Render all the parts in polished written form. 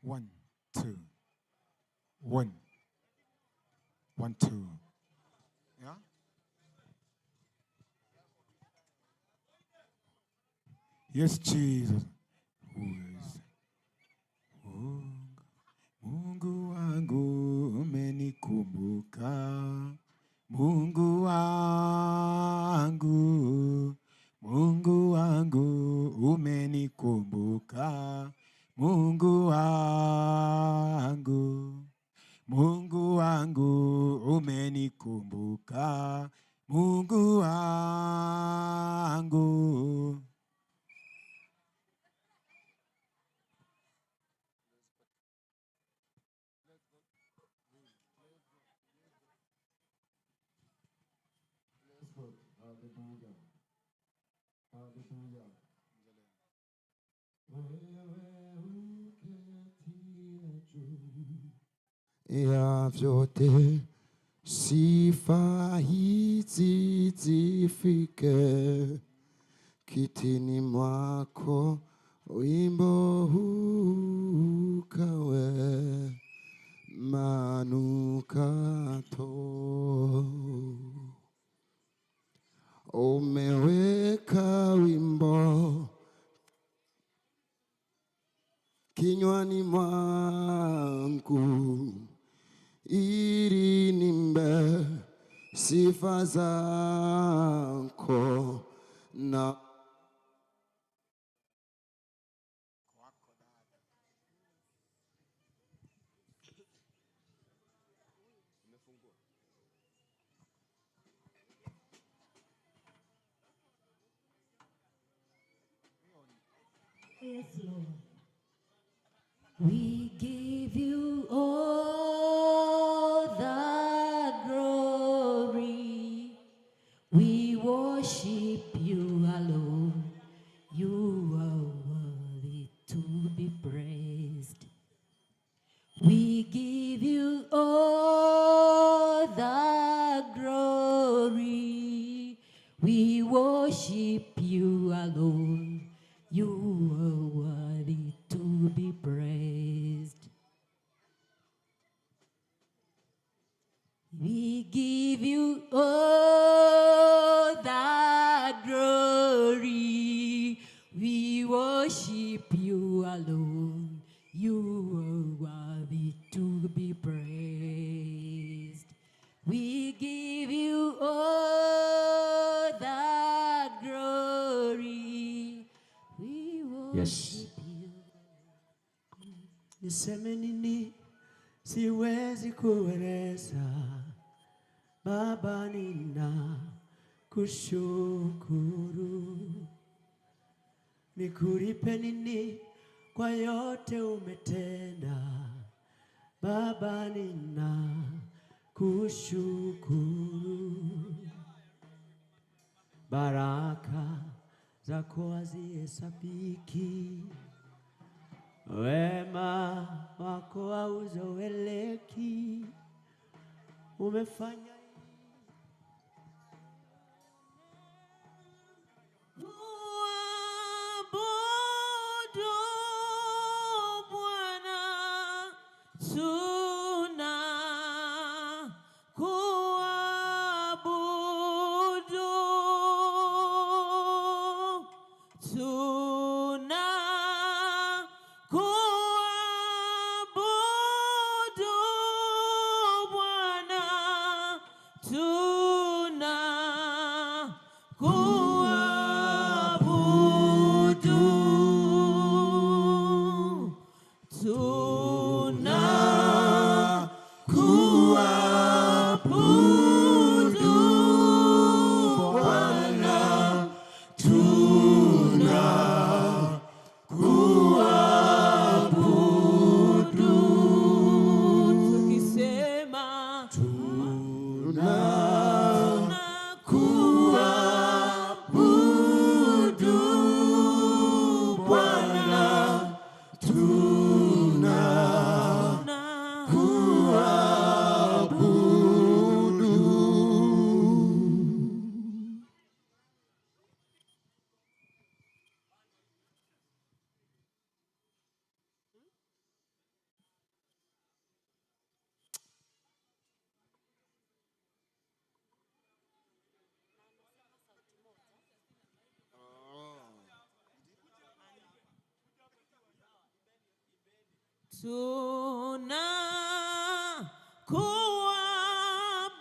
1, 2. 1, 1, 2. Yeah? Yes, Jesus. Who is Mungu, Mungu wangu umenikumbuka. Mungu wangu, Mungu wangu umenikumbuka. Mungu wangu, Mungu wangu umenikumbuka. Mungu wangu. Hallelujah. Hallelujah. Ya vyote sifa hizi zifike kitini mwako, wimbo huu kawe manukato. Umeweka wimbo kinywani mwangu, ili nimbe sifa zako na Yes, Lord. We give you all the praised. We give you all the glory. We worship you alone. You are worthy to be praised. We give you all the glory. We worship you alone. You are worthy to be praised. We give you all the glory. We worship you. Niseme nini siwezi kueleza, Baba nina kushukuru. Nikulipe nini kwa yote umetenda, Baba nina kushukuru. Baraka zako hazihesabiki, wema wako hauzoeleki. Umefanya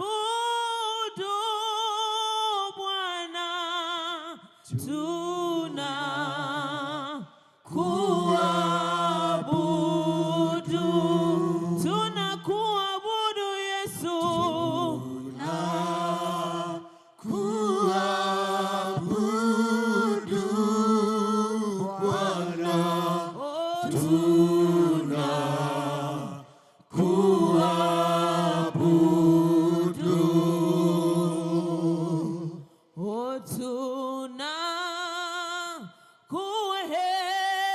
Tunakuabudu Bwana, tunakuabudu, tunakuabudu Yesu, tunakuabudu Bwana,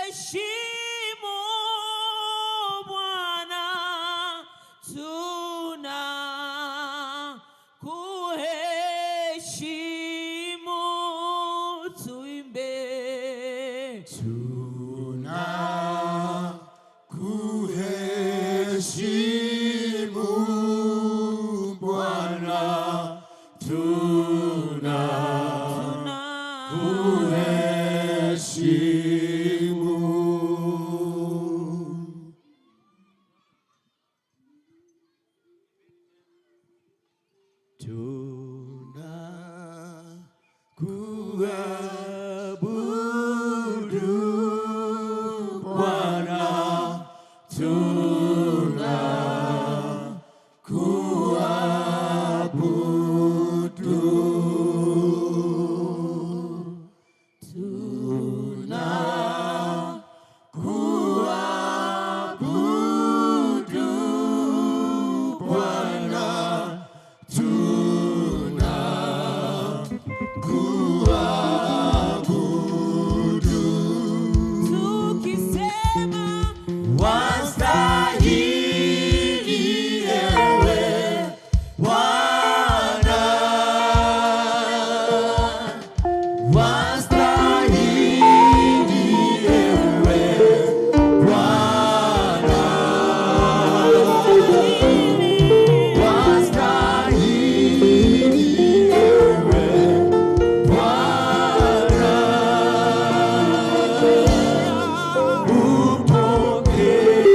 tunakuheshimu Bwana, tunakuheshimu, tuimbe tunakuheshimu wastahili ewe Bwana, wastahili ewe Bwana, wastahili ewe Bwana, upokee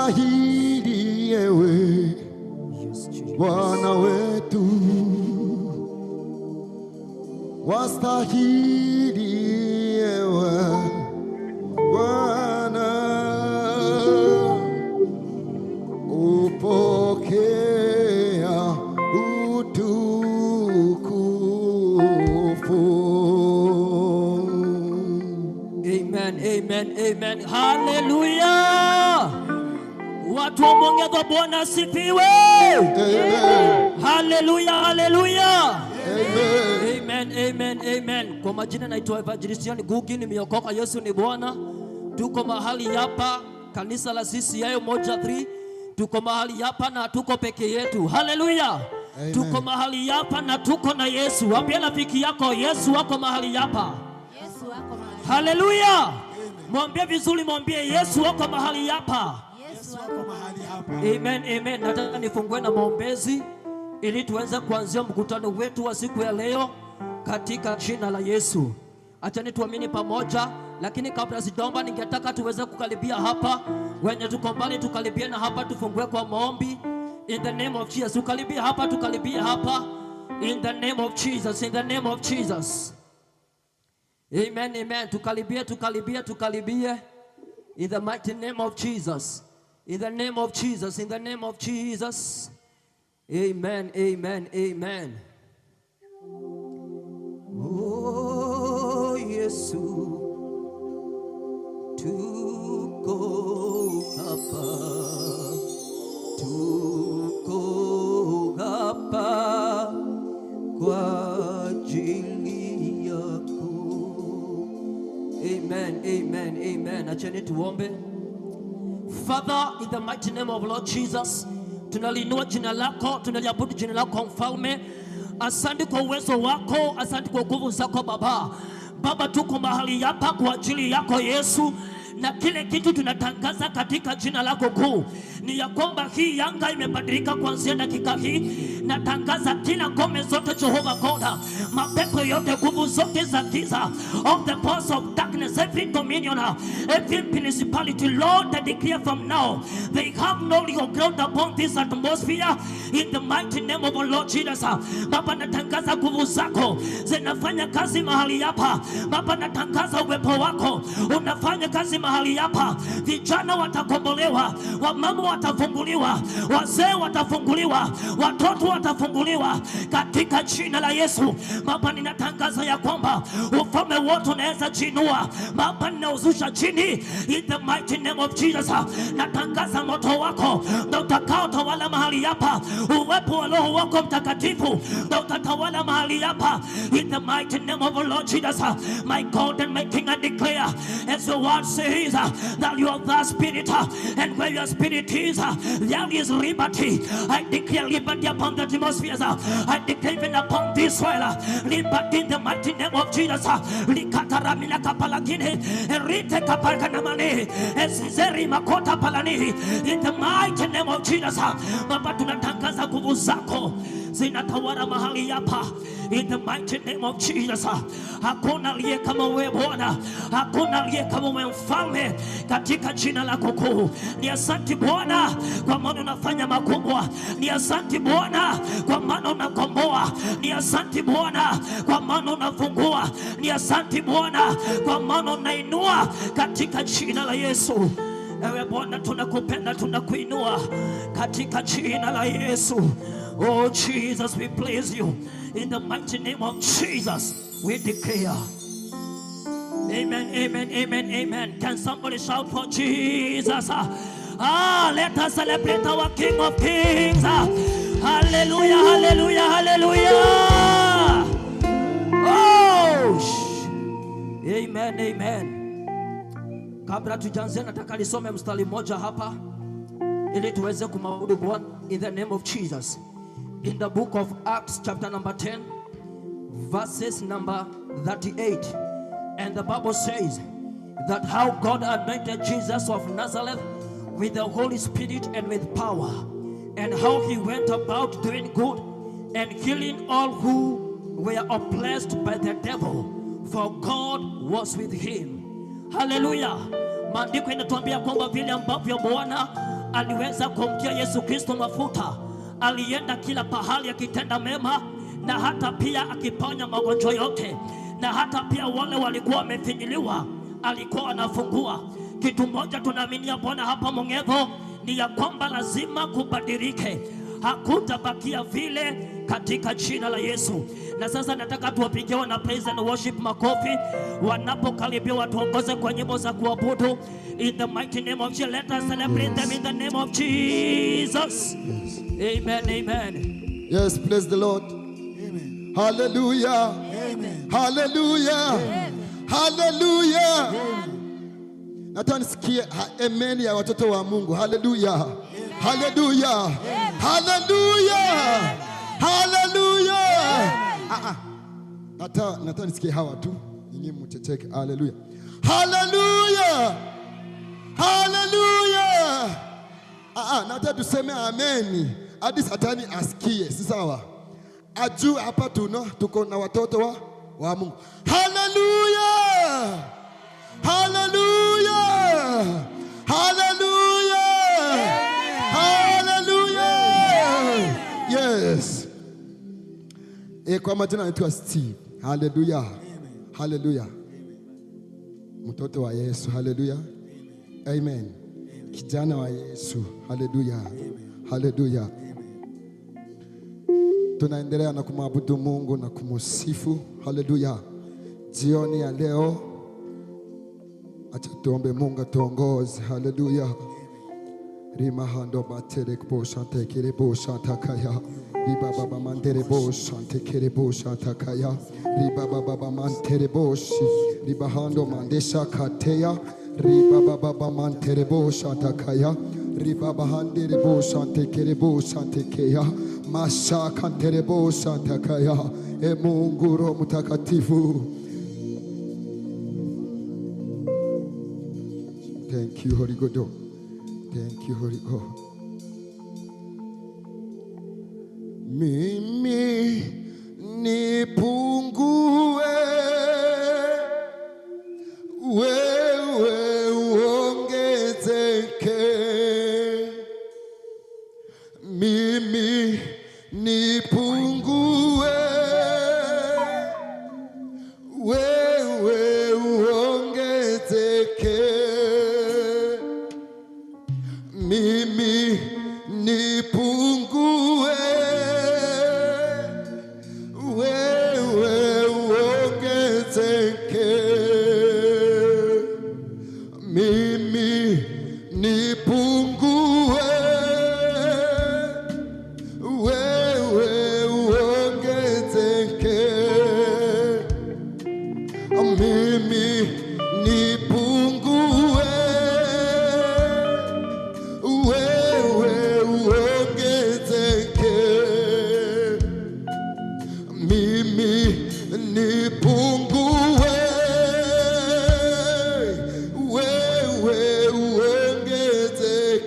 wastahili ewe Yes, Jesus. Bwana wetu, wastahili ewe Bwana, upokea utukufu. Amen, amen, amen. Hallelujah. Watu wa Mwongedho, Bwana asifiwe. Amen. Hallelujah, hallelujah. Amen. Amen, amen, amen. Kwa majina naitwa Evangelist Ngugi, nimeokoka, Yesu ni Bwana. Tuko mahali hapa kanisa la CCI 13. Tuko mahali hapa na tuko peke yetu. Hallelujah. Amen. Tuko mahali hapa na tuko na Yesu. Waambie rafiki yako Yesu wako mahali hapa. Yesu wako mahali. Hallelujah. Mwambie vizuri, mwambie Yesu wako mahali hapa. Yesu wako mahali hapa. Amen, amen. Nataka nifungue na maombezi ili tuweze kuanzia mkutano wetu wa siku ya leo katika jina la Yesu. Achani tuamini pamoja, lakini kabla sijaomba ningetaka tuweze kukaribia hapa. Wenye tuko mbali tukaribie na hapa, tufungue kwa maombi. In the name of Jesus. Tukaribie hapa, tukaribie hapa. In the name of Jesus, in the name of Jesus. Amen, amen. Tukaribie, tukaribie, tukaribie. In the mighty name of Jesus. In the name of Jesus, in the name of Jesus. Amen, amen, amen. Oh, Yesu, tuko hapa kwa ajili yako. Amen, amen, amen. Acheni tuombe. Father, in the mighty name of Lord Jesus, tunaliinua jina lako, tunaliabudu jina lako mfalme. Asante kwa uwezo wako, asante kwa nguvu zako Baba. Baba, tuko mahali hapa kwa ajili yako Yesu, na kile kitu tunatangaza katika jina lako kuu ni ya kwamba hii Yanga imebadilika kuanzia dakika hii. Natangaza kila ngome zote Jehova God, mapepo yote, nguvu zote za giza, of the powers of darkness, every dominion, every principality, Lord, I declare from now they have no legal ground upon this atmosphere in the mighty name of our Lord Jesus. Baba, natangaza nguvu zako zinafanya kazi mahali hapa. Baba, natangaza uwepo wako unafanya kazi mahali hapa. Vijana watakombolewa, wamama watafunguliwa, wazee watafunguliwa, watoto watafunguliwa katika jina la Yesu. Baba, ninatangaza ya kwamba ufalme wote unaweza jinua. Baba, ninauzusha chini in the mighty name of Jesus. Natangaza moto wako ndio utakao tawala mahali hapa. Uwepo wa Roho wako Mtakatifu ndio utatawala mahali hapa in the mighty name of our Lord Jesus. My God and my King, I declare as your word says that you are the Spirit, and where your Spirit is, there is liberty. I declare liberty upon the atmospheres. I declare even upon this soil liberty in the mighty name of Jesus. Likataramina kapalagine, erite kapalkanamane, esizeri makota palani, in the mighty name of Jesus. Baba, tunatangaza nguvu zako zinatawala mahali hapa in the mighty name of Jesus. Hakuna aliye kama wewe Bwana, hakuna aliye kama wewe mfalme, katika jina lako kuu. Ni asante Bwana kwa maana unafanya makubwa. Ni asante Bwana kwa maana unakomboa. Ni asante Bwana kwa maana unafungua. Ni asante Bwana kwa maana unainua katika jina la Yesu. Ewe Bwana, tunakupenda, tunakuinua katika jina la Yesu. Oh Jesus, we praise you. In the mighty name of Jesus, we declare. Amen, amen, amen, amen. Can somebody shout for Jesus? Let us celebrate our King of Kings. Hallelujah, hallelujah, hallelujah. Oh, amen, amen. Kabla tujanze, nataka nisome mstari mmoja hapa ili tuweze kumwabudu Bwana in the name of Jesus. In the book of Acts chapter number 10 verses number 38, and the Bible says that how God anointed Jesus of Nazareth with the Holy Spirit and with power, and how he went about doing good and healing all who were oppressed by the devil, for God was with him. Hallelujah. Maandiko inatuambia kwamba vile ambavyo Bwana aliweza kumtia Yesu Kristo mafuta. Alienda kila pahali akitenda mema, na hata pia akiponya magonjwa yote, na hata pia wale walikuwa wamefinyiliwa alikuwa anafungua. Kitu moja tunaaminia Bwana hapa Mong'etho ni ya kwamba lazima kubadilike, hakutabakia vile katika jina la Yesu. Na sasa nataka tuwapigie wana praise and worship makofi wanapokaribia watuongoze kwa nyimbo za kuabudu. In the mighty name of Jesus, let us celebrate them in the name of Jesus. Amen, amen. Yes, praise the Lord. Amen. Hallelujah. Amen. Hallelujah. Hallelujah. Nataka nisikie amen ya watoto wa Mungu. Hallelujah. Hallelujah. Hallelujah. Hallelujah. Nataka nisikie hawa tu. Nyinyi mchecheke. Hallelujah. Hallelujah. Hallelujah. Nataka tuseme amen. Hadi Satani asikie. Si sawa? Ajue hapa tuko na watoto wa Mungu. Hallelujah. Hallelujah. Hallelujah. Hallelujah. Yes. Kwa majina naitwa Steve. Hallelujah. Hallelujah. Mtoto wa Yesu. Hallelujah. Amen. Kijana wa Yesu. Hallelujah. Hallelujah. Tunaendelea na kumwabudu Mungu na kumusifu. Hallelujah. Jioni ya leo acha tuombe Mungu atuongoze. Hallelujah. Rima hando batere boshante kere boshanta kaya. Riba baba mandere boshante kere boshanta kaya. Riba baba mantere boshi. Riba hando mandesha kateya. Riba baba mantere boshanta kaya. Riba bahandere boshante kere boshante kaya. Masha kantere boshanta kaya. Mungu Roho Mtakatifu. Thank you, Holy God. Thank you, Holy God. Mimi nipungue, wewe uongezeke. Mimi nipungue, wewe uongezeke. Mimi nipungue, wewe uongezeke. Mimi nipungue, wewe uongezeke. Mimi nipungue, wewe uongezeke. Mimi nipungue, wewe uongezeke.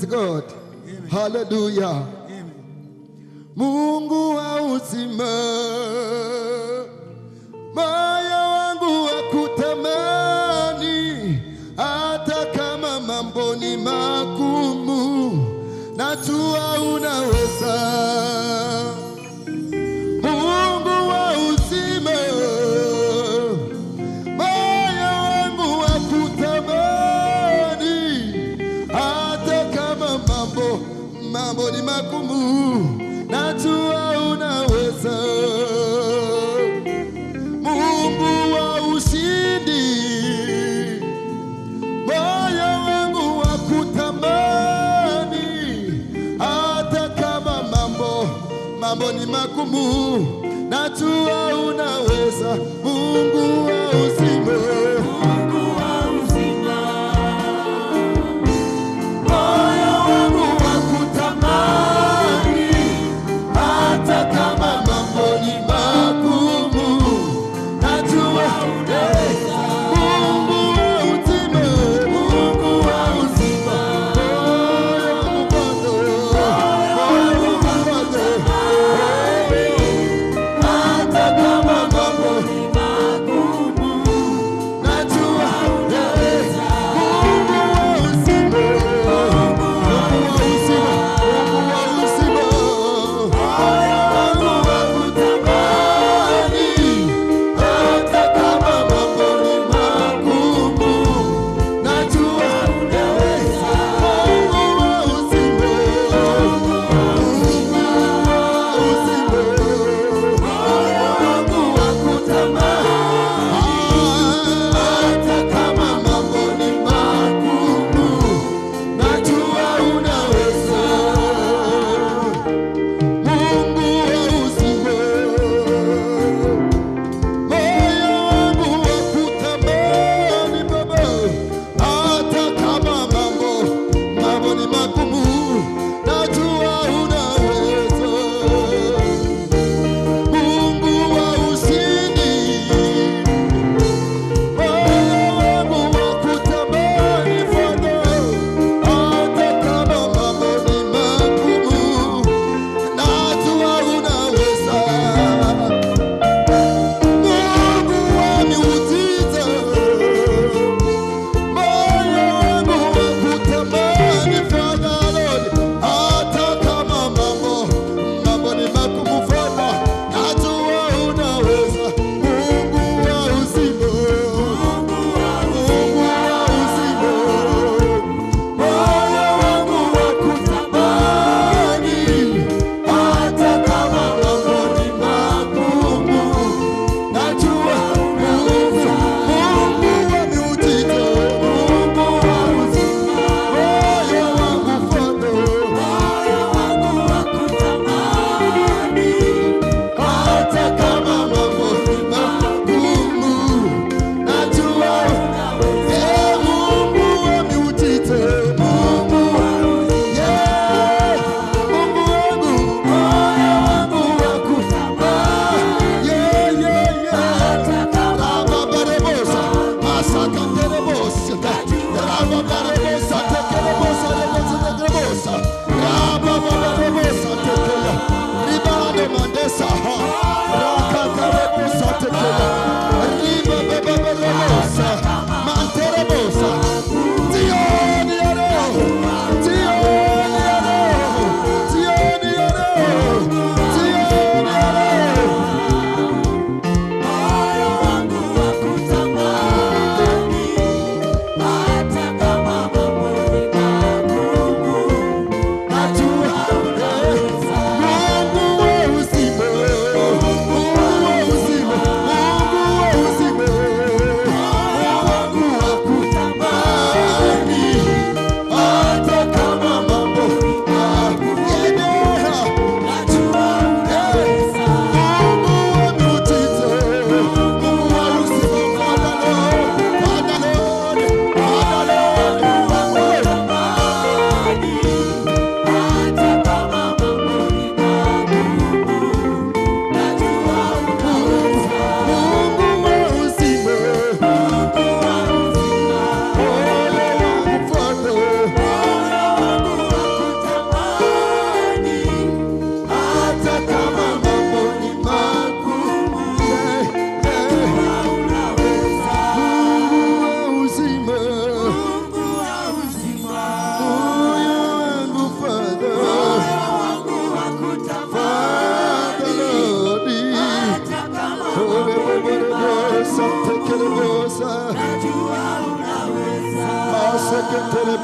Praise God. Hallelujah. Mungu wa uzima, moyo wangu wakutamani, hata kama mambo ni magumu, najua unaweza. Mungu wa uzima, moyo wangu wakutamani, hata kama mambo ni magumu, najua unaweza. Mungu wa ushindi, moyo wangu wakutamani, hata kama mambo ni magumu, najua unaweza. Mungu wa uzima, Mungu wa uzima, moyo wangu wakutamani, hata kama mambo ni magumu, najua unaweza. Mungu wa uzima, Mungu wa uzima, moyo wangu wakutamani, hata kama mambo ni magumu,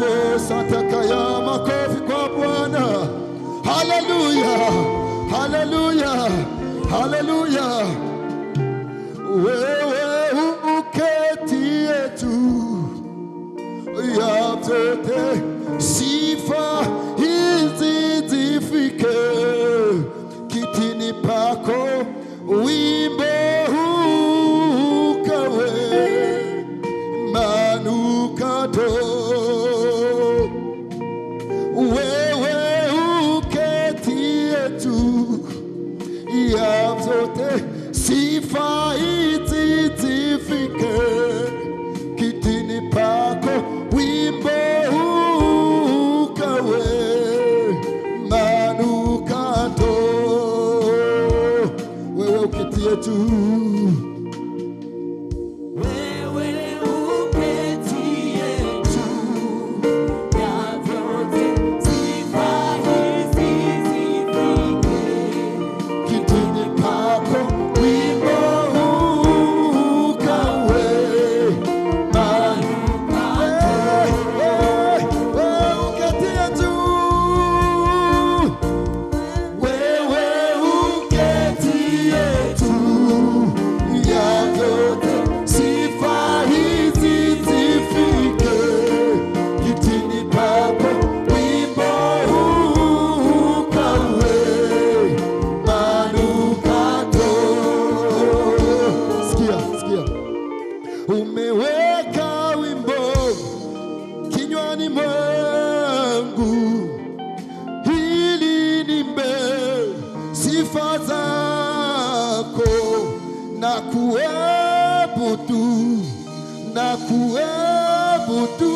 Oh, satakaya makofi kwa Bwana. Haleluya, haleluya, haleluya. Wewe uketie juu ya vyote, sifa hizi zifike kitini pako, wimbo huu ukawe manukato. Wewe uketie juu ya vyote, sifa hizi zifike kitini pako, wimbo huu ukawe manukato. Wewe uketie juu, Wewe uketie juu ya vyote, sifa hizi zifike kitini pako, wimbo huu ukawe manukato. Wewe uketie juu, wewe uketie juu ya vyote, sifa hizi zifike kitini pako, wimbo huu ukawe manukato. Sikia, sikia. Umeweka wimbo kinywani mwangu, ili nimbe sifa zako na kuabudu, na kuabudu.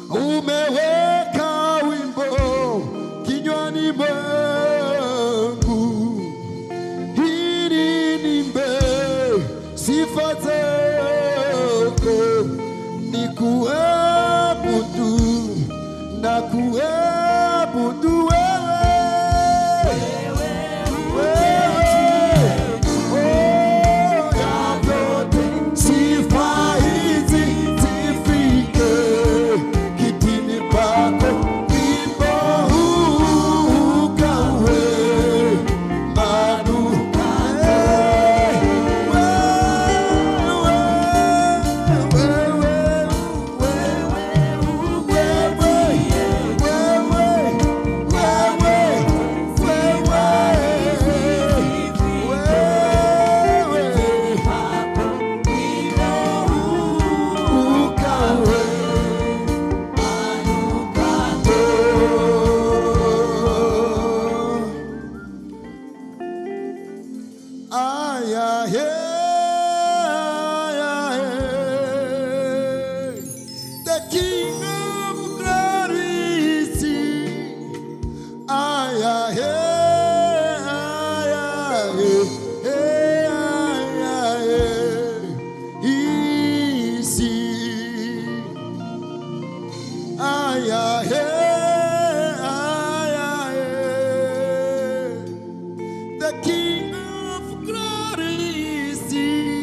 Umeweka wimbo kinywani mwangu, ili nimbe sifa zako, ni kuabudu na kuabudu wewe. Sifa hizi zifike kitini pako, wimbo huu ukawe manukato. The King of Glory is here. The King of Glory is here.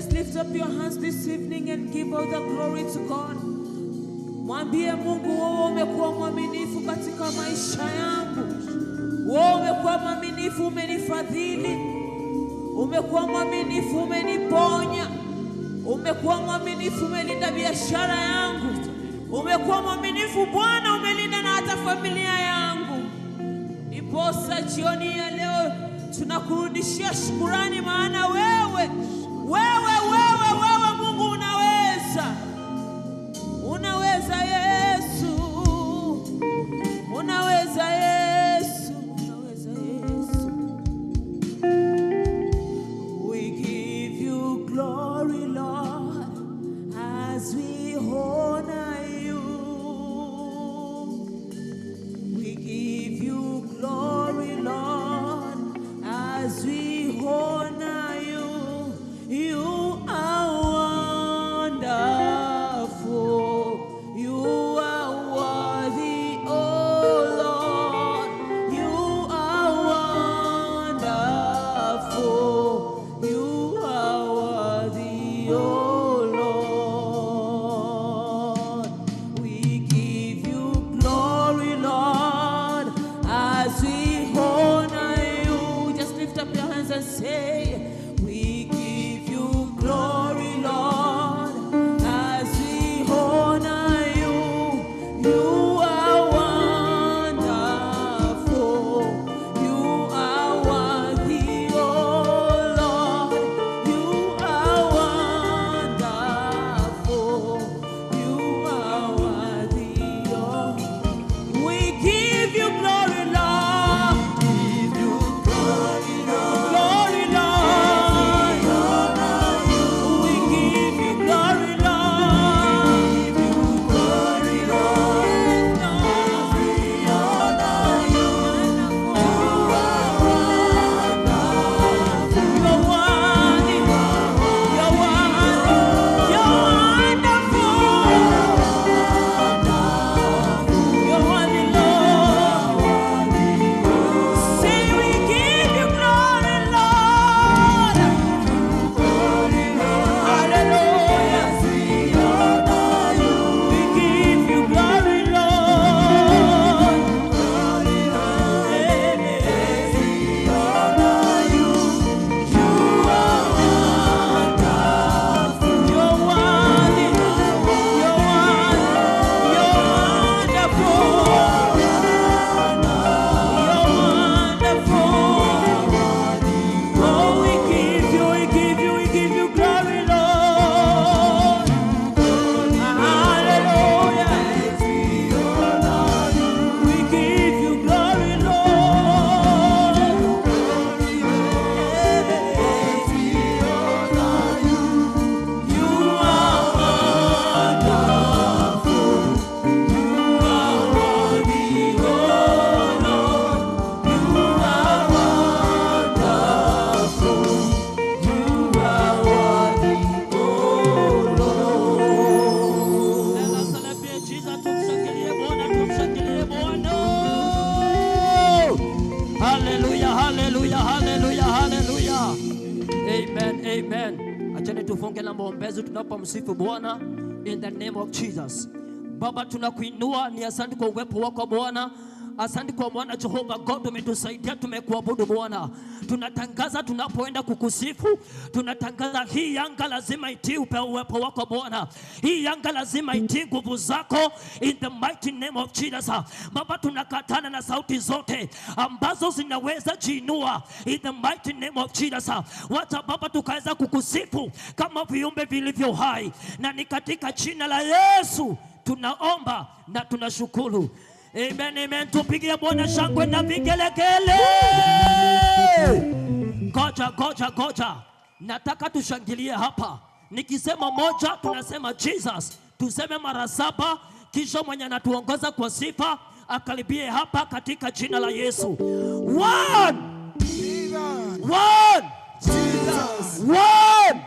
Just lift up your hands this evening and give all the glory to God. Mwambie Mungu, wewe umekuwa mwaminifu katika maisha yangu. Wewe umekuwa mwaminifu, umenifadhili. Umekuwa mwaminifu, umeniponya. Umekuwa mwaminifu, umelinda biashara yangu. Umekuwa mwaminifu Bwana, umelinda na hata familia yangu. Niposa jioni ya leo tunakurudishia shukrani, maana wewe Mungu unaweza. Unaweza Yesu. Unaweza Yesu. Unaweza Yesu. We give you glory, Lord, as we honor you. We give you glory, Lord, as we honor you. You are wonderful. You are worthy, oh Lord. You are wonderful. You are worthy, oh Lord. We give you glory, Lord, as we honor you. Just lift up your hands and say, we give you glory, Lord, as we honor you. You are wonderful. You are worthy, oh Lord. You are wonderful. You are worthy, oh. We give you glory, Lord. Give you glory, Lord. Glory, Lord. We give you glory, Lord. Give you glory, Lord. We honor you. You're worthy. You're worthy. You're wonderful. You're worthy, Lord. Say we give you glory, Lord. Hallelujah. We give you glory, Lord. You're worthy. You're wonderful. Oh, we give you glory, Lord. Hallelujah. We give you glory, Lord. You are wonderful. You are worthy, oh Lord. You are wonderful. You are worthy, oh Lord. Let us celebrate Jesus. Tumshangilie Bwana, tumshangilie Bwana. Hallelujah, hallelujah, hallelujah, hallelujah. Amen, amen. Acheni tufunge na maombezi tunapomsifu Bwana in the name of Jesus. Baba, tunakuinua, ni asante kwa uwepo wako Bwana. Asante kwa Bwana Jehova God, umetusaidia, tumekuabudu Bwana. Tunatangaza tunapoenda kukusifu, tunatangaza hii anga lazima itii uwepo wako Bwana. Hii anga lazima itii nguvu zako in the mighty name of Jesus. Baba, tunakatana na sauti zote ambazo zinaweza jiinua in the mighty name of Jesus. Wacha Baba tukaweza kukusifu kama viumbe vilivyo hai, na ni katika jina la Yesu tunaomba na tunashukuru. Amen, amen. Tupigie Bwana shangwe na vigelegele. Goja. Nataka tushangilie hapa. Nikisema moja, tunasema Jesus. Tuseme mara 7, kisha mwenye anatuongoza kwa sifa akaribie hapa katika jina la Yesu. 1 2 3 4 5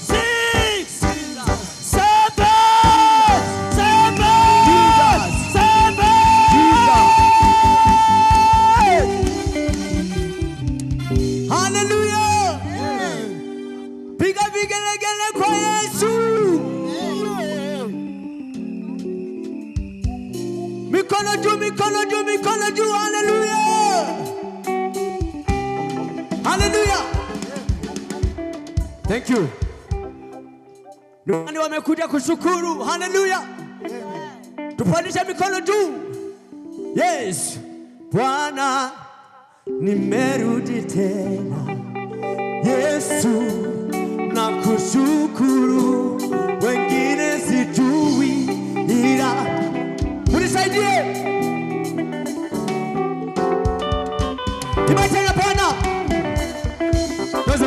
6 7 Mikono juu, mikono juu, mikono juu. Haleluya. Haleluya. Thank you. Nani wamekuja kushukuru? Haleluya. Tupandishe mikono juu. Yes. Bwana nimerudi tena. Yesu nakushukuru. Wengine sijui ila unisaidie. Imba tena Bwana. Doza.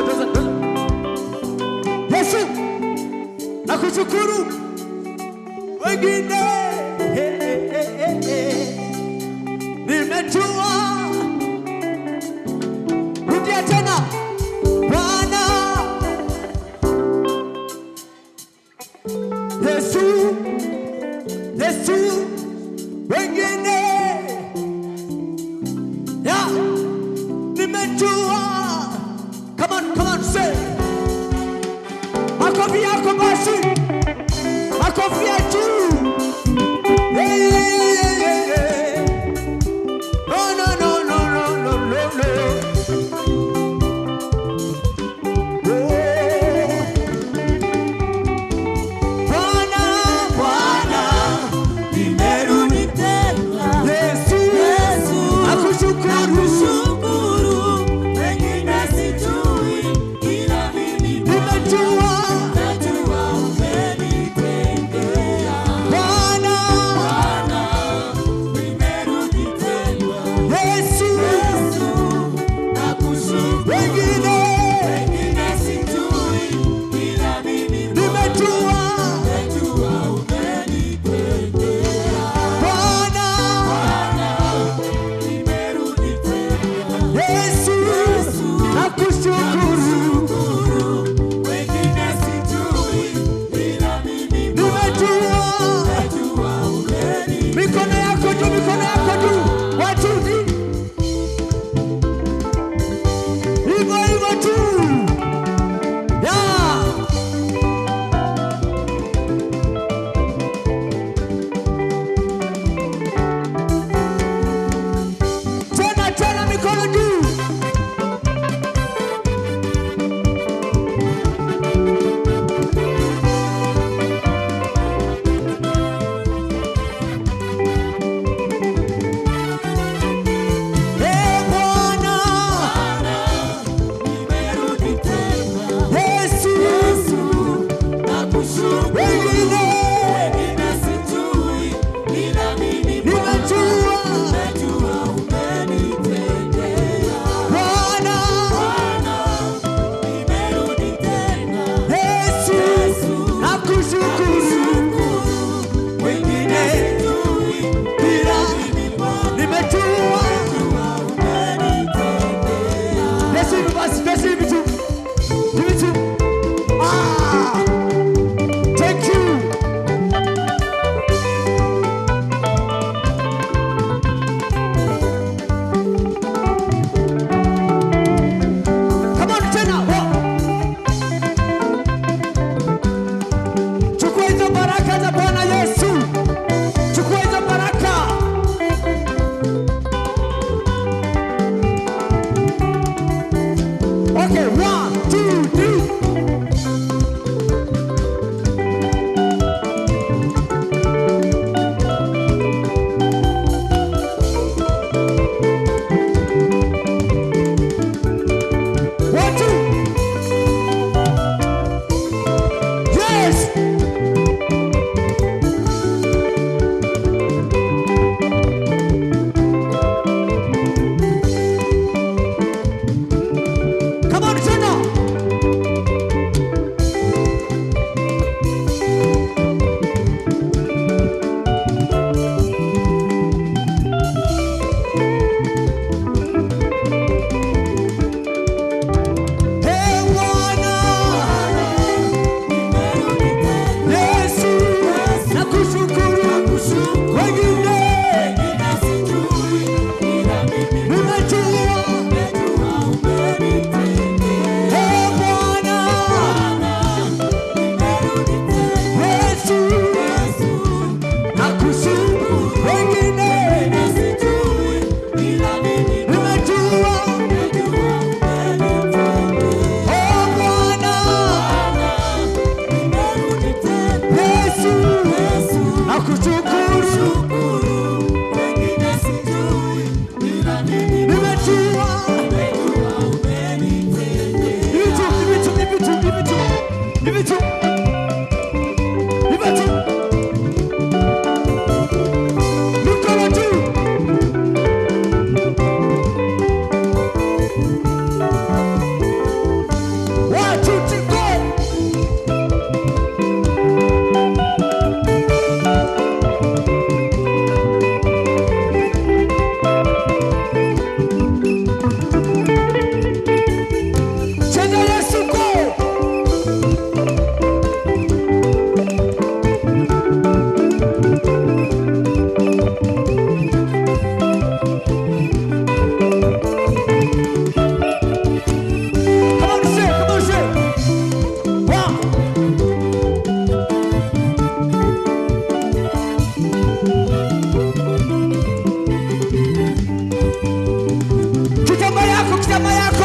Yesu nakushukuru. Wengine nimejua. Rudia tena. Bwana Yesu wengine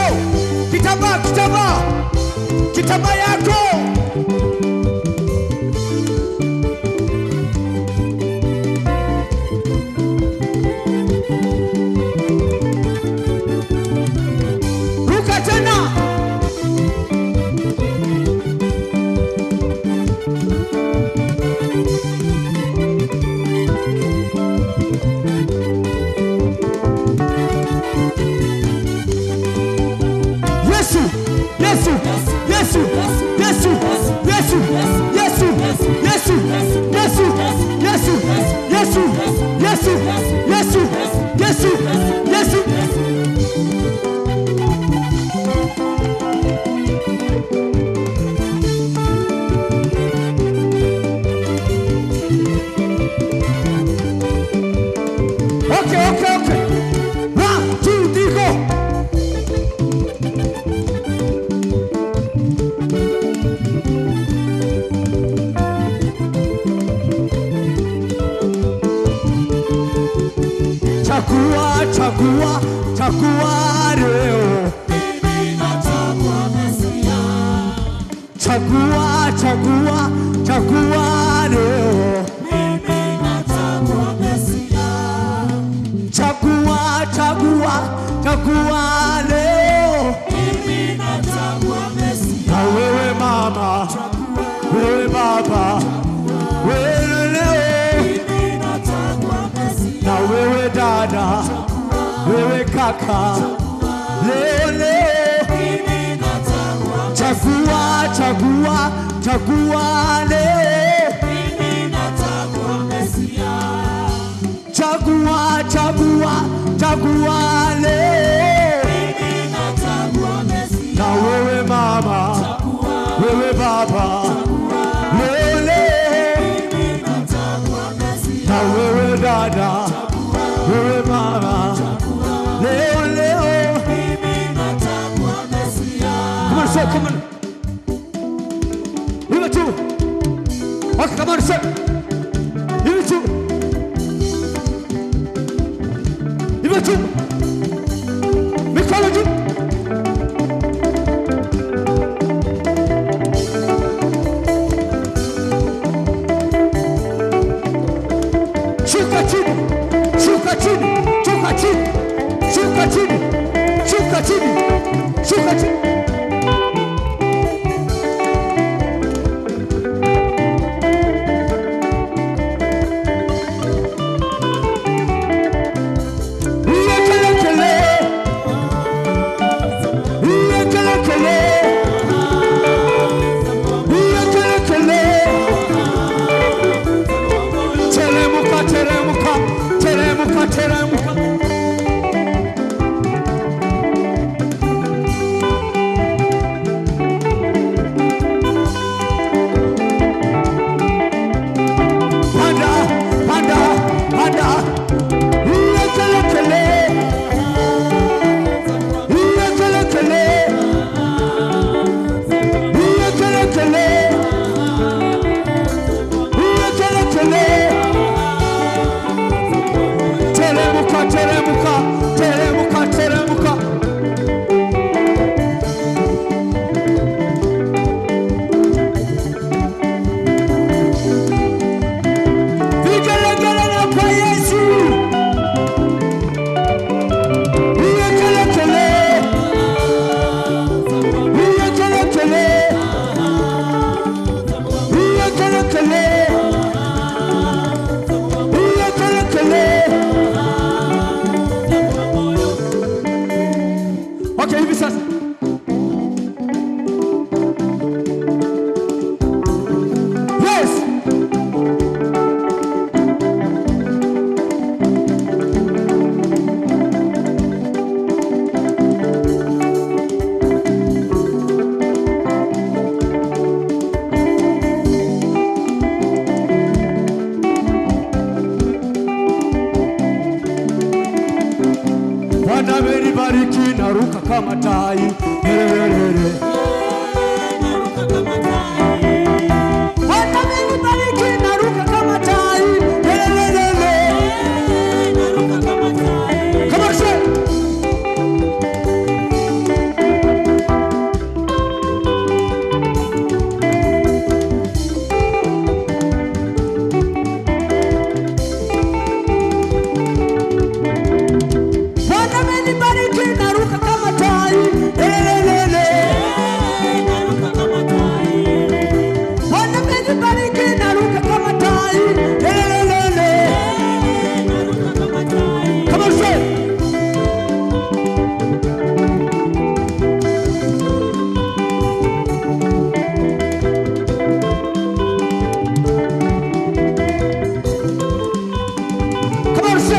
yako, kitambaa yako. Ruka tena. Okay. 1, 2, 3, go. Chagua leo. Chagua leo. Chagua leo. Na wewe mama, wewe baba, wewe leo. Na wewe dada, wewe kaka, leo. Chagua leo. Chagua leo. Na wewe mama, wewe baba, leo. Na wewe dada, wewe mama, leo. Come on, sir, come on. Number 2. Okay, come on, sir. Number 2. Number 2. Mikono juu. Shuka chini. kama tai. Hata mimi bariki naruka kama tai. Come on, say.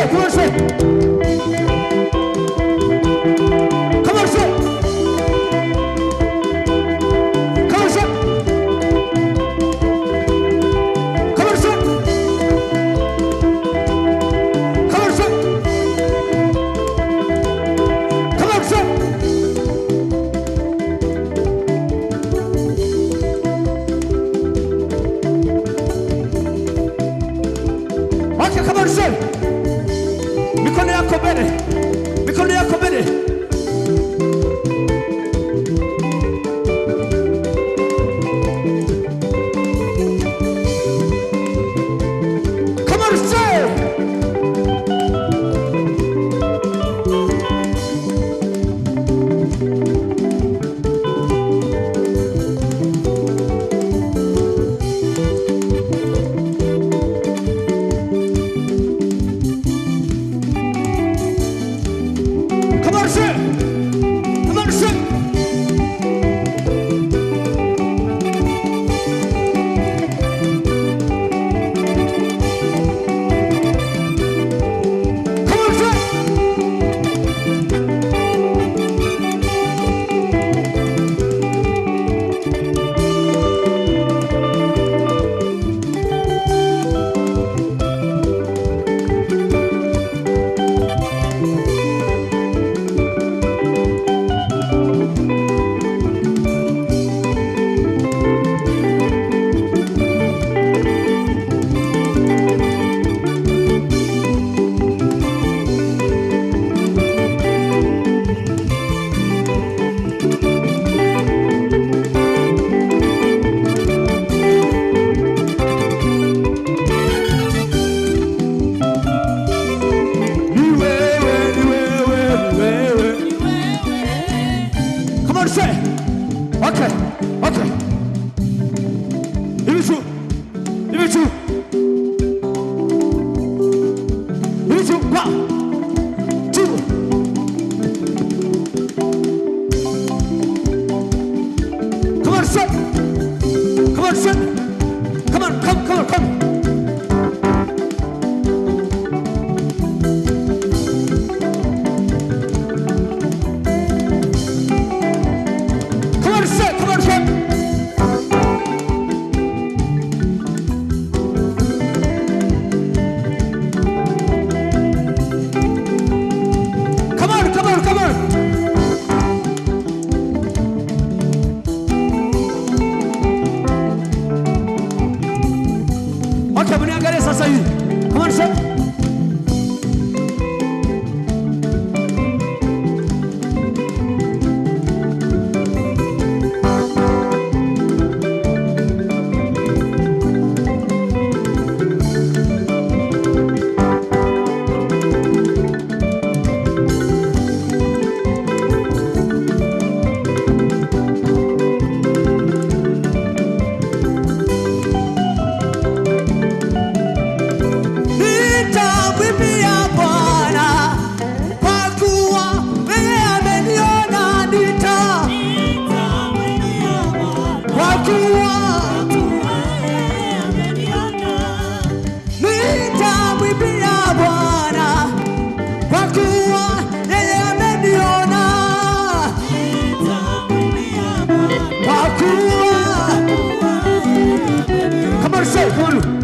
say, come on, say. Come on, say. Come on, say. Come on, say. Come on, say. Come on, say. Okay, come on, say. Mikono yako mbele. Mikono yako mbele. Come on, say. Come on, say. Come on, say. Come on, say. Come on, say. Okay, okay. Give it to. Give it to. Give it to. 1, 2. Come on, say. Come on, say. Come on, come. Come on, say. Come on, say. Come on, come on, come on. Okay, mniangalie sasa hivi. Come on, say. Nitamwimbia Bwana kwa kuwa yeye ameniona, kwa kuwa nitamwimbia Bwana kwa kuwa yeye ameniona, kwa kuwa. Come on, say, come on.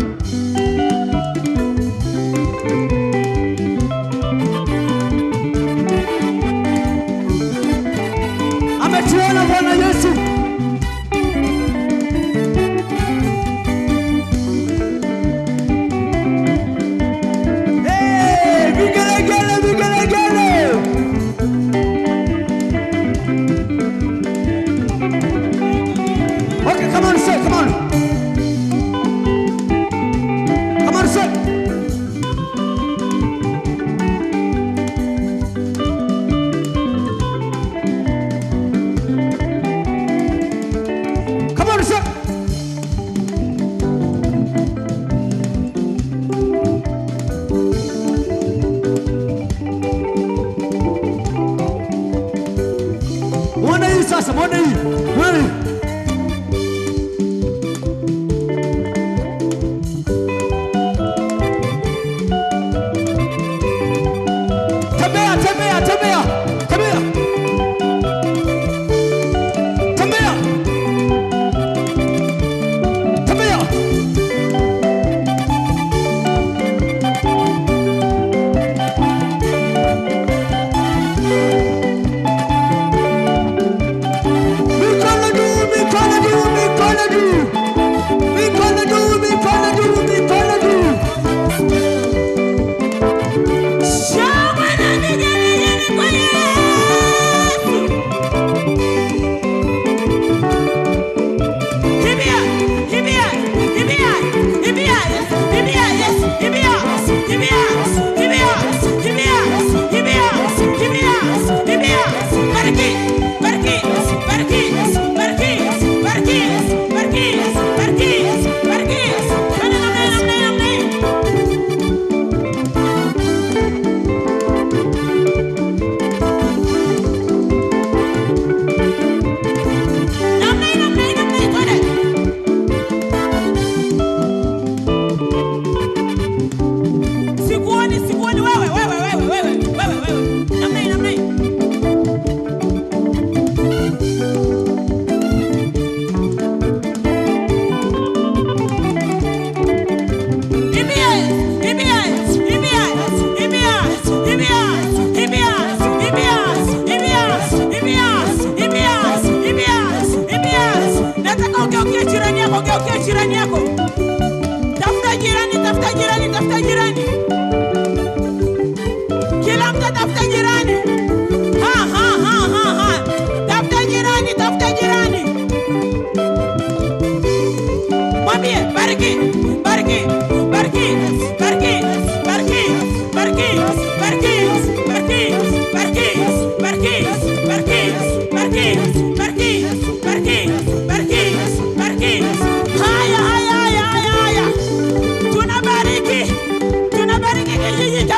Ametuona Bwana Yesu. Hey, vigelegele, vigelegele. Okay, come on, say, come on. Come on, say. Come on, say. Mwone hii sasa, mwone hii. Mwone hii.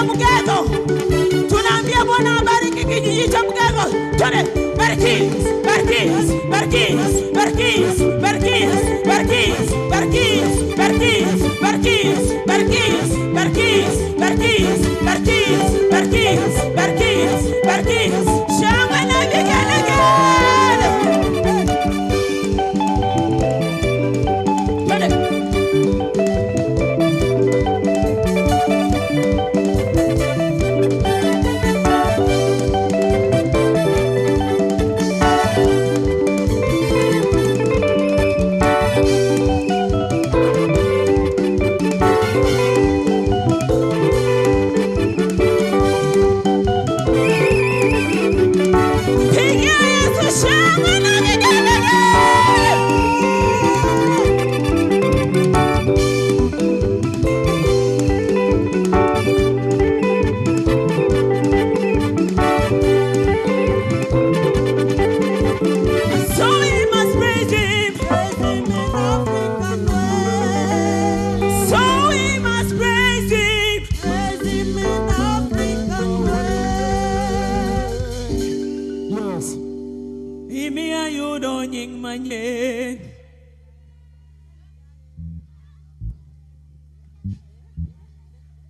cha Mgego. Tunaambia Bwana abariki kijiji cha Mgego. Twende, bariki, bariki, bariki, bariki, bariki, bariki, bariki, bariki, bariki, bariki, bariki, bariki, bariki, bariki, bariki, bariki. Shangwe na vigelegele.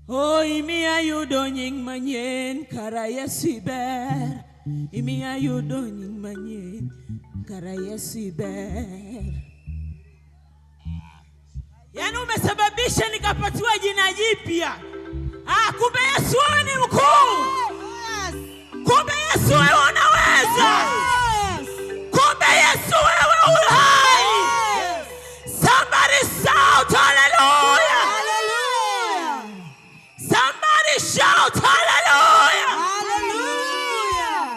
Oh, imi ayudo nying manyen kara Yesu ber. Imi ayudo nying manyen kara Yesu ber. Yani umesababisha nikapatiwa jina jipya. Kumbe Yesu wewe ni mkuu. Kumbe Yesu wewe unaweza. Kumbe Yesu wewe uhai. Somebody shout hallelujah. Somebody shout hallelujah. Hallelujah.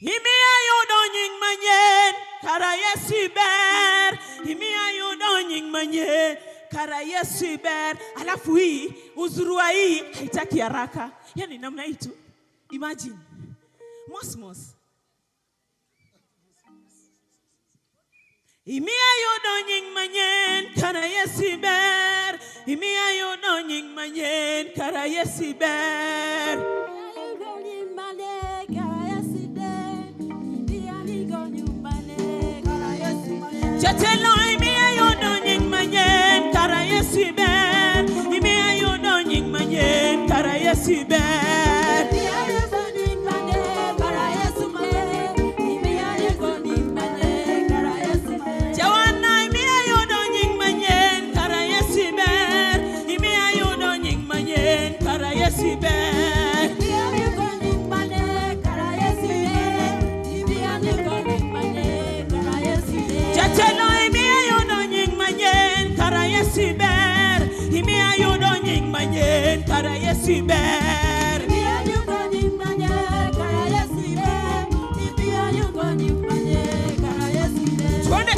Imi ayudo nying manyen kara Yesu ber. Imi ayudo nying manyen kara Yesu ber. Alafu hii uzurua hii haitaki haraka. Yani namna hii tu. Imagine. Mos. Imi ayudo nying manyen kara Yesu ber. Imi ayudo nying manyen kara Yesu ber. Chatelo imi ayudo nying manyen kara Yesu ber. Imi ayudo nying manyen kara Yesu ber. Jawana imi ayudo nying manyen kara Yesu ber. Imi ayudo nying manyen kara Yesu ber. Chatelo imi ayudo nying manyen kara Yesu ber. Imi ayudo nying manyen kara Yesu ber. Twende.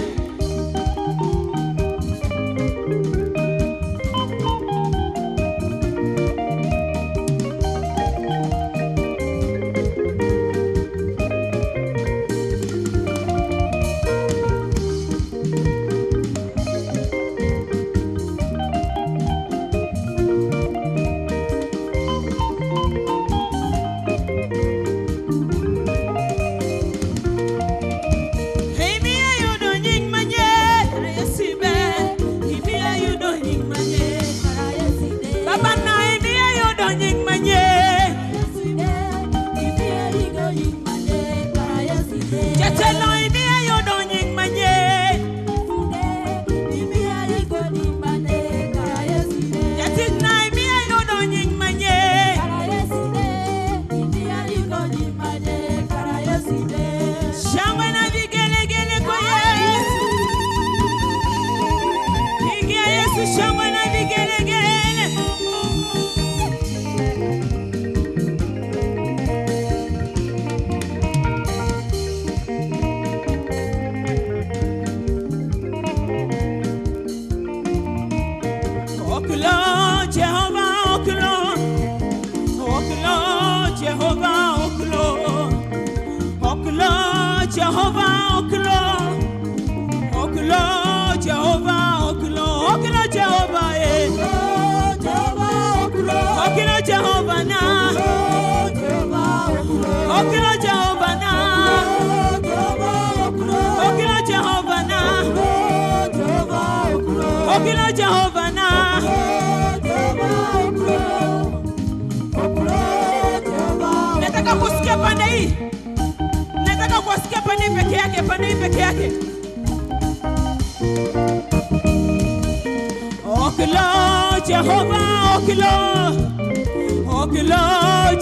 pande peke yake, pande peke yake. Okilo Jehovah, okilo. Okilo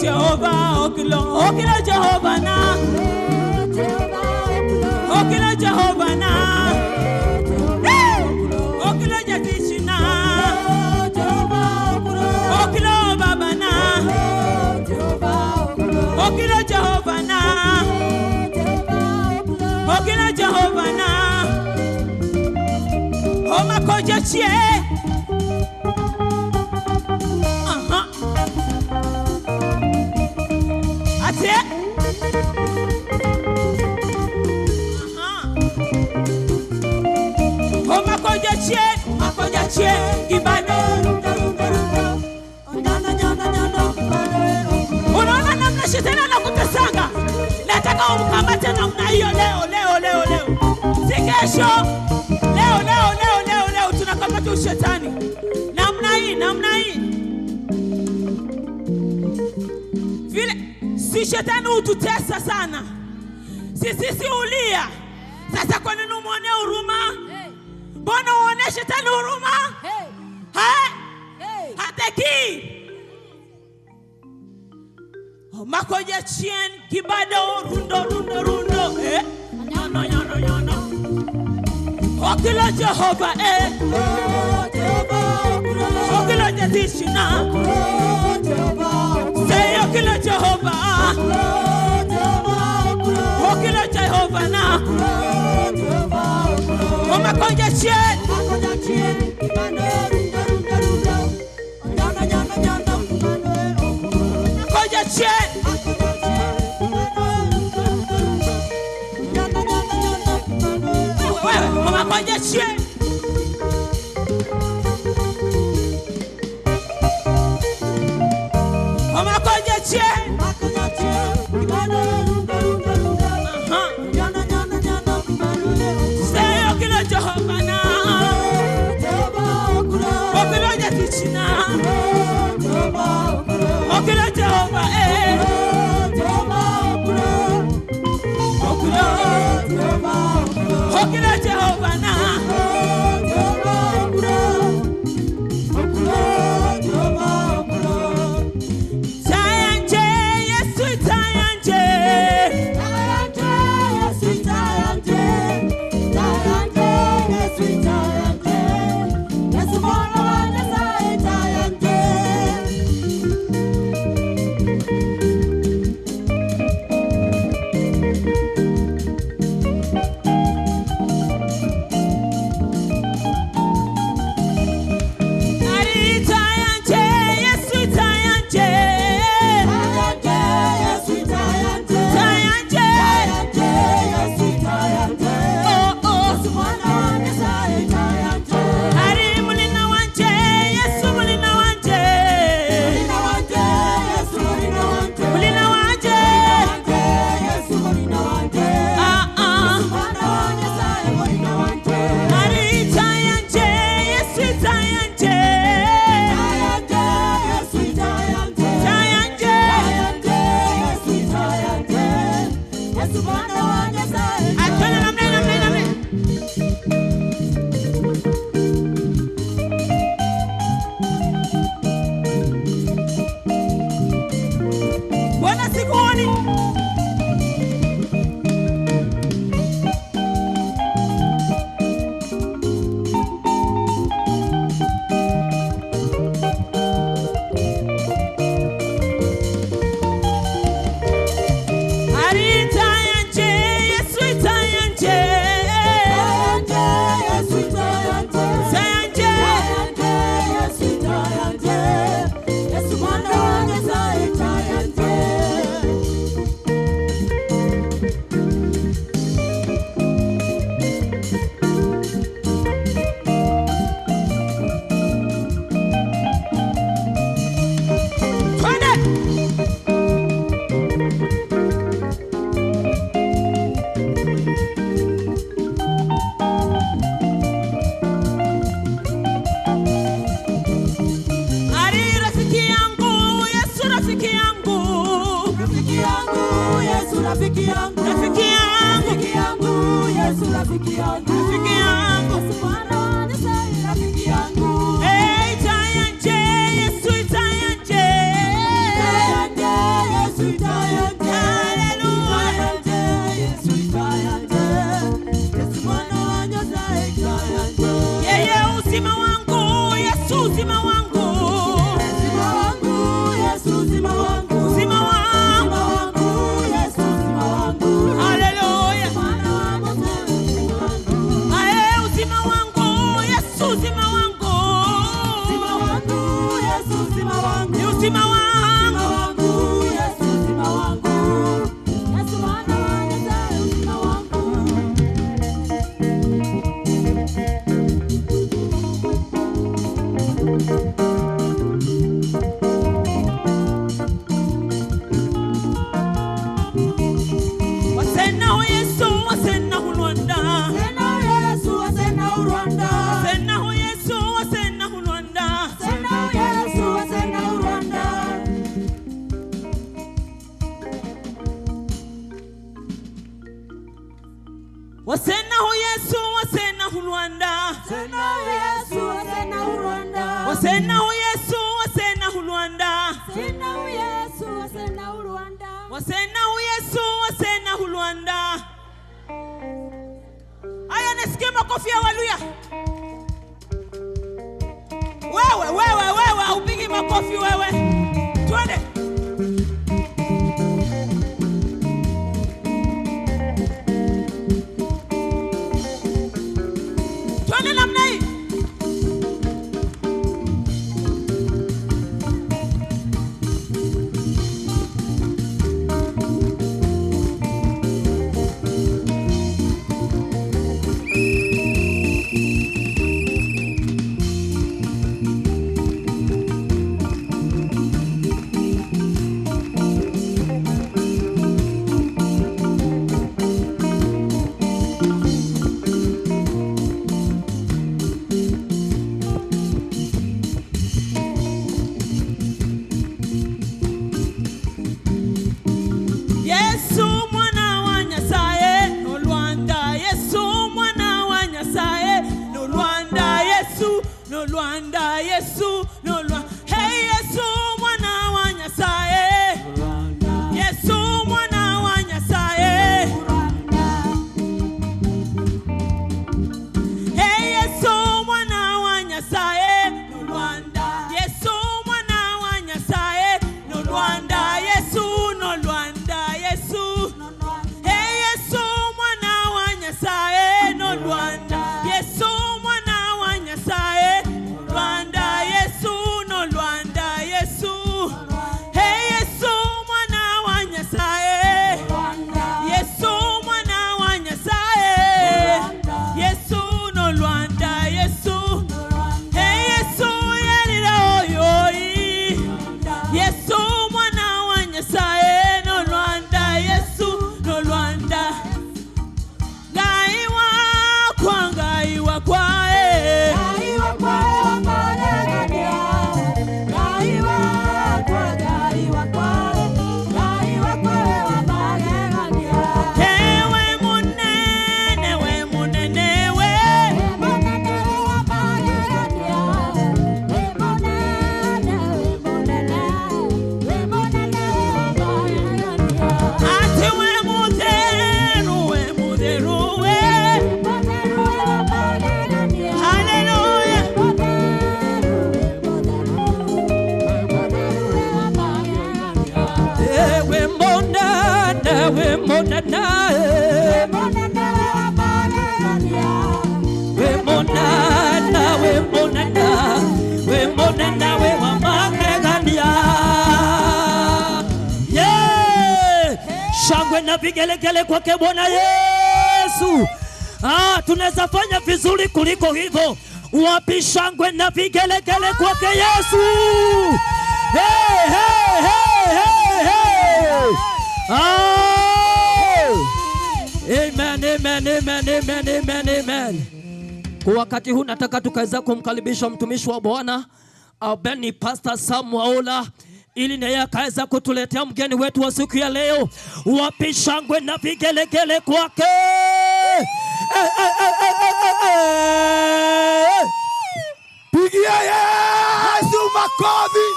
Jehovah, okilo. Okilo Jehovah na. Okilo Jehovah na. Okilo Jatishina. Okilo Baba na. Okilo Jehovah na. Okilo Jehovah na. Oma koja chie. Ate. Oma koja chie. Kibano. Unaona namna shetani anakutesanga. Nataka umkamate namna hiyo leo. Si kesho. Leo tunakamata shetani. Namna hii. Vile si shetani ututesa sana. Sisi ulia. Sasa kwa nini muone huruma? Mbona uone shetani huruma? Hataki. Makoja chien kibado rundo. Nyano. Okilo Jehovah Okilo Jatishina. Say okilo Jehovah. Okilo Jehovah na. Makoja chien. Makoja chien. Mama koja chie. Mama koja chie. Say okilo Jehovah na. Okilo Jatishina. Okilo Jehovah Okilo Jehovah na. Tayanje, Yesu tayanje. Yesu mwana wa Nazareti tayanje. wangu. Ni uzima wangu. Uzima wangu, Yesu uzima wangu. Yesu mwana wa Nyasaye uzima wangu. Wasena Yesu, wasena Rwanda. Wasena Yesu, wasena Rwanda. Wasena Yesu, wasena Rwanda. Wasena Yesu, wasena Rwanda. Wasena Yesu, wasena Rwanda. Wasena Yesu, wasena Rwanda. Wasena Yesu, wasena Rwanda. Wasena Yesu, wasena Rwanda. Wasena Yesu, wasena Rwanda. Aya, nisikie makofi ya haleluya. Wewe haupigi makofi wewe. Twende. Twende namna hii. Yesu mwana wa Nyasaye no Rwanda. Yesu mwana wa Nyasaye no Rwanda. Yesu no Rwanda. Yesu no Rwanda. Hey Yesu mwana wa Nyasaye. Yesu mwana wa Nyasaye. Hey Yesu mwana wa Nyasaye no Rwanda. Yesu mwana wa Nyasaye no Rwanda. Yesu no Rwanda. Yesu. Hey Yesu mwana wa Nyasaye no Rwanda. Yesu mwana wa Nyasaye Rwanda. Yesu no Rwanda. Yesu. Hey Yesu mwana wa Nyasaye. Yesu mwana wa Nyasaye. Yesu no Rwanda. Yesu. Hey Yesu yerira oyoi. Yesu mwana wa Nyasaye no Rwanda. Yesu no Rwanda. Ngai wakwa, ngai wakwa, eh. Ngai wakwa, wambaragania. Ngai wakwa, ngai wakwa, ngai wakwa, wambaragania. Ewe munene, we munene, we. Emonene, wambaragania. Emonene, emonene, emonene, wambaragania. Ati we muderu, we. Emonene, wambaragania. Hallelujah. Ewe monana, we monana, eh. We monana, we monana, we monana, we wamagania. Yeah! Shangwe na vigelegele kwake Bwana Yesu. Tunaweza fanya vizuri kuliko hivyo. Wapi shangwe na vigelegele kwake Yesu? Hey, hey, hey, hey, hey. Amen, amen, amen, amen, amen, amen. Kwa wakati huu nataka tukaweza kumkaribisha mtumishi wa Bwana ambaye ni Pastor Sam Waola, ili naye akaweza kutuletea mgeni wetu wa siku ya leo. Wapi shangwe na vigelegele kwake? Pigia Yesu makofi.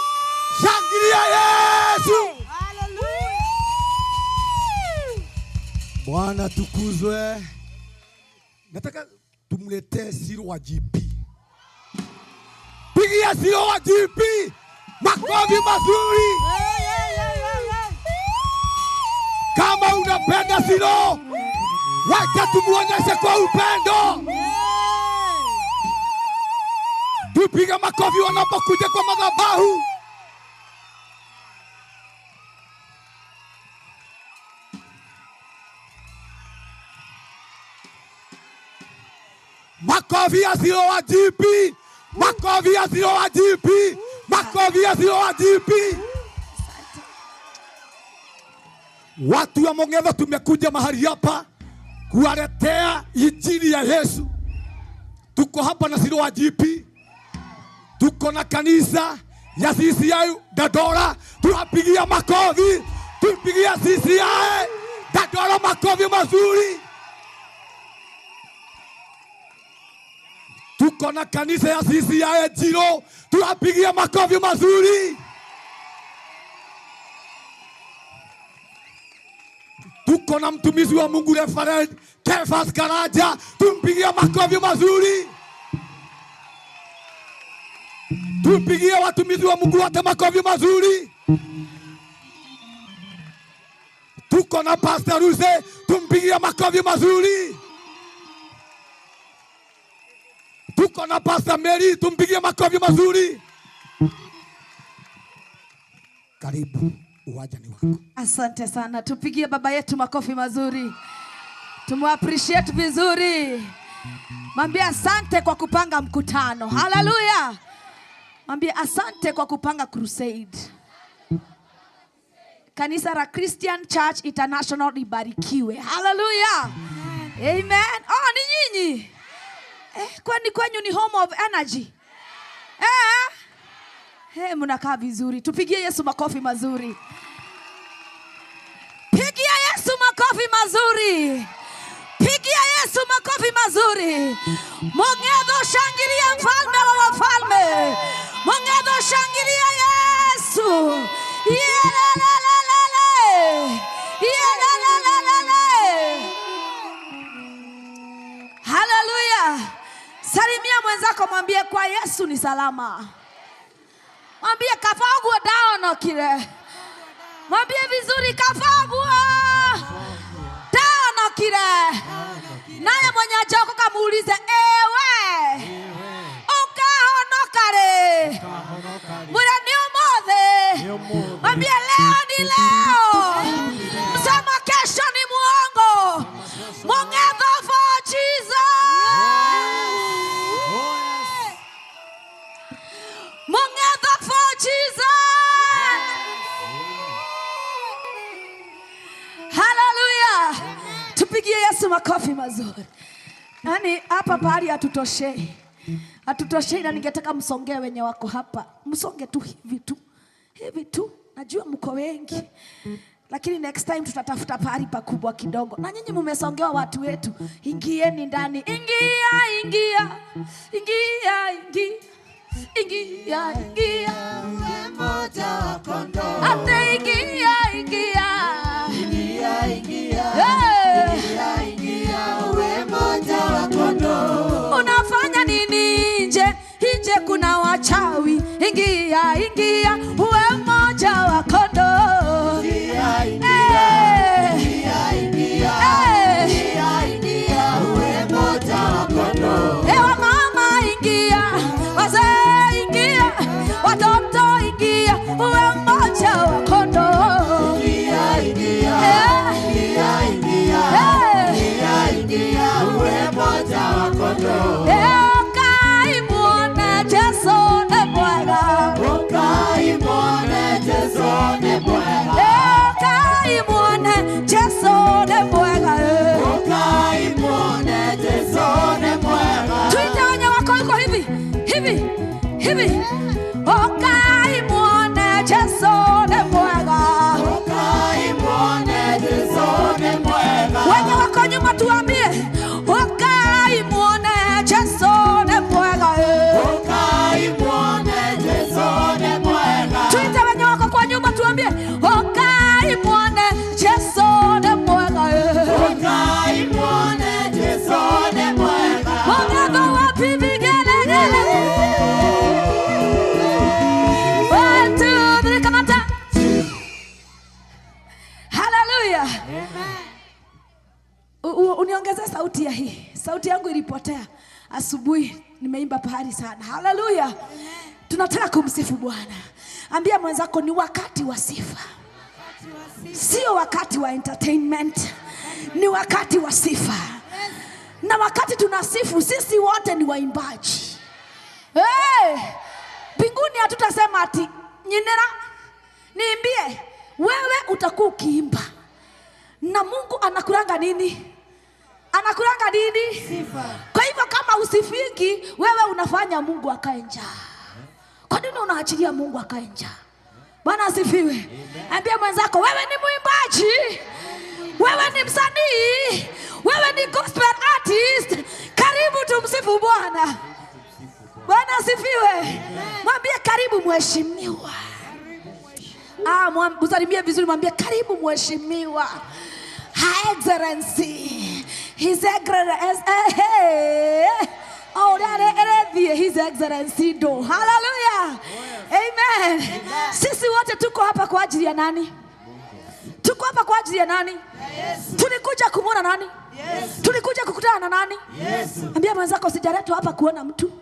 Shangilia Yesu. Bwana tukuzwe. Nataka tumletee Siro wa GP. Pigia Siro wa GP makofi mazuri. Kama unapenda Siro, wacha tumuonyeshe kwa upendo. Tupiga makofi wanapokuja kwa madhabahu. Makofi yasiyo wa GP. Makofi yasiyo wa GP. Makofi yasiyo wa GP. Watu wa Mong'etho tumekuja mahali hapa kuwaletea injili ya Yesu. Tuko hapa na Siro wa GP. Tuko na kanisa ya CCI Dandora. Tunapigia makofi. Tupigia CCI Dandora makofi mazuri. Tuko na kanisa ya CCI Jiro. Tunapigia makofi mazuri. Tuko na mtumishi wa Mungu Reverend Kefas Karaja. Tumpigia makofi mazuri. Tumpigia watumishi wa Mungu wote makofi mazuri. Tuko na Pastor Ruse. Tumpigia makofi mazuri. Tuko na Pastor Mary. Tumpigia makofi mazuri. Karibu, uwanja ni wako. Asante sana. Tupigie baba yetu makofi mazuri. Tumu-appreciate vizuri. Mwambie asante kwa kupanga mkutano. Hallelujah. Mwambie asante kwa kupanga crusade. Kanisa la Christian Church International libarikiwe. Hallelujah. Amen. Oh, ni nyinyi. Kwani kwenyu ni home of energy. Mnakaa vizuri. Tupigie Yesu makofi mazuri. Pigia Yesu makofi mazuri. Pigia Yesu makofi mazuri. Mong'etho shangilia mfalme wa wafalme. Mong'etho shangilia Yesu. Yelalalala. Yelalalala. Hallelujah. Salimia mwenzako, mwambie kwa Yesu ni salama. Mwambie kafagwa daono kile. Mwambie vizuri kafagwa daono kile. Naye mwenye ajoko kamuulize ewe ukahonokare. Mwira ni umothe. Mwambie leo ni leo. Msema kesho ni muongo. Mong'etho for Jesus. Mong'etho for Jesus. Hallelujah. Tupigie Yesu makofi mazuri. Yaani hapa pahali hatutoshei. Hatutoshei na ningetaka msongee wenye wako hapa. Msonge tu hivi tu. Hivi tu. Najua mko wengi. Lakini next time tutatafuta pahali pakubwa kidogo. Na nyinyi mmesongewa watu wetu. Ingieni ndani. Ingia, ingia. Ingia, ingia. Ingia, ingia. Uwe moja wa kondoo. Ate ingia, ingia. Ingia, ingia. Ingia, ingia. Uwe moja wa kondoo. Unafanya nini nje? Nje kuna wachawi. Ingia, ingia. Uwe moja wa kondoo. Ingia, ingia. Ingia, ingia. Ingia, ingia. Uwe moja wa kondoo. Ewa mama ingia. Wazee ingia. Watoto ingia. Uwe moja wa kondoo. Ingia, ingia. Ingia, ingia. Ingia, ingia. Uwe moja wa kondoo. Kai muone Yesu ni mwema. Kai muone Yesu ni mwema. Kai muone Yesu ni mwema. Kai muone Yesu ni mwema. Tuite wenye wako yuko hivi. Hivi. Hivi. Kai muone Yesu ni mwema. Kai muone Yesu ni mwema. Wenye wako nyuma tuambie. Kai muone Yesu ni mwema. Kai muone Yesu ni mwema. Tuite wenye wako kwa nyuma tuambie. Kai muone Yesu ni mwema. Kai muone Yesu ni mwema. Mong'etho wapi vigelegele. 1, 2, 3 kamata. Hallelujah. Uniongeze sauti ya hii. Sauti yangu ilipotea asubuhi, nimeimba pahali sana. Hallelujah. Tunataka kumsifu Bwana. Ambia mwenzako ni wakati wa sifa. Sio wakati wa entertainment. Ni wakati wa sifa. Na wakati tunasifu, sisi wote ni waimbaji. Mbinguni hatutasema ati nyinera niimbie, wewe utakuwa ukiimba. Na Mungu anakulanga nini? Anakulanga nini? Sifa. Kwa hivyo kama usifingi, wewe unafanya Mungu akae njaa. Kwa nini unaachilia Mungu akae njaa? Bwana asifiwe. Ambia mwenzako, wewe ni muimbaji, wewe ni msanii, wewe ni gospel artist. Karibu tumsifu Bwana. Bwana asifiwe. Mwambie karibu mheshimiwa. Usalimie vizuri, mwambie karibu mheshimiwa. Her Excellency, His Excellency, His Excellency do. Hallelujah. Amen. Sisi wote tuko hapa kwa ajili ya nani? Tuko hapa kwa ajili ya nani? Yes. Tulikuja kumwona nani? Yes. Tulikuja kukutana na nani? Yes. Ambia mwenzako, sijaletwa hapa kuona mtu.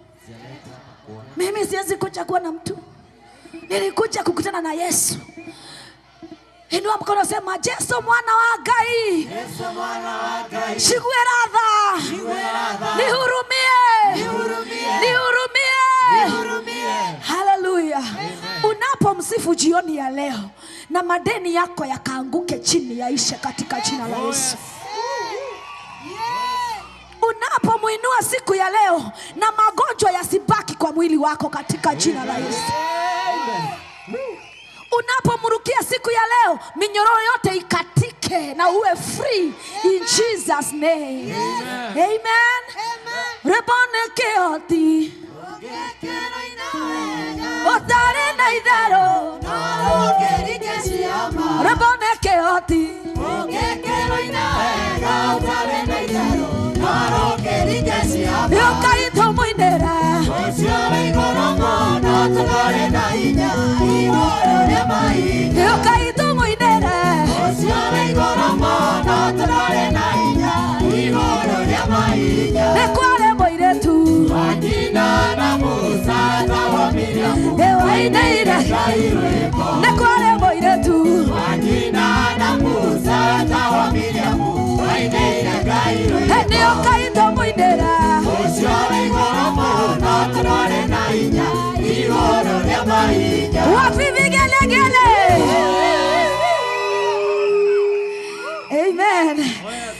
Mimi siwezi kuja kuona mtu. Nilikuja kukutana na Yesu. Inua mkono, sema Yesu mwana wa Ngai. Yesu mwana wa Ngai. Shigwe radha. Nihurumie. Hallelujah. Unapomsifu jioni ya leo, na madeni yako yakaanguke chini yaishe katika jina la Yesu. Unapomuinua siku ya leo, na magonjwa yasibaki kwa mwili wako katika jina la Yesu. Unapomrukia siku ya leo, minyororo yote ikatike na uwe free in Jesus name. Amen. Rebone keoti otare na idaro rebone keoti yokaito muinera yokaito muinera nekware moiretu ewainaira nekware moiretu yokaito muinera wapi vigelegele. Amen.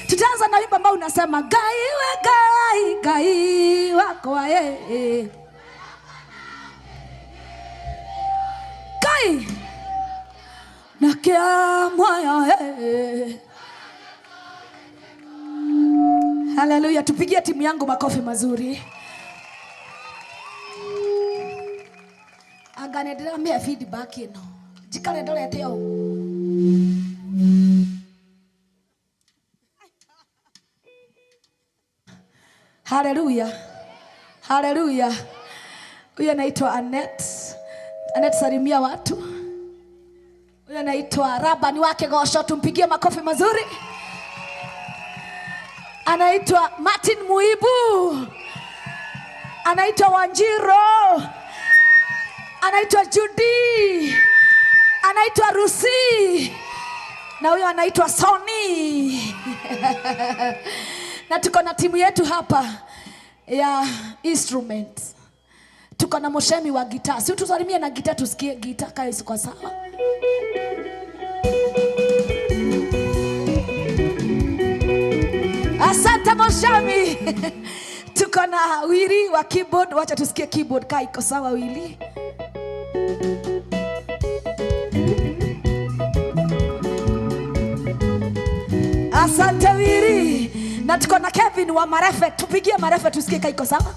Tutaanza na wimbo ambao unasema Gai we Gai, Gai wako wae Gai na kia moyo. Hallelujah. Tupigie timu yangu makofi mazuri. Aganedera me feedback ino. Jikale ndorete yo. Hallelujah. Hallelujah. Huyu anaitwa Annette. Annette, salimia watu. Huyu anaitwa Rabani wake Gosho, tumpigie makofi mazuri. Anaitwa Martin Muibu. Anaitwa Wanjiro. Anaitwa Judy. Anaitwa Rusi. Na huyo anaitwa Sony. Na tuko na timu yetu hapa ya instrument. Tuko na Moshemi wa gitaa. Si tusalimie na gitaa tusikie gitaa kama iko sawa. Asante Moshemi. Tuko na Wili wa keyboard. Wacha tusikie keyboard kama iko sawa Wili. Asante Wili. Na tuko na Kevin wa Marefe. Tupigie Marefe tusikie kama iko sawa.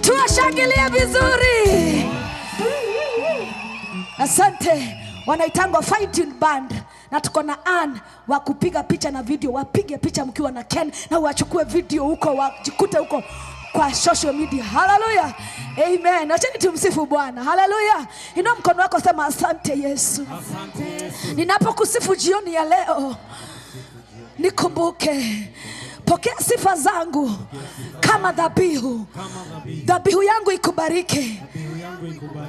Tuwashangilie vizuri. Asante. Wanaitangwa Fighting Band. Na tuko na Ann wa kupiga picha na video. Wapige picha mkiwa na Ken na wachukue video huko, wajikute huko kwa social media. Hallelujah. Amen. Acheni tumsifu Bwana. Hallelujah. Inua mkono wako, sema asante Yesu. Asante Yesu. Ninapokusifu jioni ya leo, nikumbuke Pokea sifa zangu kama dhabihu. Dhabihu yangu ikubariki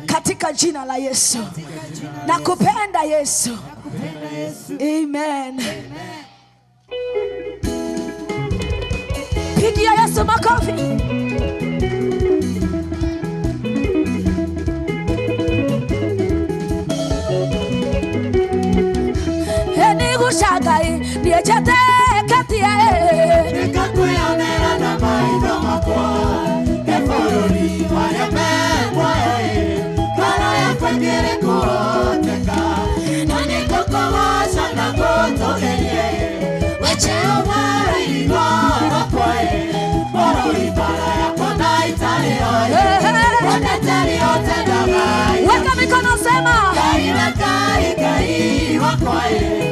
katika jina la Yesu. Nakupenda Yesu. Amen. Pigia Yesu makofi. Shagai niechete katie nikakuyonera na maitho makwa eforori waya mengwa kana ya kwengere kuoteka na nikokowasha na kutogerie wecheo mara igora kwae orori bara ya kona itali oye wanatari ote dagai weka mikono sema kai wakwae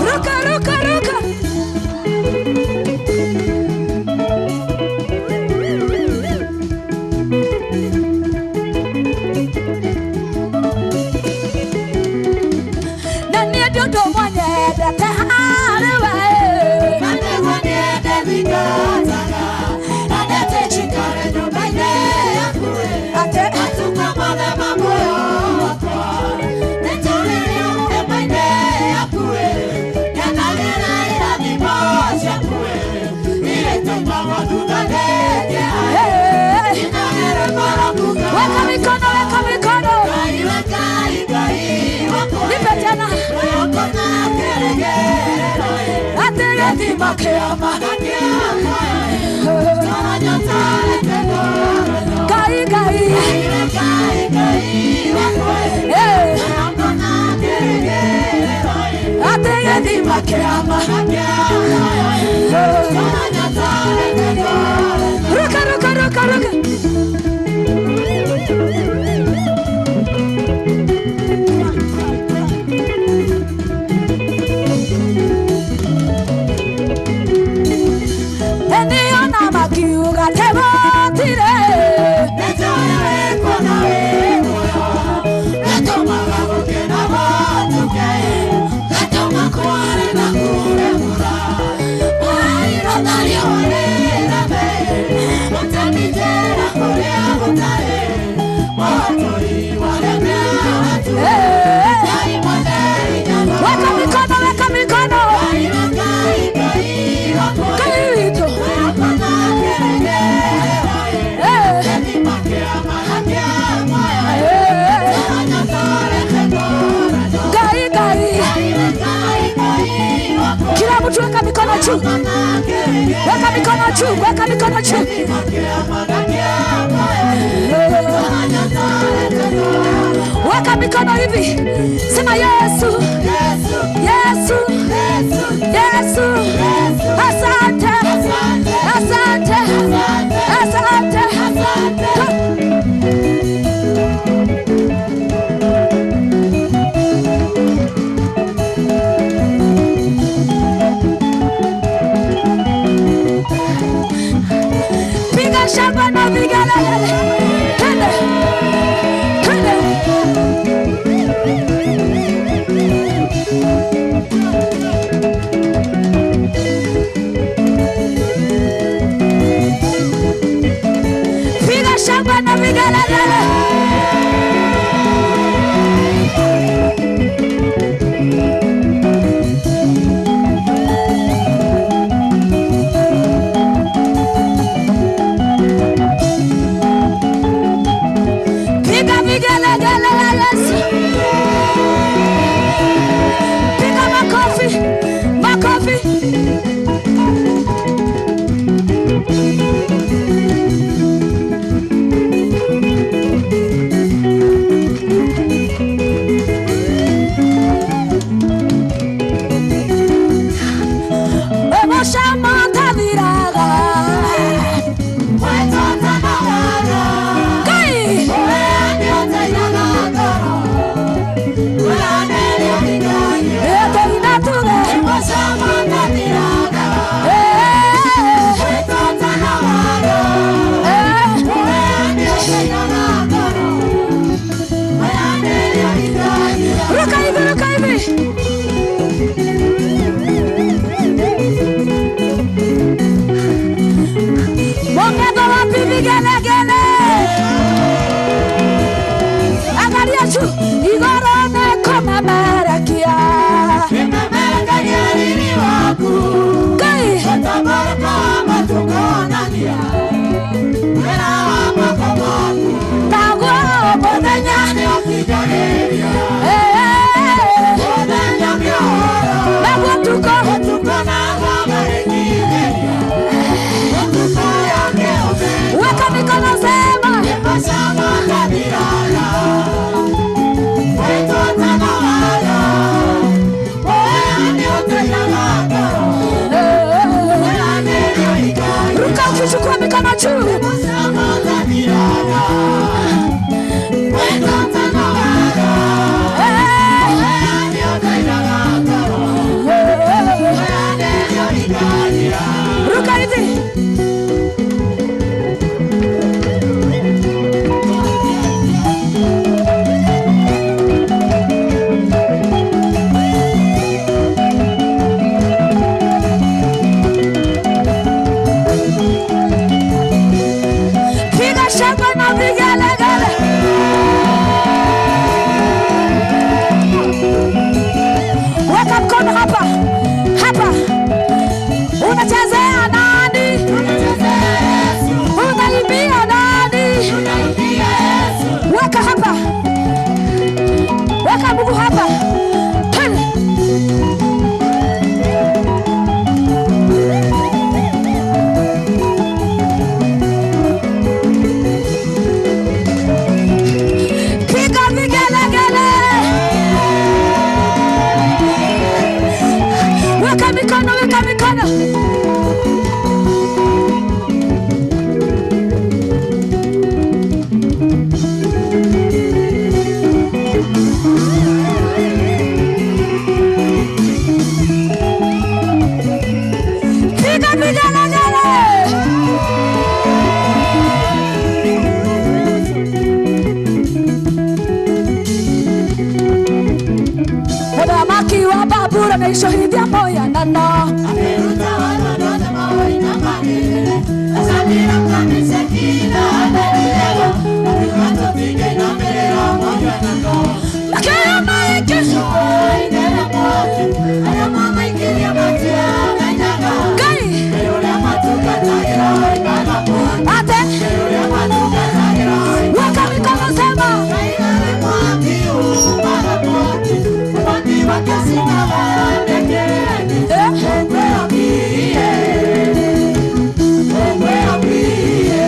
ruka ruka ruka. Weka mikono. Nipe tena. Ate makeama. Gai. Ate makeama. Ruka. Weka mikono. Kila mtu weka mikono juu. Weka mikono juu. Weka mikono hivi. Sema Yesu. Asante. Piga shamba na vigelegele. Twende. hapa hapa. Unachezea nani? Unaimbia nani? Weka hapa, weka Mungu hapa. Piga vigelegele, weka mikono, weka mikono. Maki wa babura na ishohidia moya nano. Ameruta wano na mawa inamani. Asabira kamisa kila anayego. Ameruta tige na melera moya nano. Lakaya maiki shoa inela mwaki. Ayama maiki ya matia menyaga. Gai Merulia matuka tagira oikana mwaki. Ate Merulia matuka tagira oikana. Waka mikono sema Kainale mwaki umara mwaki. Wakasina wandekeni Ogwe abiye Ogwe abiye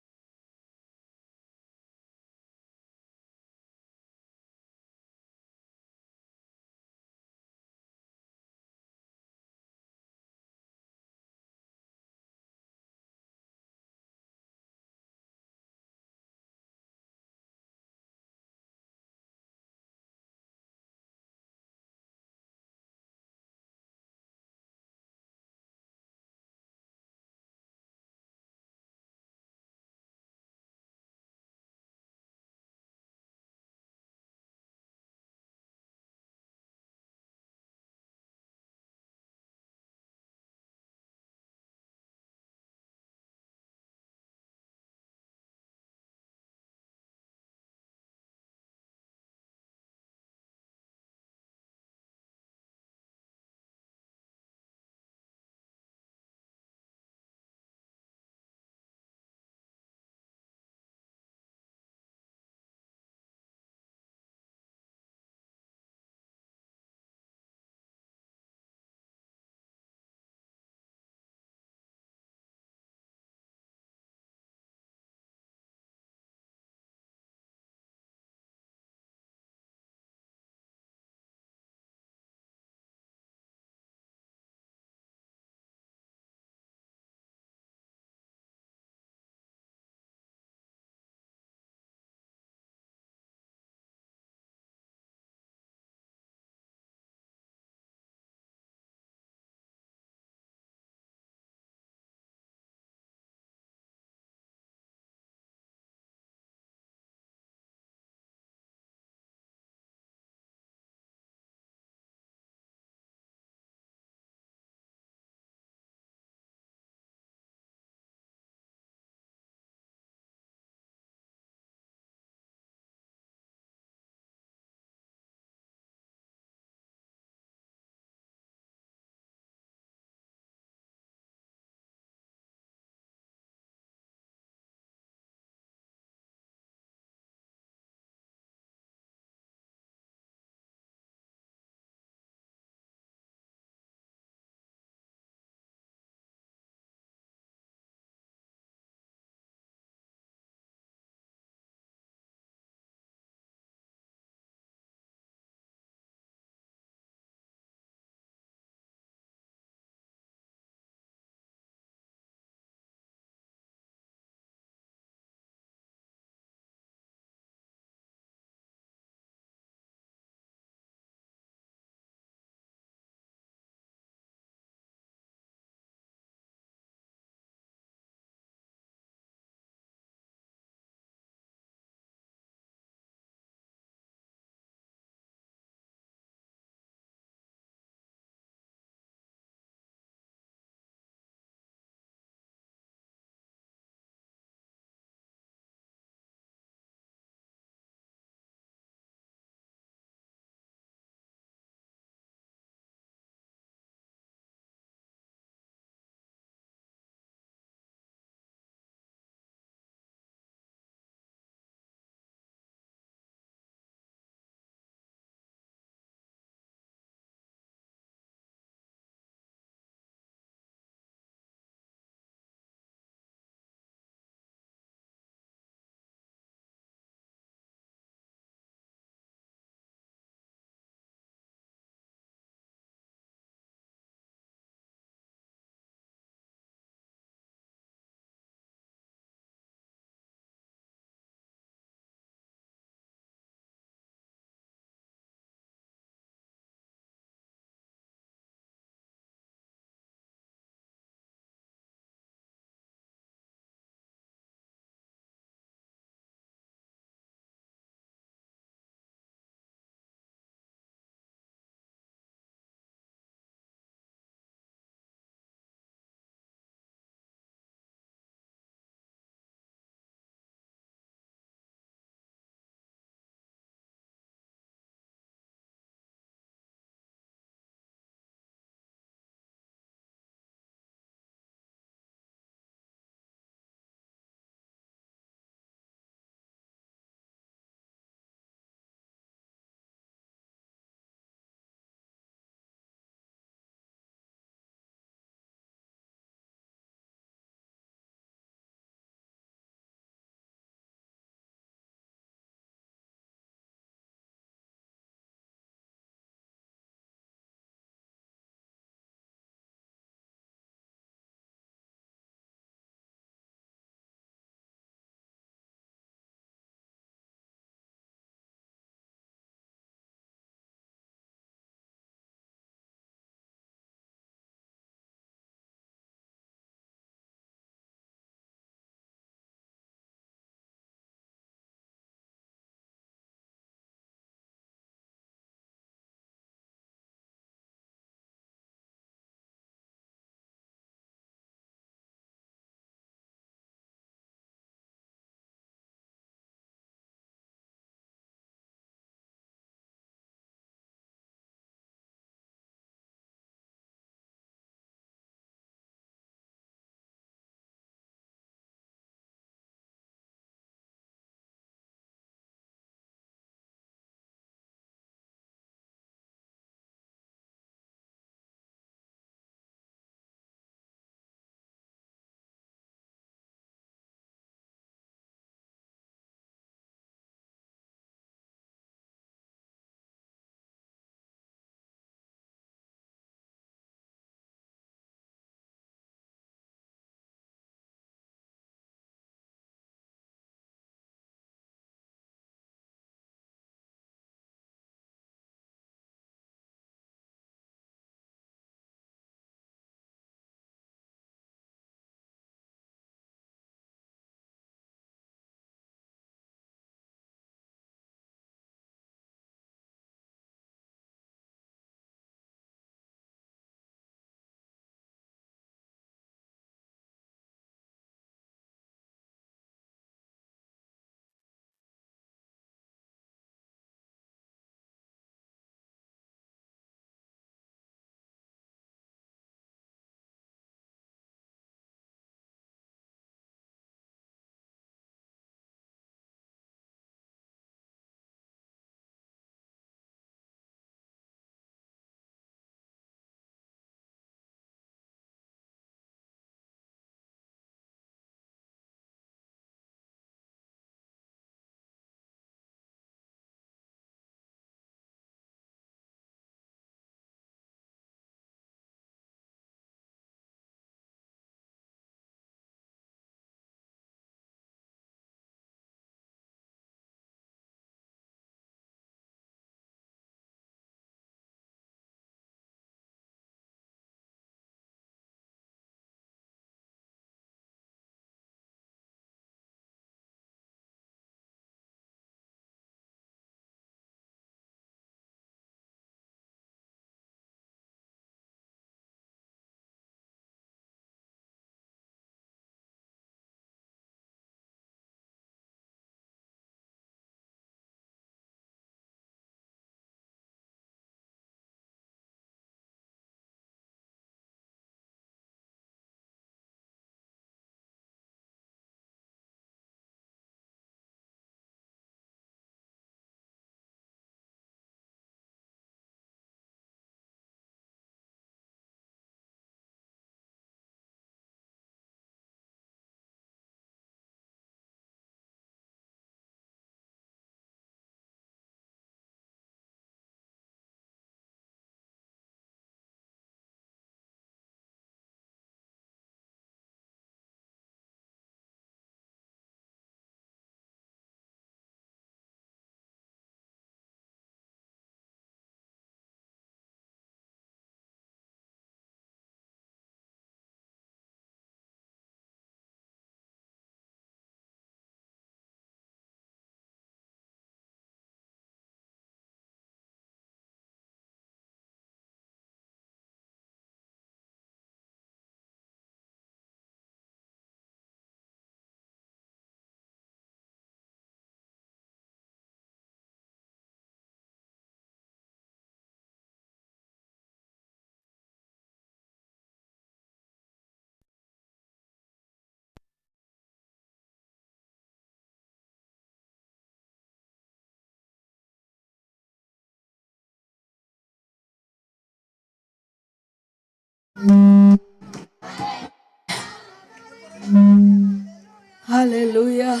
Hallelujah.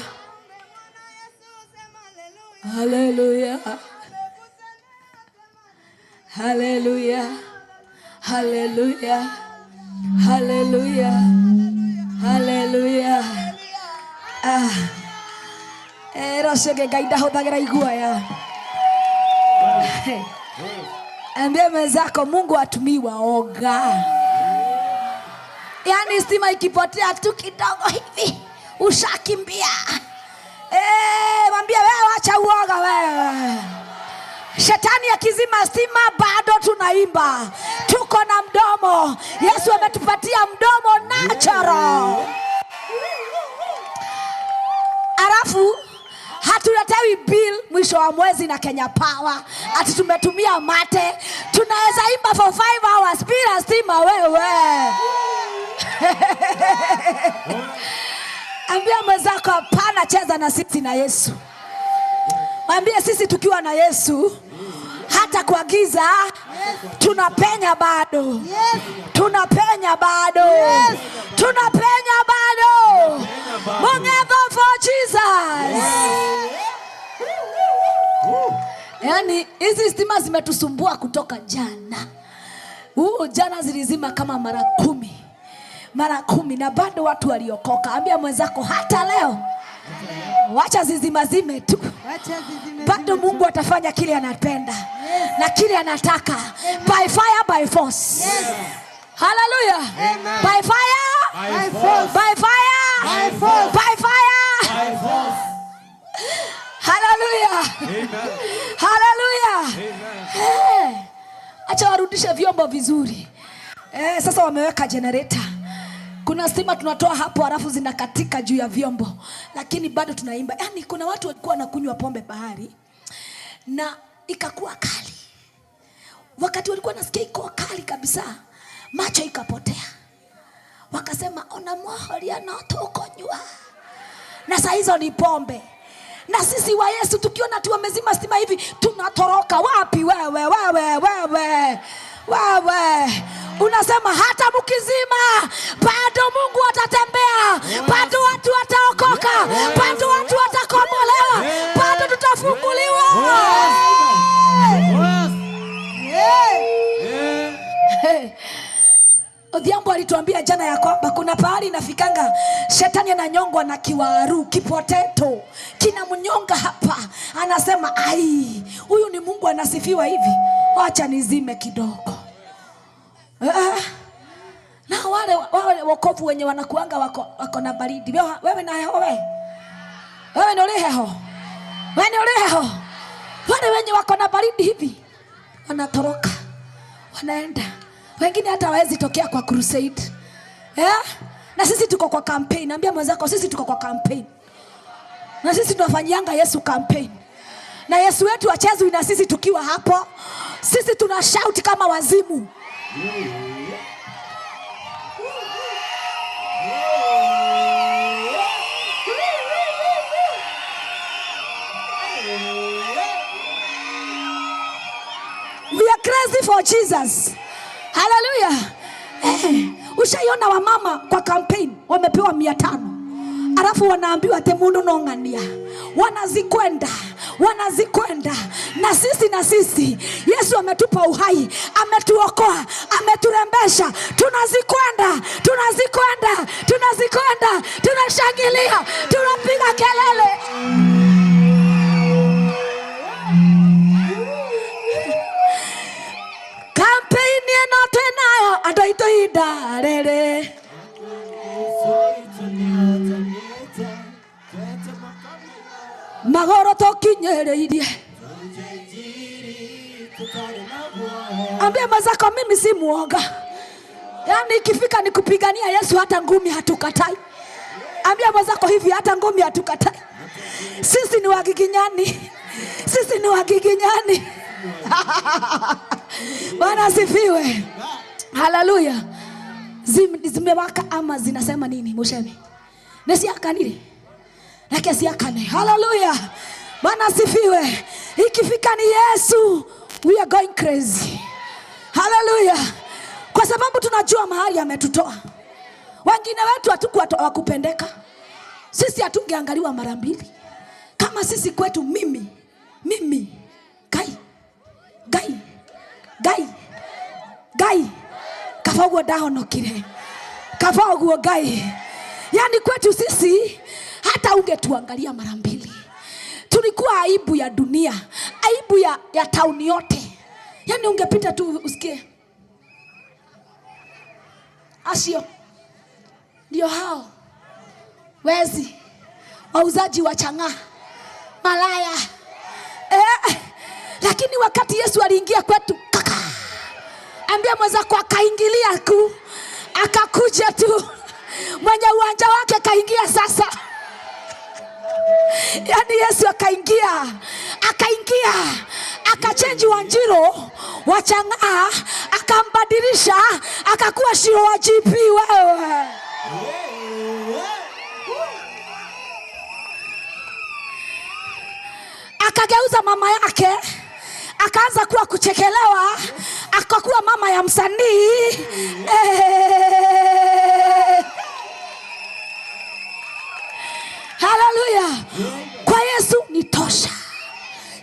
Hallelujah. Hallelujah. Hallelujah. Hallelujah. Hallelujah. Roshege gaida hodagira iguaya. Ambia mwenzako Mungu atumii waoga. Yaani stima ikipotea tu kidogo hivi ushakimbia. Mwambie wewe acha uoga wewe. Shetani akizima stima bado tunaimba. Tuko na mdomo. Yesu ametupatia mdomo natural. Alafu hatuletewi bill mwisho wa mwezi na Kenya Power. Ati tumetumia mate. Tunaweza imba for 5 hours bila stima wewe. Ambia mwenzako hapana, cheza na sisi na Yesu. Mwambie sisi tukiwa na Yesu hata kwa giza tunapenya bado. Tunapenya bado. Tunapenya bado. Mungetho for Jesus. Yaani hizi stima zimetusumbua kutoka jana. Jana zilizima kama mara 10. Mara 10 na bado watu waliokoka. Ambia mwenzako hata leo wacha zizimazime tu. Bado Mungu atafanya kile anapenda na kile anataka. By fire, by force. Hallelujah. By fire, by force. By fire, by force. By fire, by force. Hallelujah. Hallelujah. Acha warudishe vyombo vizuri. Sasa wameweka generator. Kuna stima tunatoa hapo halafu zinakatika juu ya vyombo. Lakini bado tunaimba. Yaani kuna watu walikuwa wanakunywa pombe bahari na ikakuwa kali. Wakati walikuwa nasikia iko kali kabisa, macho ikapotea. Wakasema ona mwahoria na tukonywa. Na saa hizo ni pombe. Na sisi wa Yesu tukiona tu wamezima stima hivi tunatoroka. Wapi wewe? Unasema hata mkizima bado Mungu atatembea, bado watu wataokoka, bado watu watakombolewa, bado tutafunguliwa. Odhiambo alituambia jana ya kwamba kuna pahali nafikanga shetani ananyongwa na kiwaru, kipoteto kinamnyonga hapa. Anasema ai, huyu ni Mungu anasifiwa hivi, acha nizime kidogo. Na wale wokovu wenye wanakuanga wako na baridi. Wewe na heho wewe. Wewe ni uliheho. Wewe ni uliheho. Wale wenye wako na baridi hivi wanatoroka. Wanaenda. Wengine hata hawezi tokea kwa crusade. Na sisi tuko kwa campaign. Naambia mwenzako sisi tuko kwa campaign. Na sisi tunafanyianga Yesu campaign. Na Yesu wetu achezwe na sisi tukiwa hapo. Sisi tuna shout kama wazimu. We are crazy for Jesus. Hallelujah. Ushaiona wa mama kwa campaign wamepewa 500. Alafu wanaambiwa temuno nongania. Wanazikwenda. Na sisi Yesu ametupa uhai, ametuokoa, ameturembesha. Tunazikwenda. Tunashangilia, tunapiga kelele. Kampeni enote nayo adaitoida rere. Magoro tokinyereirie. Ambia mazako mimi si muoga. Yaani ikifika ni kupigania Yesu hata ngumi hatukatai. Ambia mazako hivi hata ngumi hatukatai. Sisi ni wagiginyani. Bwana asifiwe. Hallelujah. Zimewaka ama zinasema nini Mushemi? Nesiakanile. Leke siakane. Hallelujah. Bwana asifiwe. Ikifika ni Yesu, we are going crazy. Hallelujah. kwa sababu tunajua mahali ametutoa. Wengine wetu hatukuwa wakupendeka, sisi hatungeangaliwa mara mbili. Kama sisi kwetu mimi gai kafaguo dahonokire kafaguo gai. Yani kwetu sisi hata ungetuangalia mara mbili. Tulikuwa aibu ya dunia, aibu ya tauni yote. Yani ungepita tu usikie Asio ndio hao wezi, wauzaji wa chang'aa, malaya. Lakini wakati Yesu aliingia kwetu, ambia mwenzako akaingilia ku, akakuja tu, mwenye uwanja wake kaingia sasa. Yani Yesu akaingia akachange Wanjiro wa chang'aa, akambadilisha akakuwa Shiro wa GP wewe. Akageuza mama yake, akaanza kuwa kuchekelewa, akakuwa mama ya msanii. Haleluya. Kwa Yesu ni tosha.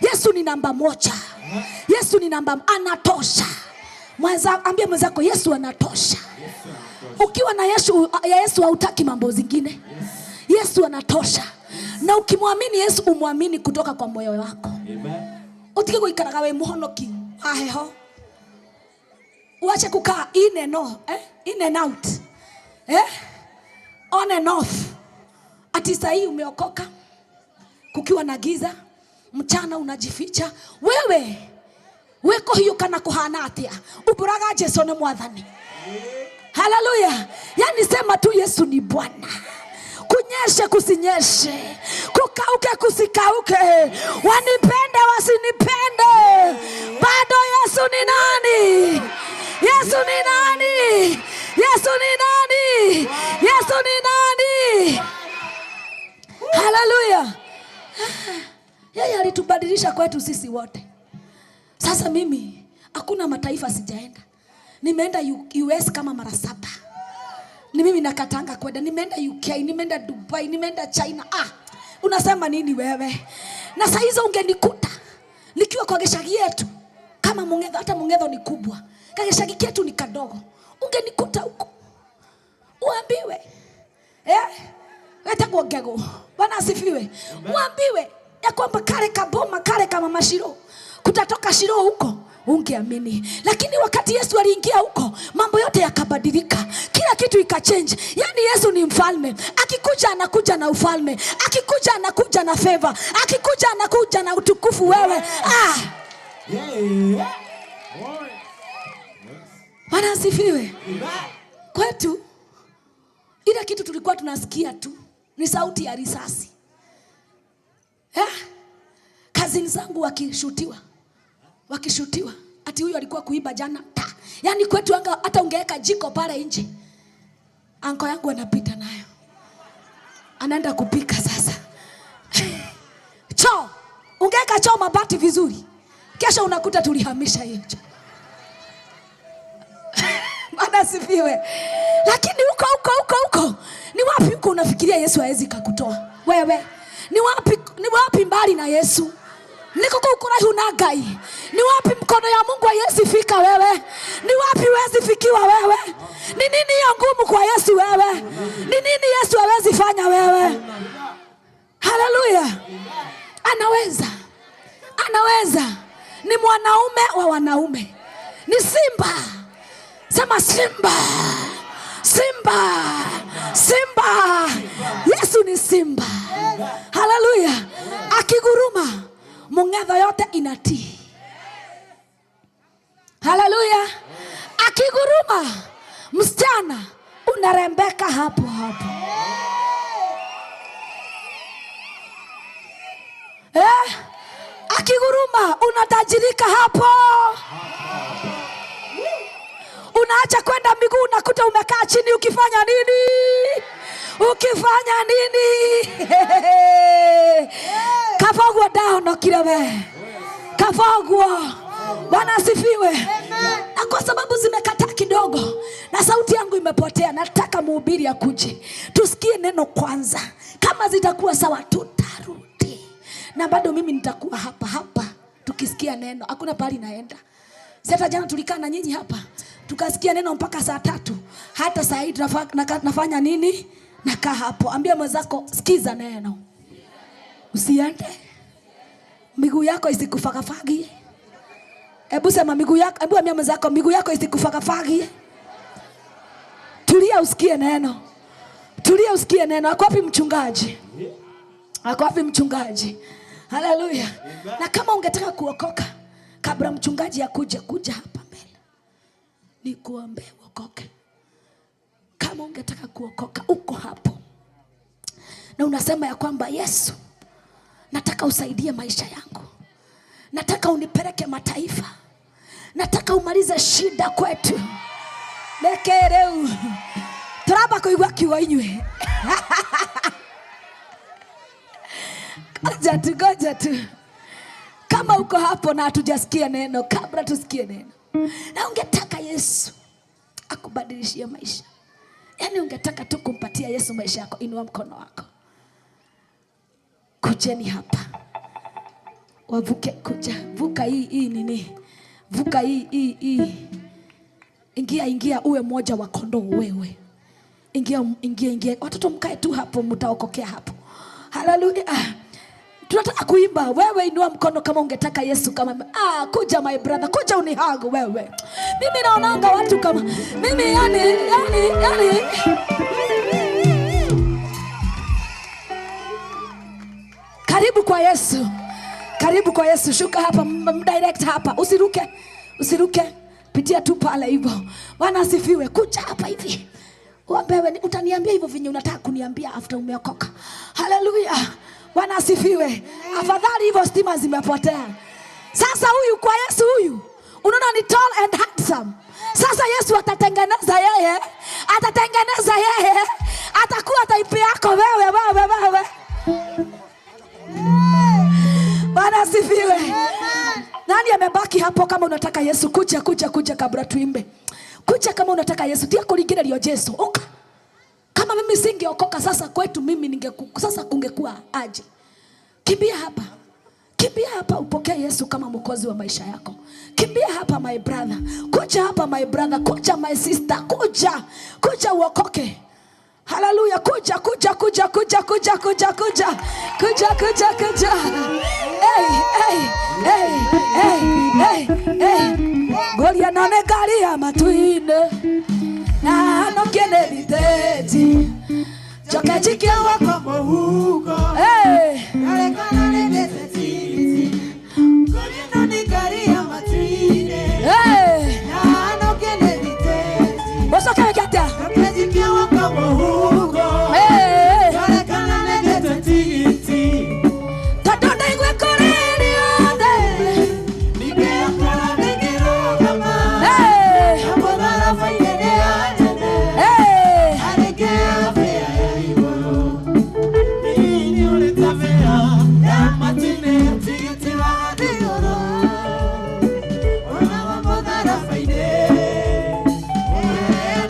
Yesu ni namba moja. Yesu ni namba, anatosha. Ambia mwenzako Yesu anatosha. Ukiwa na Yesu hautaki mambo zingine. Yesu anatosha. Na ukimwamini Yesu, umwamini kutoka kwa moyo wako. Amen. Utike kuikaraga we muhonoki aheho. Uache kukaa in and out, in and out. On and off. Ati sahi umeokoka, kukiwa na giza, mchana unajificha. Wewe weko hiyo kana kuhana atia. Uburaga Yesu ni mwathani. Haleluya. Yani sema tu Yesu ni Bwana. Kunyeshe kusinyeshe, kukauke kusikauke, wanipende wasinipende, bado Yesu ni nani? Yesu ni nani? Yesu ni nani? Yesu ni nani? Haleluya. Yeye alitubadilisha kwetu sisi wote. Sasa mimi hakuna mataifa sijaenda. Nimeenda US kama mara 7. Ni mimi nakatanga kwenda. Nimeenda UK, nimeenda Dubai, nimeenda China. Unasema nini wewe? Na saa hizo ungenikuta nikiwa kwa geshagi yetu kama Mungetho, hata Mungetho ni kubwa, kageshagi ketu ni kadogo. Ungenikuta huko. Uambiwe hata kwa Ngego. Bwana asifiwe. Uambiwe ya kwamba kale kaboma kale kama mashiro kutatoka Shiro huko, ungeamini. Lakini wakati Yesu aliingia huko, mambo yote yakabadilika, kila kitu ikachange. Yani Yesu ni mfalme. Akikuja anakuja na ufalme, akikuja anakuja na favor, akikuja anakuja na utukufu wewe. Bwana asifiwe. Kwetu ile kitu tulikuwa tunasikia tu ni sauti ya risasi. Kazini zangu wakishutiwa ati huyu alikuwa kuiba jana. Yani kwetu hata ungeweka jiko pale nje, anko yangu anapita nayo, anaenda kupika sasa. Choo ungeweka choo mabati vizuri, kesho unakuta tulihamisha hiyo choo. Bwana asifiwe. Lakini huko ni wapi huko unafikiria Yesu hawezi kukutoa wewe? Ni wapi mbali na Yesu? Niko kukurahi unagai. Ni wapi mkono ya Mungu haiwezi fika wewe? Ni wapi huwezi fikiwa wewe? Ni nini hiyo ngumu kwa Yesu wewe? Ni nini Yesu hawezi fanya wewe? Haleluya. Anaweza. Ni mwanaume wa wanaume. Ni simba. Sema simba. Yesu ni simba. Haleluya. Akiguruma Mungetho yote inatii. Haleluya. Akiguruma msichana unarembeka hapo. Akiguruma unatajirika hapo. Unaacha kwenda miguu, unakuta umekaa chini ukifanya nini? Kafagwa down okirawe. Kafagwa. Bwana asifiwe. Na kwa sababu zimekataa kidogo na sauti yangu imepotea, nataka mhubiri akuje tusikie neno kwanza. Kama zitakuwa sawa tutarudi, na bado mimi nitakuwa hapa tukisikia neno. Hakuna pahali naenda. Sasa jana tulikaa na nyinyi hapa tukasikia neno mpaka saa 3. Hata saa hii nafanya nini? Nakaa hapo. Ambia mwenzako sikiza neno. Usiende. Miguu yako isikufagafagie. Hebu sema miguu yako, hebu ambia mwenzako miguu yako isikufagafagie. Tulia usikie neno. Tulia usikie neno. Ako wapi mchungaji? Ako wapi mchungaji? Haleluya. Na kama ungetaka kuokoka kabla mchungaji akuje, kuja hapa mbele nikuombe uokoke. Kama ungetaka kuokoka uko hapo na unasema ya kwamba Yesu, nataka usaidie maisha yangu, nataka unipeleke mataifa, nataka umalize shida kwetu. Lekereu turaba kuigwa kiwa inywe. Ngoja tu. Kama uko hapo na hatujasikia neno, kabla tusikie neno, na ungetaka Yesu akubadilishie maisha, yaani ungetaka tu kumpatia Yesu maisha yako, inua mkono wako. Kujeni hapa. Wavuke, kuja. Vuka hii nini? Vuka hii. Ingia uwe mmoja wa kondoo wewe. Ingia. Watoto mkae tu hapo, mtaokokea hapo. Haleluya. Tunataka kuimba. Wewe inua mkono kama ungetaka Yesu kama kuja my brother, kuja unihagu wewe. Mimi naonanga watu kama mimi yani. Karibu kwa Yesu. Karibu kwa Yesu. Shuka hapa, direct hapa. Usiruke. Pitia tu pale hivyo. Bwana asifiwe. Kuja hapa hivi. Wewe utaniambia hivyo vinyo unataka kuniambia after umeokoka. Haleluya. Bwana asifiwe. Afadhali hivyo stima zimepotea. Sasa huyu kwa Yesu huyu, unaona ni tall and handsome. Sasa Yesu atatengeneza yeye. Atakuwa type yako wewe. Bwana asifiwe. Nani amebaki hapo kama unataka Yesu? Kuja kabla tuimbe. Kuja kama unataka Yesu. Tia kulingine lio Yesu. Oka. Kama mimi singeokoka sasa kwetu mimi sasa kungekuwa aje. Kimbia hapa upokee Yesu kama mwokozi wa maisha yako. Kimbia hapa my brother. Kuja hapa my brother, kuja my sister, kuja uokoke. Haleluya. Kuja. Hey. Golia nane gari ya matuine. Na no kene liteti. Joke jike wako mohugo. Hey. Alekana liteti. Golia nane gari ya matuine. Hey. Na no kene liteti. Boso kaya kata. Joke jike wako mohugo. Hey. Alekana liteti. Tadonda ingwe koreni ode. Nige akara negero kama. Hey. Amodara faide ade. Hey. Alege afia iwo. Ni ole tavea. Ya matine tigitira adigoro. Ona amodara faide.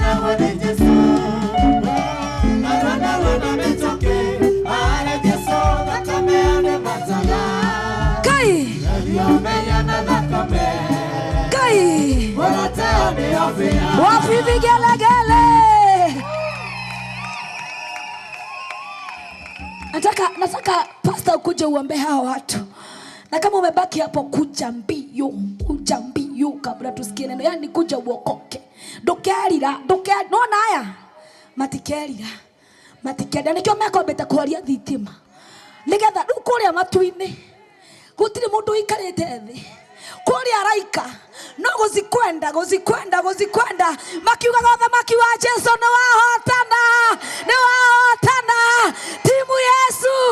Na wode Yesu. Na metoke. Ale Yesu nakame ane matala. Kai. Kai. Wapi vigelegele. Nataka pastor ukuje uombe hawa watu. Na kama umebaki hapo kuja mbio kabla tusikie neno. Yaani kuja uokoke. Dokerira. Nona haya. Matikerira. Nikio meko beta kuharia thitima. Nigetha dukuria matuine. Gutire mundu ikarite thi. Kuria araika. No guzikwenda. Makiuga gothe makiwa Jesu ni wahotana. Timu Yesu.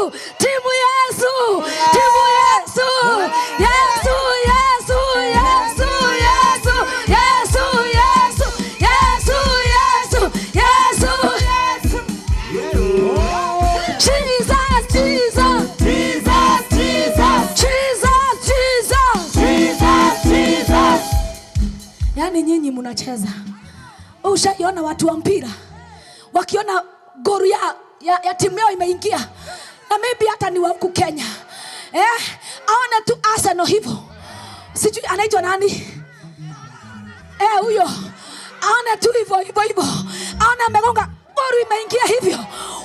Yaani nyinyi mnacheza. Ushaiona watu wa mpira wakiona goli ya timu yao imeingia, na maybe hata ni wa huku Kenya, aone tu Arsenal hivyo, sijui anaitwa nani, huyo aone tu hivyo, aone amegonga goli imeingia hivyo,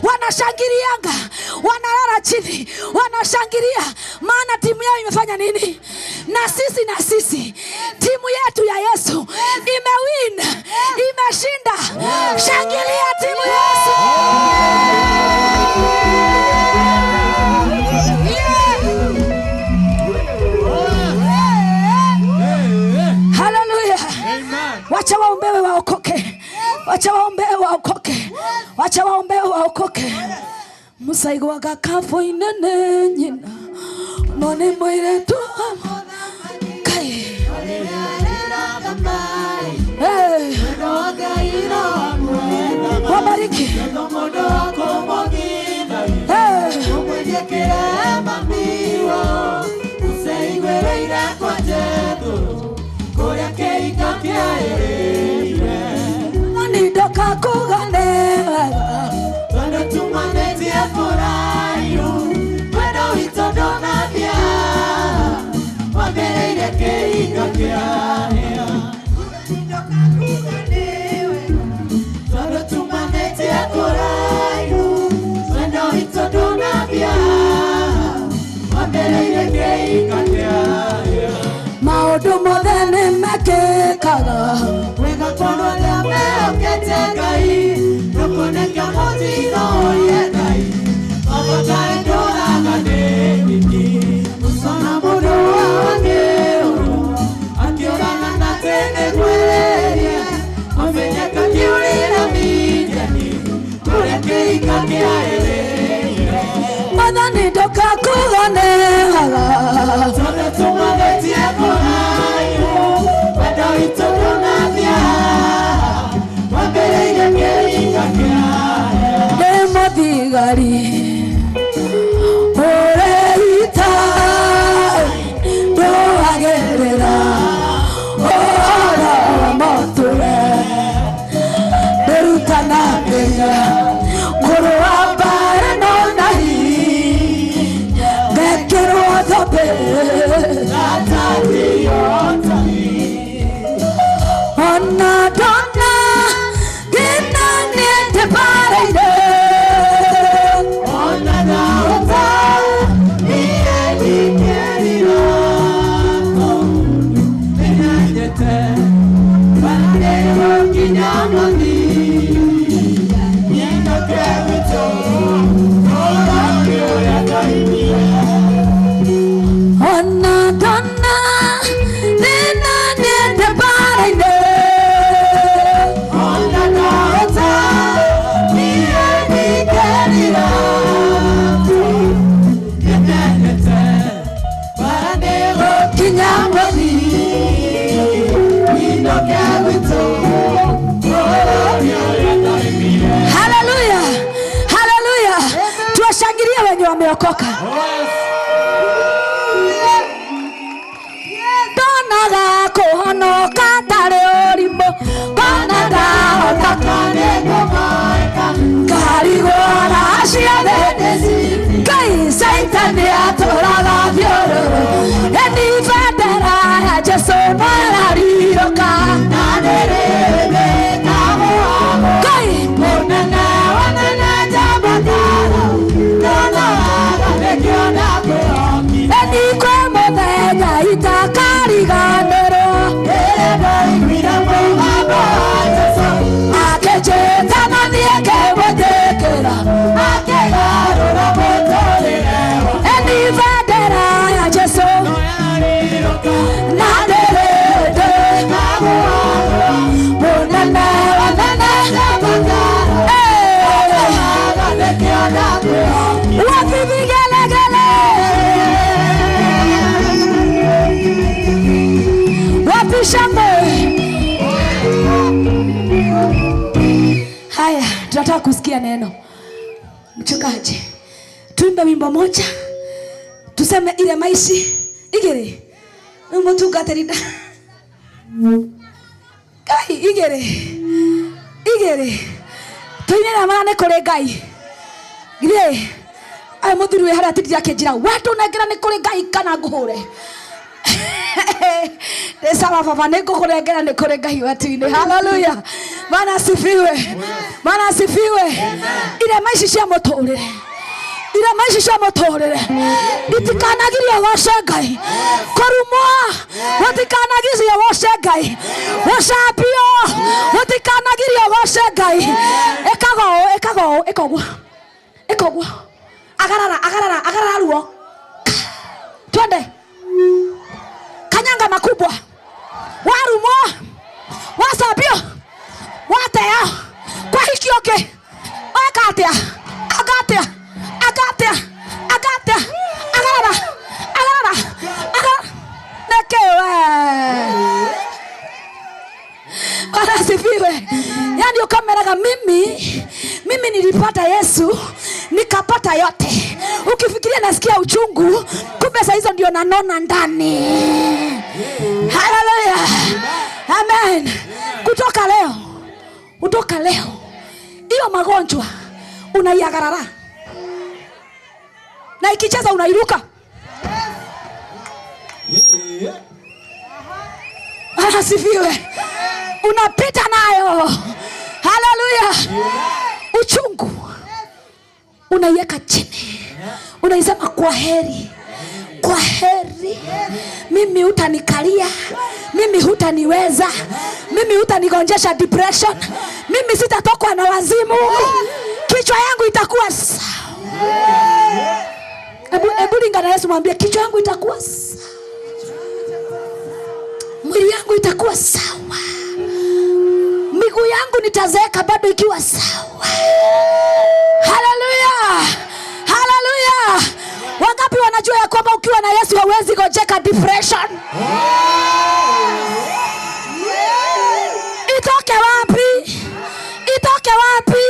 wanashangilianga, wanalala chini, wanashangilia, maana timu yao imefanya nini? Na sisi timu yetu ya Yesu imewin, imeshinda. Shangilia timu Yesu. Hallelujah. Wacha waombewe waokoke. Wacha waombewe waokoke. Wacha waombewe waokoke. Musaigo agakafo inene nyina. None mwire tu. Kai. Wabariki. Nidoka kugane Wando tumane tia korayo Wando itodona bia Wabere ireke ikakia Nidoka kugane Wando tumane tia korayo Wando itodona bia Wabere ireke ikakia Maodo modene mekekaga Wega kono de meokete gai Nokoneka motino yegai Magotai dora gane niki Usona modo wangeoro Akiora nana tene kwereria Mafenyeka kiuri na mijani Kureke ikakia ele Madani doka kugane haga Tone tumagetie korayo Wada itodona bia Wabere ireke ikakia Demo digari Ore ita Doagerera Ora motore Berutana benya Koro abare no nahi Bekero adobe Natati otani Ona donna Gina niente parede Ona naota Ie di chiarino Benedete Parade chignano di Niente crevito Ora che ora caimia Ona donna Gina niente parede Ona naota Ie di chiarino Benedete Parade chignano di Hallelujah. Hallelujah. Tuwashangilie wenye wameokoka. Donaga kuhonoka tare orimbo. Donaga otakane kumoeka. Karigora ashiade. Kai saitani atoraga bioro. Eni federa ya Jesu marariroka. Nanerebe kamo amo. Kai monana wanana jabakaro. Donaga mekiona kuoki. Eni kwe modega itakariganero. Eba ikwira mwababa Jesu. Akecheta manieke wadekera. Akegarura motolerewa. Eni federa ya Jesu. Naderede kamo amo. Monana wanana jabakaro. Donaga mekiona kuoki. Wapibigelegele. Wapishambe. Haya, tunataka kusikia neno. Mchungaji, tuimbe wimbo moja. Tuseme ile maishi igere. Umutungaterida. Ngai igere toine na mana kore ngai gire ai muthuri we hara titi yake njira wetu nengera ni kore ngai kana nguhure Desaba baba neko kurengera ni kore ngai wetu-ini. Hallelujah. Bwana asifiwe. Bwana asifiwe. Ile maisha cia muturire ira maisha cia muturire itikanagirio goce ngai korumwa utikanagirio goce ngai ucambio utikanagirio goce ngai ekago agarara ruo twende kanyanga makubwa warumwa wasambio watea kwa hikioke akatia agarara nekewe anasifiwe. Yani ukameraga mimi nilipata Yesu nikapata yote. Ukifikiria nasikia uchungu, kumbe saa hizo ndio nanona ndani. Hallelujah. Amen. Kutoka leo hiyo magonjwa unaiagarara na ikicheza unairuka. Asifiwe. Unapita nayo. Hallelujah. Uchungu unaiweka chini, unaisema kwa heri, mimi hutanikalia, mimi hutaniweza, mimi hutanigonjesha depression, mimi sitatokwa na wazimu, kichwa yangu itakuwa sawa. Ebu lingana Yesu, mwambie kichwa yangu itakuwa sawa, mwili yangu itakuwa sawa, miguu yangu nitazeeka bado ikiwa sawa. Hallelujah. Hallelujah. Wangapi wanajua ya kwamba ukiwa na Yesu hauwezi gojeka depression? Itoke wapi?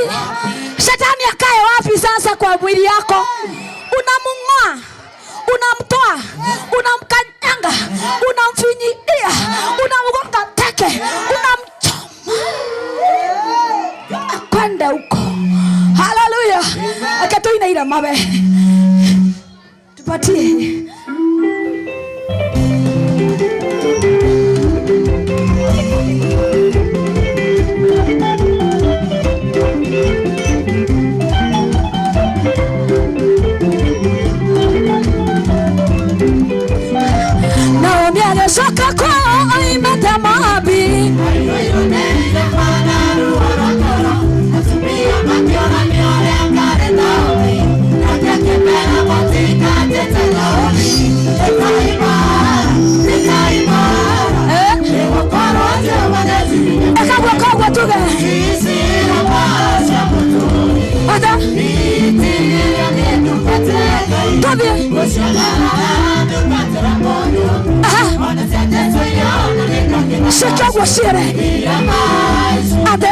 Shetani akae wapi sasa kwa mwili yako? Unamung'oa, unamtoa, unamkanyanga, unamfinyilia, unamgonga teke, unamchoma. Kwenda huko. Hallelujah. Akatoina ila mawe. Tupatie. Naomi alishoka kwa imeta mabi. Ekagwa tuge. Ada. Tobie. Shekagwa shire. Ade.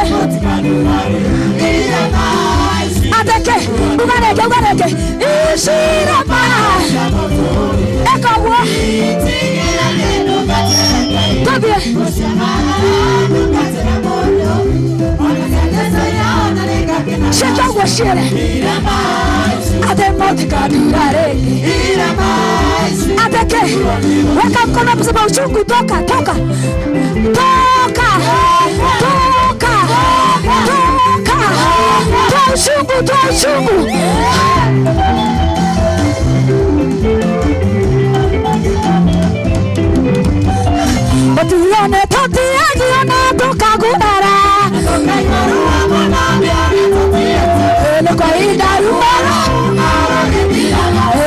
Adeke. Ugareke. Ishira ma. Ekagwa. Tobie. Shekagwa shire. Ade motika durare. Adeke. Weka mkono mzima uchungu, toka. Toa uchungu. Otione toti agiona toka gudara. Ele kwa idarumara.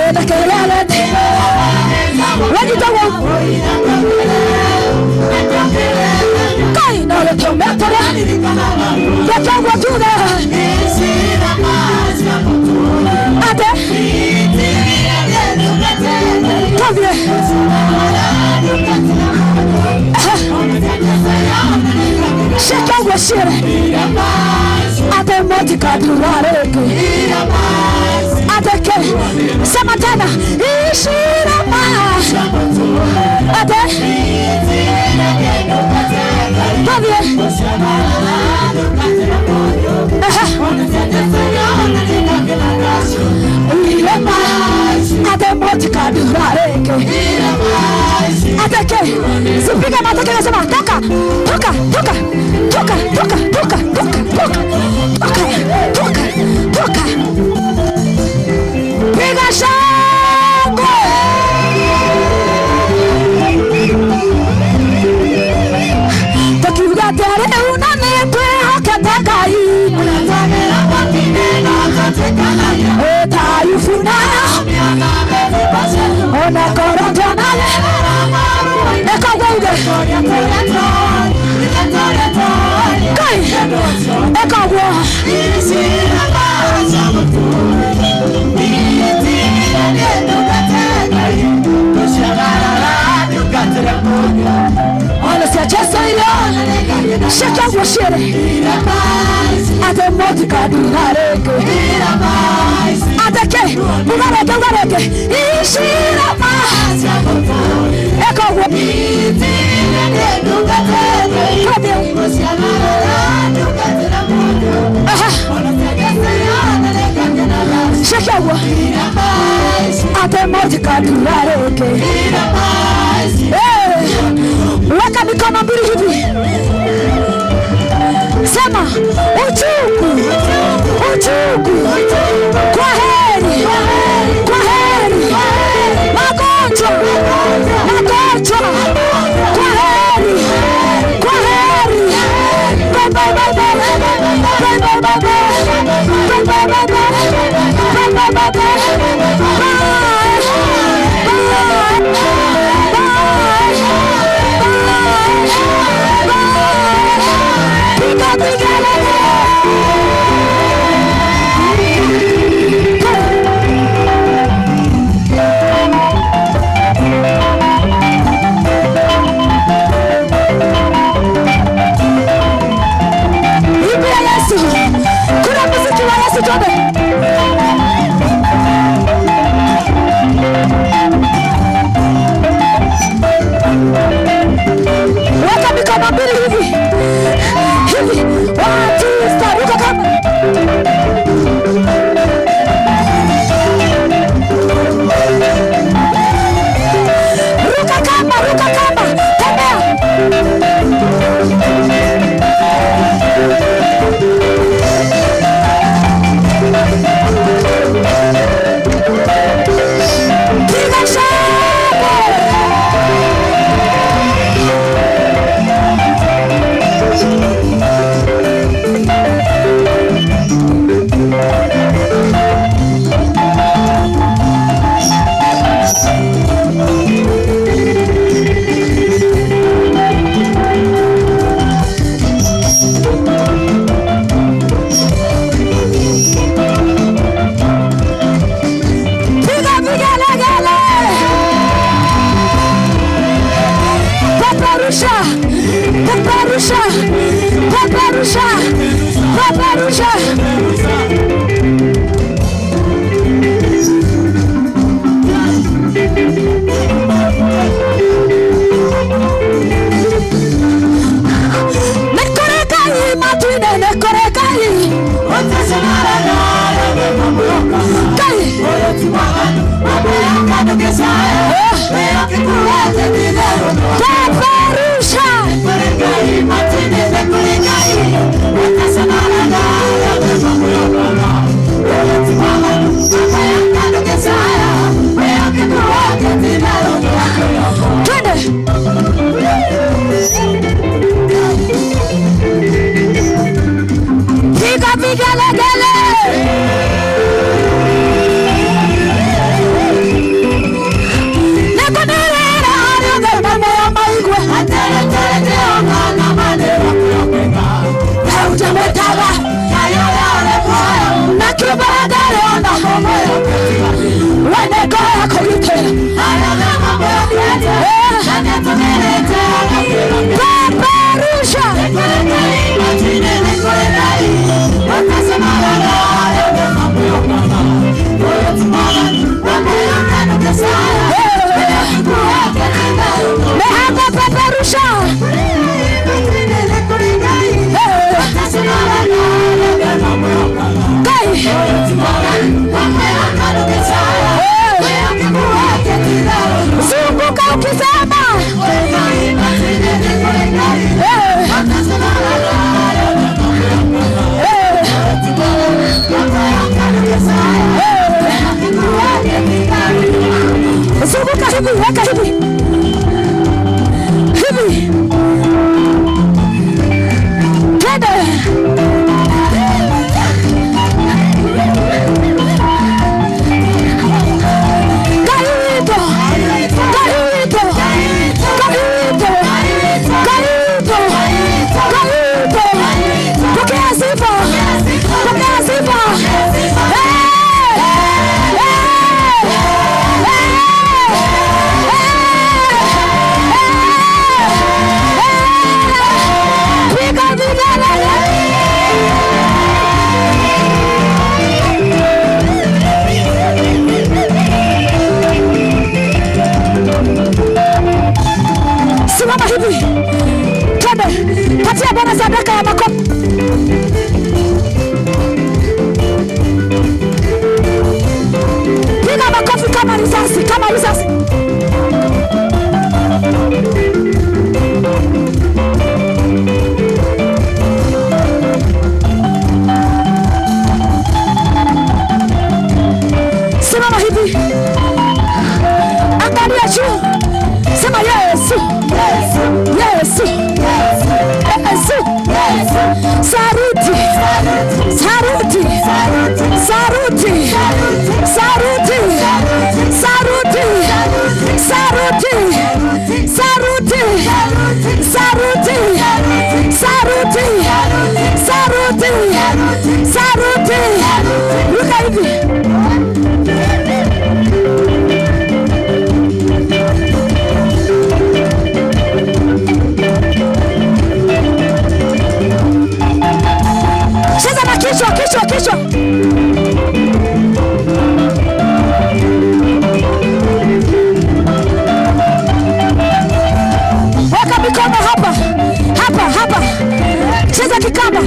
Ele kelele te. Wajitawa. Kai na le tometore. Yachangwa tuge. Ade. Tobie. Shekagwa shire. Ade motika durareke. Adeke. Sema tena. Ishira ma. Ade. Tobie. Atake, sipiga mateke nasema toka, toka, toka, toka, toka, toka, toka, toka, toka, toka, toka. Piga shangwe. Tukiuga tere unanitwe hakatangai. Unazamira kwa kineno katekanaya. Taifuna. Ona korota na eka gwauge kai eka gwa ona se chesa ile shaka gwa shere ate moti kadurareke atake bugareke ishira eka gwa shakawa ate moti kadurareke weka mikono mbili hivi sema uchungu uchungu kwa heri magonjwa kwa heri bye bye bye bye bye bye bye bye bye bye bye bye kuna muziki wa Yesu twende. Weka mikono mbili hivi hivi, watu staruka kama saruti, saruti, saruti, saruti, saruti, saruti, saruti, saruti, saruti. Ruka hivi. Cheza na kichwa, kichwa, kichwa. Weka mikono hapa, hapa, hapa. Cheza kikamba.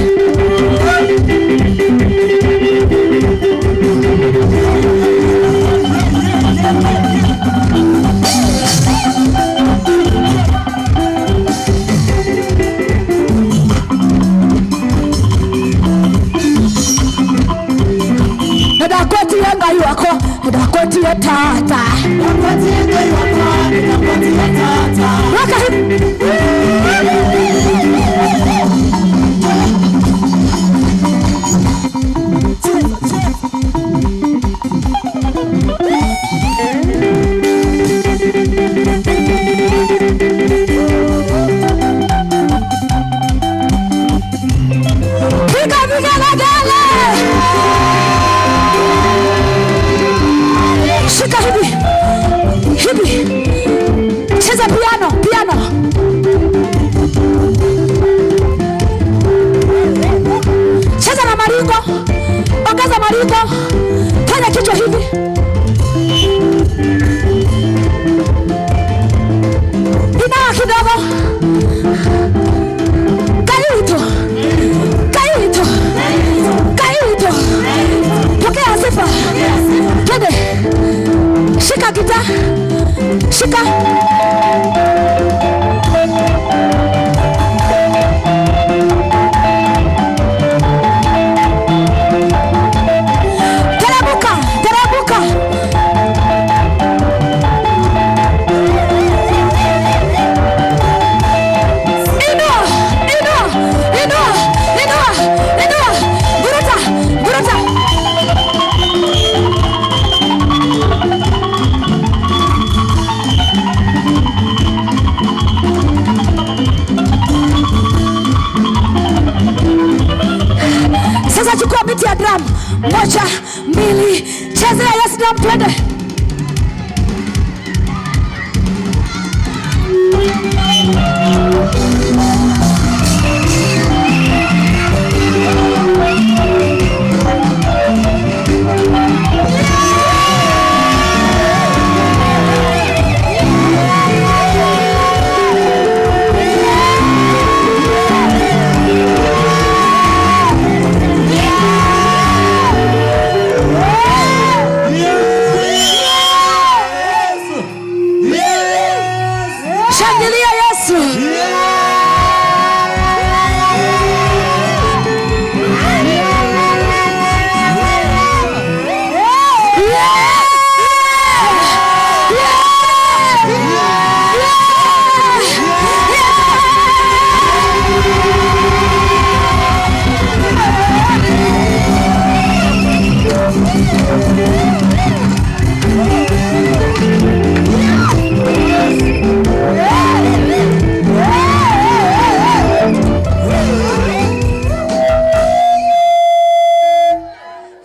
Nadakoti yenga yuako, nadakoti ya tata. Nadakoti yenga yuako, nadakoti ya tata. Waka hivi. Piga vigelegele. Shika hivi hivi, cheza piano, piano. Cheza na maringo, ongeza maringo, fanya kichwa hivi. Inawa kidogo. Kaito, kaito, kaito. Pokea sifa. Twende. Shika gita. Shika. Terabuka, terabuka. Inua, inua, inua, inua, inua. Buruta, buruta. Sasa chukua biti ya drum. 1, 2, cheza ya yes drum, twende. Shangilia Yesu.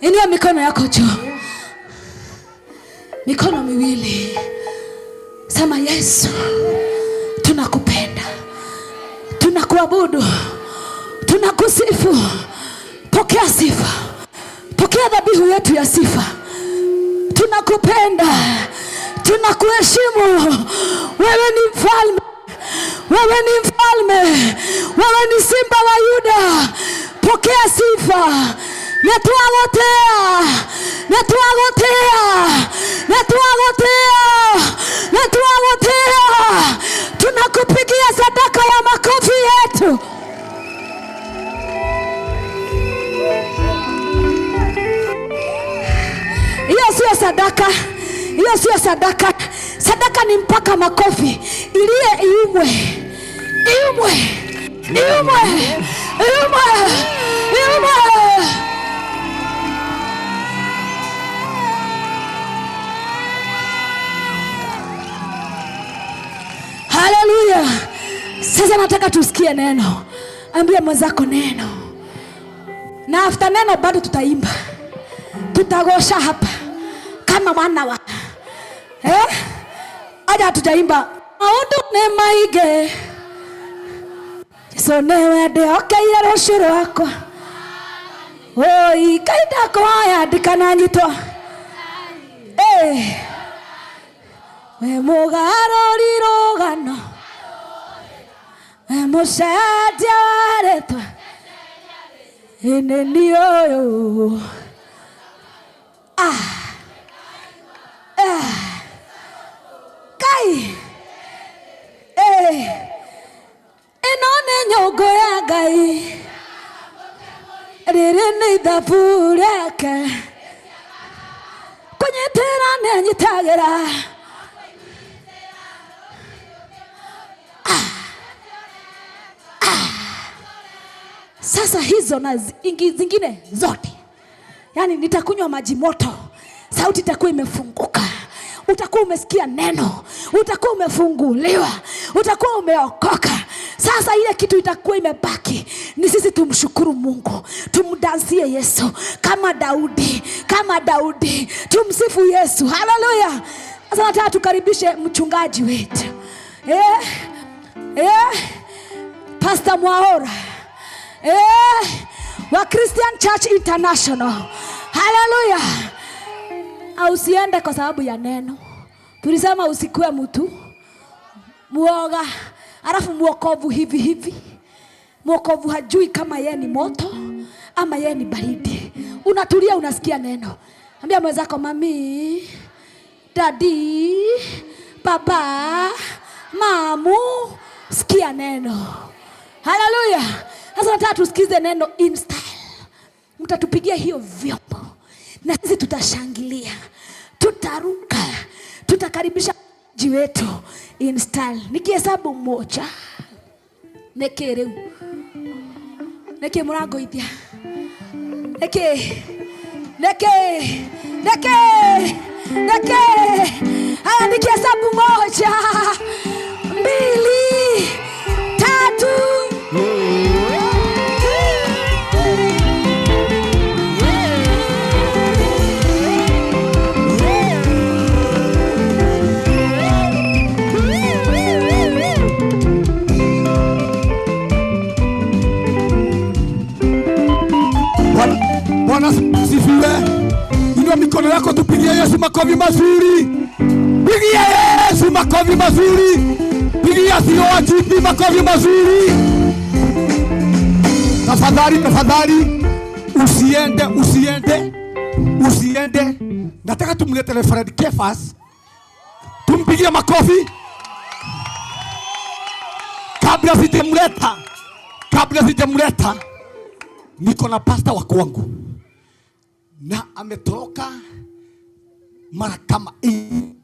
Inua mikono yako juu. Mikono miwili. Sema Yesu, tunakupenda, tunakuabudu, tunakusifu. Pokea sifa, pokea dhabihu yetu ya sifa. Tunakupenda, tunakuheshimu. Wewe ni mfalme, wewe ni mfalme, wewe ni simba wa Yuda. Pokea sifa. Natuagotea, natuagotea, natuagotea, natuagotea. Tunakupigia sadaka ya makofi yetu. Hiyo sio sadaka, hiyo sio sadaka. Sadaka ni mpaka makofi. Ilie iumwe, iumwe, iumwe, iumwe, iumwe. nataka tusikie neno. Ambia mwenzako neno. Na after neno bado tutaimba. Tutagosha hapa kama wana wa. Aja hatujaimba. Maundu ne maige. So newe de okaira roshiro wako. Oi kaida kwa ya dikana nyito. We mugaro rirogano. We musadia waretwa. Ineni oyo. Kai. Enone nyogo ya gai. Rere ni dapureke. Kwenye tera nenyitagera. Sasa hizo na zingine zote. Yani nitakunywa maji moto. Sauti itakuwa imefunguka. Utakuwa umesikia neno. Utakuwa umefunguliwa. Utakuwa umeokoka. Sasa ile kitu itakuwa imebaki ni sisi tumshukuru Mungu. Tumdansie Yesu kama Daudi. Kama Daudi. Tumsifu Yesu. Haleluya. Sasa nataka tukaribishe mchungaji wetu. Pastor Mwaora. Wa Christian Church International. Haleluya. Usiende kwa sababu ya neno. Tulisema usikue mtu muoga, alafu muokovu hivi hivi. Muokovu hajui kama yeye ni moto ama yeye ni baridi. Unatulia unasikia neno. Ambia mwenzako mami, daddy, baba, mamu, sikia neno. Haleluya. Sasa nataka tusikize neno in style. Mtatupigia hiyo vyombo. Na sisi tutashangilia. Tutaruka. Tutakaribisha mji wetu in style. Nikihesabu moja. Nekereu. Neke murago ithia. Neke. Haya nikihesabu moja. 2, 3. Bwana sifiwe. Inua mikono yako tupigie Yesu makofi mazuri. Pigia Yesu makofi mazuri. Pigia COGP makofi mazuri. Tafadhali usiende. Nataka tumlete Reverend Kefas. Tumpigie makofi. Kabla sijamleta niko na pasta wa kwangu na ametoroka mara kama hii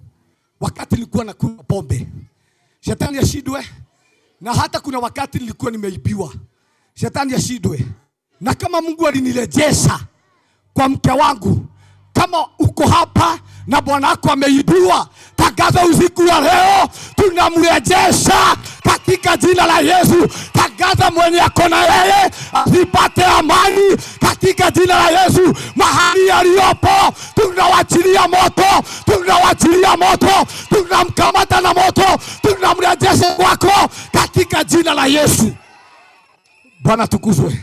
wakati nilikuwa nakunywa pombe. Shetani ashindwe. Na hata kuna wakati nilikuwa nimeibiwa. Shetani ashindwe. Na kama Mungu alinirejesha kwa mke wangu, kama uko hapa na bwana wako ameibiwa, tangaza usiku wa leo tunamrejesha katika jina la Yesu. Tangaza mwenye ako na yeye asipate amani katika jina la Yesu. Mahali aliyopo tunawachilia moto, tunamkamata na moto, tunamrejesha kwako katika jina la Yesu. Bwana tukuzwe.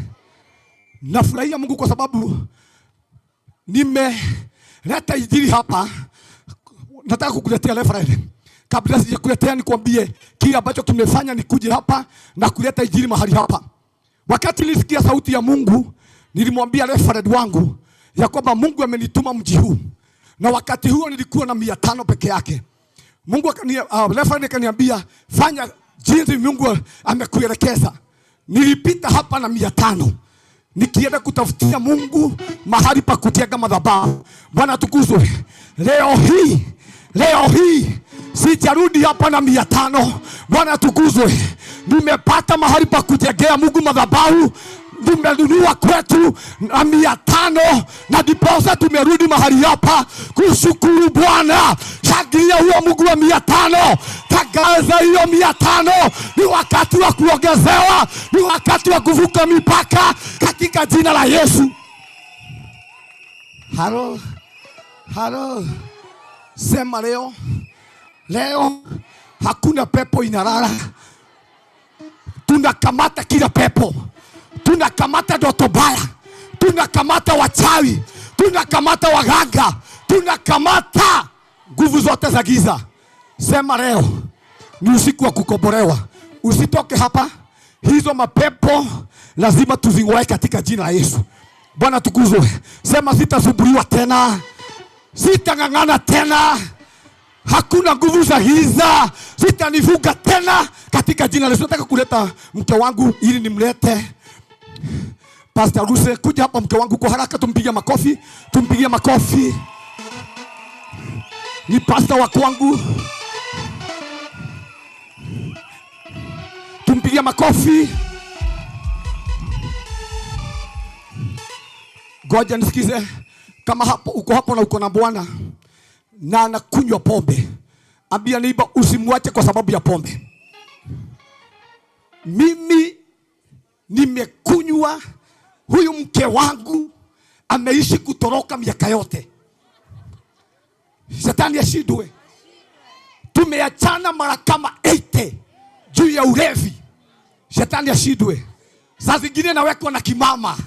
Nafurahia Mungu kwa sababu nimeleta injili hapa. Nataka kukuletea Reverend. Kabla sijakuletea nikwambie kile ambacho kimefanya nikuje hapa na kuleta injili mahali hapa. Wakati nilisikia sauti ya Mungu, nilimwambia Reverend wangu ya kwamba Mungu amenituma mji huu. Na wakati huo nilikuwa na 500 peke yake. Mungu Reverend akaniambia fanya jinsi Mungu amekuelekeza. Nilipita hapa na 500. Nikienda kutafutia Mungu mahali pa kujenga madhabahu. Bwana tukuzwe. Leo hii sijarudi hapa na 500. Bwana tukuzwe. Nimepata mahali pa kujengea Mungu madhabahu. Tumenunua kwetu na 500 na diposa tumerudi mahali hapa kushukuru Bwana. Shangilia huyo Mungu wa 500. tangaza hiyo 500 ni wakati wa kuongezewa, ni wakati wa kuvuka mipaka katika jina la Yesu. Halo, halo, sema leo, leo hakuna pepo inalala. Tunakamata kila pepo, tunakamata ndoto mbaya, tunakamata wachawi, tunakamata waganga, tunakamata nguvu zote za giza. Sema leo ni usiku wa kukombolewa. Usitoke hapa, hizo mapepo lazima tuzing'oe katika jina la Yesu. Bwana tukuzwe. Sema sitasumbuliwa tena, sitang'ang'ana tena, hakuna nguvu za giza zitanivuga tena katika jina la Yesu. Nataka kuleta mke wangu ili nimlete Pastor Ruse. Kuja hapa mke wangu kwa haraka, tumpigie makofi, tumpigie makofi. Ni pastor wa kwangu, tumpigie makofi. Ngoja nisikize, kama hapo uko hapo na uko na bwana na anakunywa pombe, ambia neighbor usimwache kwa sababu ya pombe. Mimi nimekunywa, huyu mke wangu ameishi kutoroka miaka yote. Shetani ashindwe. Tumeachana mara kama 80 juu ya ulevi. Shetani ashindwe. Saa zingine nawekwa na kimama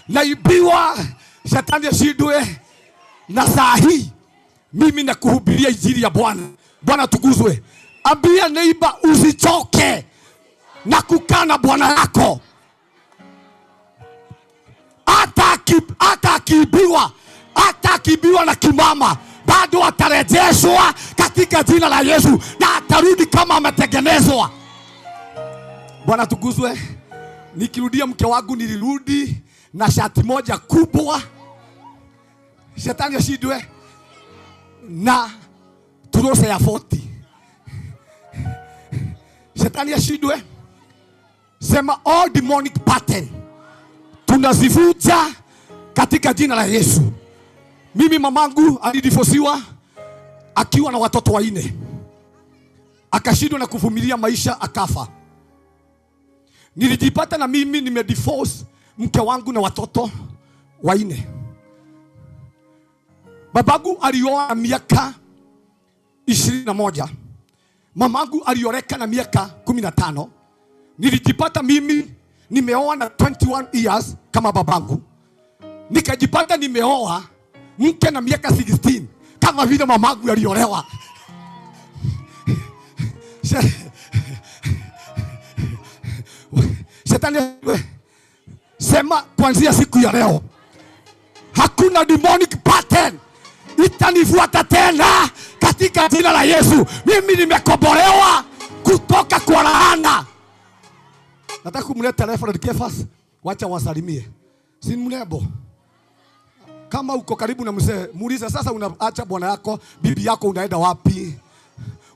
naibiwa. Shetani ashindwe. Na saa hii mimi nakuhubiria injili ya Bwana. Bwana tukuzwe. Ambia neighbor usichoke na kukaa na bwana yako. Hata akibiwa na kimama, bado atarejeshwa katika jina la Yesu na atarudi kama ametengenezwa. Bwana tukuzwe. Nikirudia mke wangu nilirudi na shati moja kubwa. Shetani ashindwe. Na turose ya 40. Shetani ashindwe. Sema all demonic pattern tunazivuja katika jina la Yesu. Mimi mamangu alidifosiwa akiwa na watoto 4. Akashindwa na kuvumilia maisha akafa. Nilijipata na mimi nimedivorce mke wangu na watoto 4. Babangu alioa na miaka 21. Mamangu alioreka na miaka 15. Nilijipata mimi nimeoa na 21 years kama babangu. Nikajipata nimeoa mke na miaka 16 kama vile mamangu aliolewa. Shetani, sema kuanzia siku ya leo hakuna demonic pattern itanifuata tena katika jina la Yesu. Mimi nimekombolewa kutoka kwa laana. Nataka kumleta Reverend Kefas, wacha wasalimie. Si mrembo? Kama uko karibu na mzee, muulize sasa, unaacha bwana yako, bibi yako, unaenda wapi?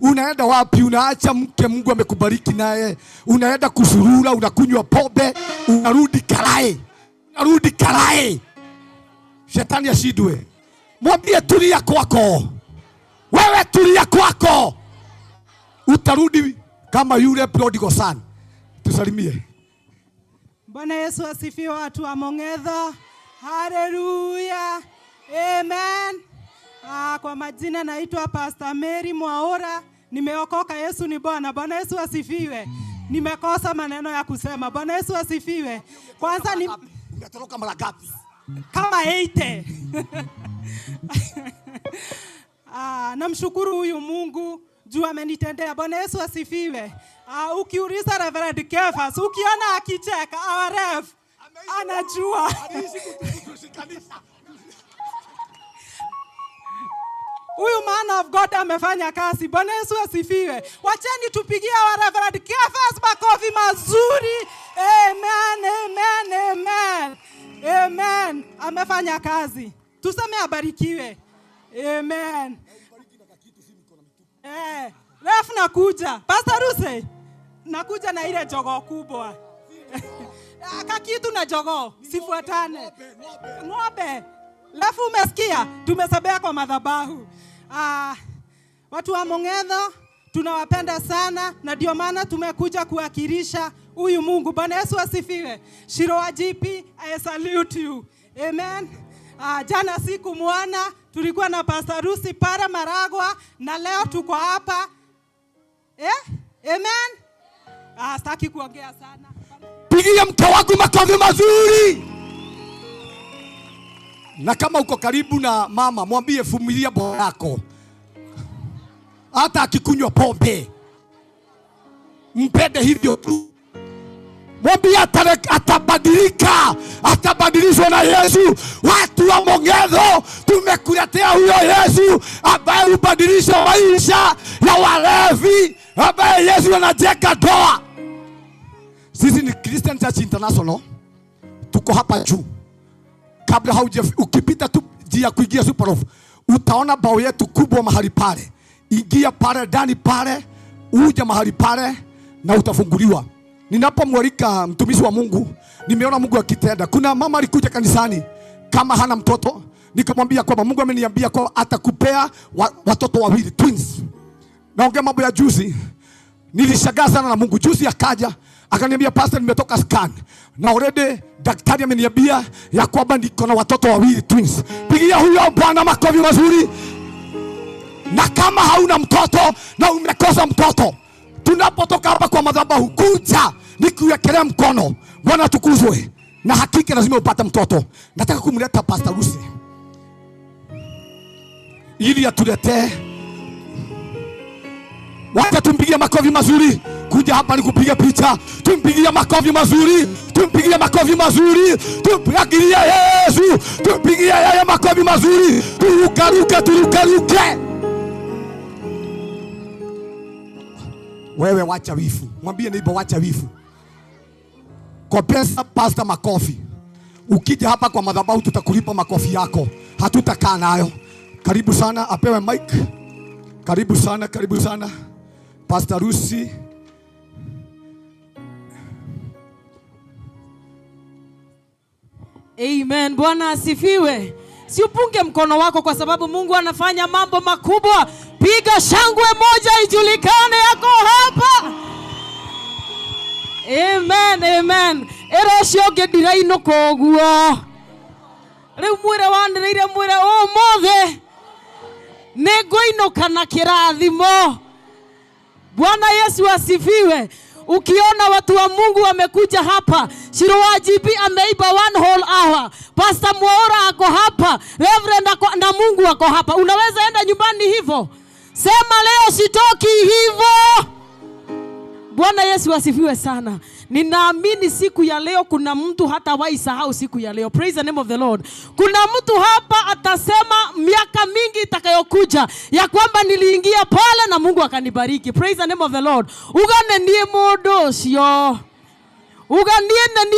Unaenda wapi? Unaacha mke Mungu amekubariki naye, unaenda kusurura, unakunywa pombe, unarudi karae. Unarudi karae. Shetani ashindwe. Mwambie tulia kwako. Wewe tulia kwako. Utarudi kama yule prodigal son. Tusalimie. Bwana Yesu asifiwe, watu wa Mong'etho. Haleluya. Amen. Kwa majina naitwa Pastor Mary Mwaura. Nimeokoka, Yesu ni Bwana. Bwana Yesu asifiwe. Nimekosa maneno ya kusema. Bwana Yesu asifiwe. Kwanza ni unatoroka mara ngapi? Kama 80. Namshukuru huyu Mungu juu amenitendea. Bwana Yesu asifiwe. Ukiuliza Reverend Kefas, ukiona akicheka, our ref anajua. Huyu man of God amefanya kazi. Bwana Yesu asifiwe. Wacheni tupigie wa Reverend Kefas makofi mazuri. Amen, amen, amen. Amen. Amefanya kazi. Tuseme abarikiwe. Amen. Ref nakuja. Pastor Ruse, nakuja na ile jogoo kubwa. Kakitu na jogoo sifuatane. Ng'ombe. Lafu umesikia? Tumesabea kwa madhabahu. Watu wa Mong'etho tunawapenda sana, na ndio maana tumekuja kuwakilisha huyu Mungu. Bwana Yesu asifiwe. Shiro wa GP, I salute you. Amen. Jana siku muona tulikuwa na Pastor Rusi para Maragwa, na leo tuko hapa. Amen. Sitaki kuongea sana. Pigia mke wako makofi mazuri. Na kama uko karibu na mama, mwambie vumilia bwana yako. Hata akikunywa pombe, mpende hivyo tu. Mwambie atabadilika, atabadilishwa na Yesu. Watu wa Mong'etho tumekuletea huyo Yesu ambaye hubadilisha maisha ya walevi, ambaye Yesu anajenga ndoa. Sisi ni Christian Church International. Tuko hapa juu. Kabla ukipita tu njia kuingia Superloaf, utaona bao yetu kubwa mahali pale. Ingia pale ndani pale, uje mahali pale na utafunguliwa. Ninapomwalika mtumishi wa Mungu, nimeona Mungu akitenda. Kuna mama alikuja kanisani kama hana mtoto, nikamwambia kwamba Mungu ameniambia kwa atakupea watoto wawili, twins. Naongea mambo ya juzi. Nilishangaa sana na Mungu. Juzi akaja akaniambia, pastor, nimetoka scan na already daktari ameniambia ya kwamba niko na watoto wawili, twins. Pigia huyo Bwana makofi mazuri. Na kama hauna mtoto na umekosa mtoto, tunapotoka hapa kwa madhabahu, kuja nikuwekelea mkono. Bwana tukuzwe, na hakika lazima upate mtoto. Nataka kumleta Pastor Rusi ili atuletee. Wacha tumpigie makofi mazuri. Kuja hapa nikupiga picha. Tumpigie makofi mazuri. Tumpigie makofi mazuri. Tumpigie Yesu. Tumpigie yeye makofi mazuri. Turukaruke. Wewe wacha wifu. Mwambie neighbor wacha wifu. Kwa pesa pastor makofi. Ukija hapa kwa madhabahu tutakulipa makofi yako. Hatutakaa nayo. Karibu sana, apewe mic. Karibu sana. Pastor Rusi. Amen. Bwana asifiwe. Si upunge mkono wako kwa sababu Mungu anafanya mambo makubwa. Piga shangwe moja ijulikane yako hapa. Amen. Erosio gediraino koguo. Riu mwire wandireire mwire mothe. Negoino kana kirathimo. Bwana Yesu asifiwe. Ukiona watu wa Mungu wamekuja hapa, Shiro wa GP ameiba 1 whole hour. Pastor Mwaura ako hapa, Reverend na Mungu ako hapa. Unaweza enda nyumbani hivyo. Sema leo sitoki hivyo. Bwana Yesu asifiwe sana. Ninaamini siku ya leo kuna mtu hata waisahau siku ya leo. Praise the name of the Lord. Kuna mtu hapa atasema miaka mingi itakayokuja ya kwamba niliingia pale na Mungu akanibariki. Praise the name of the Lord. Ugane ndiye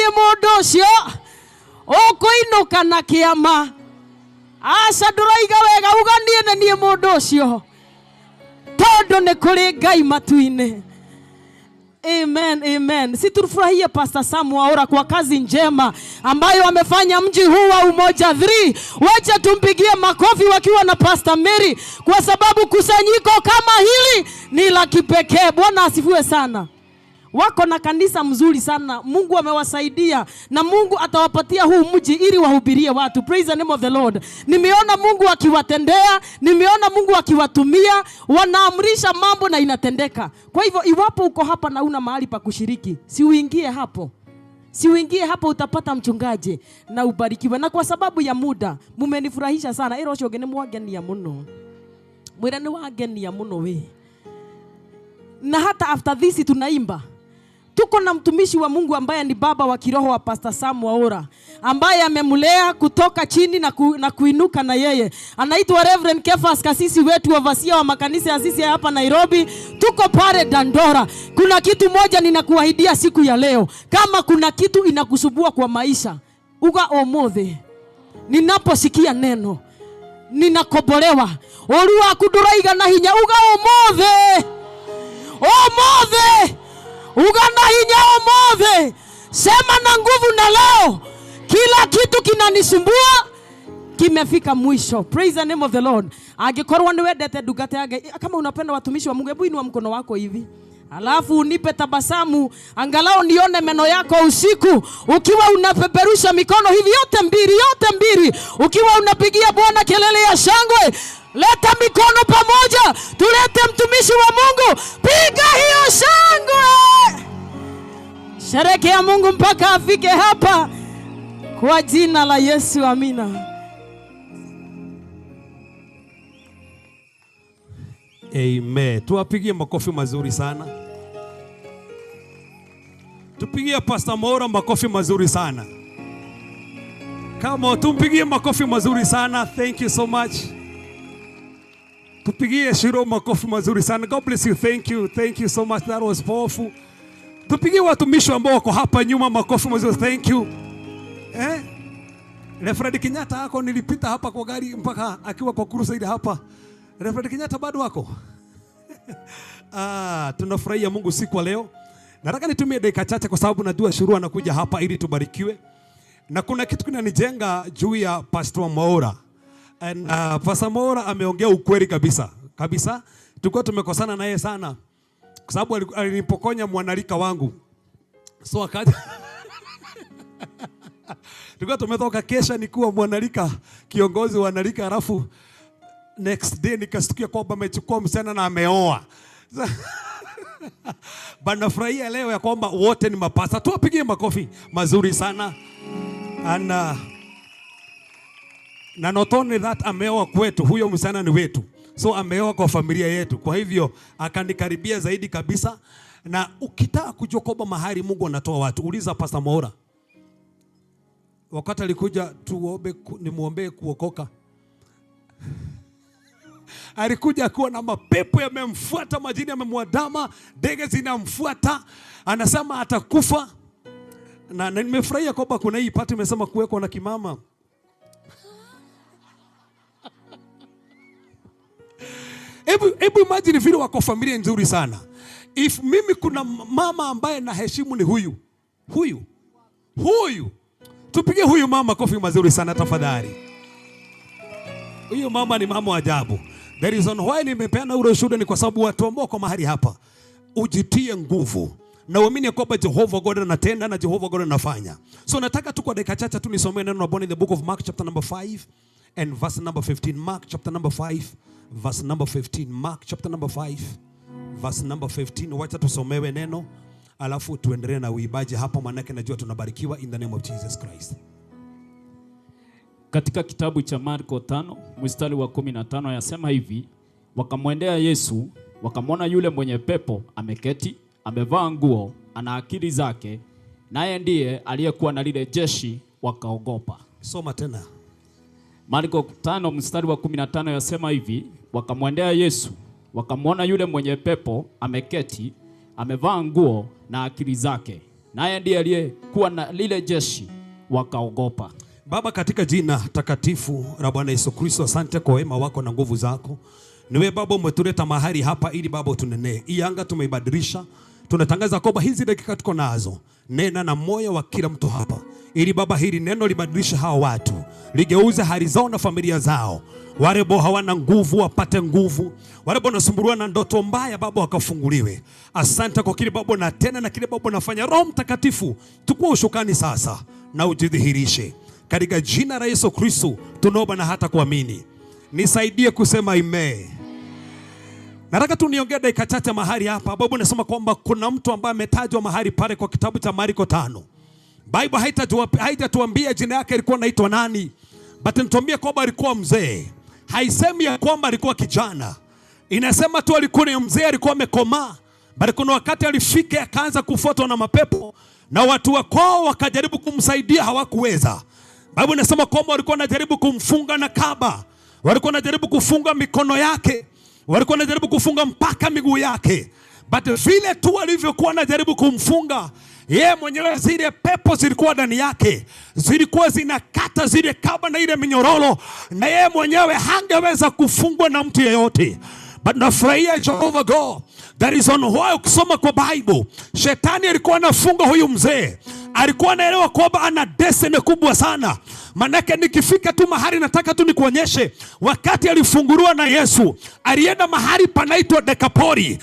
modosio. Okoinuka na kiama. Asha duraiga wega uganie ndiye modosio. Todo ne kuri Ngai matuine. Amen. Situfurahie Pastor Sam Mwaura kwa kazi njema ambayo amefanya mji huu wa Umoja 3. Wacha tumpigie makofi wakiwa na Pastor Mary kwa sababu kusanyiko kama hili ni la kipekee. Bwana asifiwe sana. Wako na kanisa mzuri sana. Mungu amewasaidia na Mungu atawapatia huu mji ili wahubirie watu. Praise the name of the Lord. Nimeona Mungu akiwatendea, nimeona Mungu akiwatumia, wanaamrisha mambo na inatendeka. Kwa hivyo iwapo uko hapa na una mahali pa kushiriki, si uingie hapo utapata mchungaji na ubarikiwe. Na kwa sababu ya muda, mumenifurahisha sana. Ero shogene mwageni ya muno. Mwira ni wageni ya muno we. Na hata after this tunaimba. Tuko na mtumishi wa Mungu ambaye ni baba wa kiroho wa Pastor Sam Mwaura, ambaye amemlea kutoka chini na kuinuka na yeye. Anaitwa Reverend Kefas Kasisi wetu, overseer wa makanisa ya sisi hapa Nairobi. Tuko pale Dandora. Kuna kitu moja ninakuahidia siku ya leo. Kama kuna kitu inakusubua kwa maisha, uga omothe. Ninaposikia neno, ninakobolewa. Olua kuduraiga na hinya uga omothe. Ugana hinya omothe. Sema na nguvu na leo. Kila kitu kinanisumbua, haki imefika mwisho. Praise the name of the Lord. Angikorwa ni wendete ndungata yake, kama unapenda watumishi wa Mungu, hebu inua mkono wako hivi. Alafu unipe tabasamu, angalau nione meno yako usiku, ukiwa unapeperusha mikono hivi yote mbili, ukiwa unapigia Bwana kelele ya shangwe. Leta mikono pamoja, tulete mtumishi wa Mungu, piga hiyo shangwe. Sherekea Mungu mpaka afike hapa, kwa jina la Yesu, amina. Amen. Tuwapigie makofi mazuri sana. Tupigie Pastor Mwaura makofi mazuri sana. Kama tumpigie makofi mazuri sana. Thank you so much. Tupigie Shiro makofi mazuri sana. God bless you. Thank you. Thank you so much. That was powerful. Tupigie watumishi ambao wako hapa nyuma makofi mazuri. Thank you. Reverend Kenyatta hako, nilipita hapa kwa gari mpaka akiwa kwa crusade hapa. Reverend Kenyatta bado wako? Tunafurahia Mungu siku wa leo. Nataka nitumie dakika chache kwa sababu najua Shuru anakuja hapa ili tubarikiwe. Na kuna kitu kinanijenga juu ya Pastor Mwaura. And Pastor Mwaura ameongea ukweli kabisa. Tulikuwa tumekosana naye sana kwa sababu alinipokonya mwanalika wangu. So akaja tulikuwa tumetoka kesha nikuwa mwanalika, kiongozi wa wanalika, alafu next day nikasikia kwamba amechukua msichana na ameoa. Bana furahia leo ya kwamba wote ni mapasta. Tuwapigie makofi mazuri sana. Na not only that, ameoa kwetu, huyo msichana ni wetu. So ameoa kwa familia yetu. Kwa hivyo akanikaribia zaidi kabisa. Na ukitaka kujua kwamba mahali Mungu anatoa watu, uliza Pastor Mwaura. Wakati alikuja nimuombe kuokoka, alikuja kuwa na mapepo yamemfuata, majini yamemwadama, ndege zinamfuata, anasema atakufa. Na nimefurahia kwamba kuna hii pati imesema kuweko na kimama. Hebu imagine vile wako familia nzuri sana. If mimi kuna mama ambaye naheshimu ni huyu. Tupige huyu mama kofi mazuri sana tafadhali. Huyu mama ni mama wa ajabu. The reason why nimepeana ule ushuhuda ni kwa sababu watu ambao kwa mahali hapa ujitie nguvu na uamini kwamba Jehovah God anatenda na Jehovah God anafanya. So nataka tu kwa dakika chache tu nisomee neno la Bwana in the book of Mark chapter number 5 and verse number 15. Mark chapter number 5 verse number 15. Mark chapter number 5 verse number 15. Wacha tusomewe neno alafu tuendelee na uibaji hapa, manake najua tunabarikiwa in the name of Jesus Christ. Katika kitabu cha Marko 5 mstari wa 15 yasema hivi: wakamwendea Yesu, wakamwona yule mwenye pepo ameketi, amevaa nguo, ana akili zake, naye ndiye aliyekuwa na lile jeshi, wakaogopa. Soma tena. Marko 5 mstari wa 15 yasema hivi: wakamwendea Yesu, wakamwona yule mwenye pepo ameketi, amevaa nguo na akili zake, naye ndiye aliyekuwa na lile jeshi, wakaogopa. Baba, katika jina takatifu la Bwana Yesu Kristo, asante kwa wema wako na nguvu zako. Niwe Baba umetuleta mahali hapa ili Baba tunenee. Hii anga tumeibadilisha. Tunatangaza kwamba hizi dakika tuko nazo, nena na moyo wa kila mtu hapa, ili Baba hili neno libadilishe hawa watu, ligeuze hali zao na familia zao. Wale ambao hawana nguvu wapate nguvu, wale ambao wanasumbuliwa na ndoto mbaya Baba wakafunguliwe. Asante kwa kile Baba na tena na kile Baba nafanya. Roho Mtakatifu tukua ushukani sasa na ujidhihirishe. Katika jina la Yesu Kristo tunaomba na hata kuamini. Nisaidie kusema amen. Nataka tu niongee dakika chache mahali hapa. Baba nasema kwamba kuna mtu ambaye ametajwa mahali pale kwa kitabu cha Marko 5. Bible haitatuambia jina yake alikuwa anaitwa nani, but inatuambia kwamba alikuwa mzee. Haisemi ya kwamba alikuwa kijana. Inasema tu alikuwa ni mzee, alikuwa amekomaa. Bali kuna wakati alifika akaanza kufuatwa na mapepo na watu wako wakajaribu kumsaidia, hawakuweza. Bible inasema kwamba walikuwa wanajaribu kumfunga na kamba. Walikuwa wanajaribu kufunga mikono yake. Walikuwa wanajaribu kufunga mpaka miguu yake. But vile tu walivyokuwa wanajaribu kumfunga, yeye mwenyewe zile pepo zilikuwa ndani yake, zilikuwa zinakata zile kamba na ile minyororo, na yeye mwenyewe hangeweza kufungwa na mtu yeyote. But nafurahia Jehovah God. That is on why ukisoma kwa Bible, shetani alikuwa anafunga huyu mzee. Alikuwa anaelewa kwamba ana destiny kubwa sana. Manake nikifika tu mahali nataka tu nikuonyeshe, wakati alifunguliwa na Yesu, alienda mahali panaitwa Dekapoli.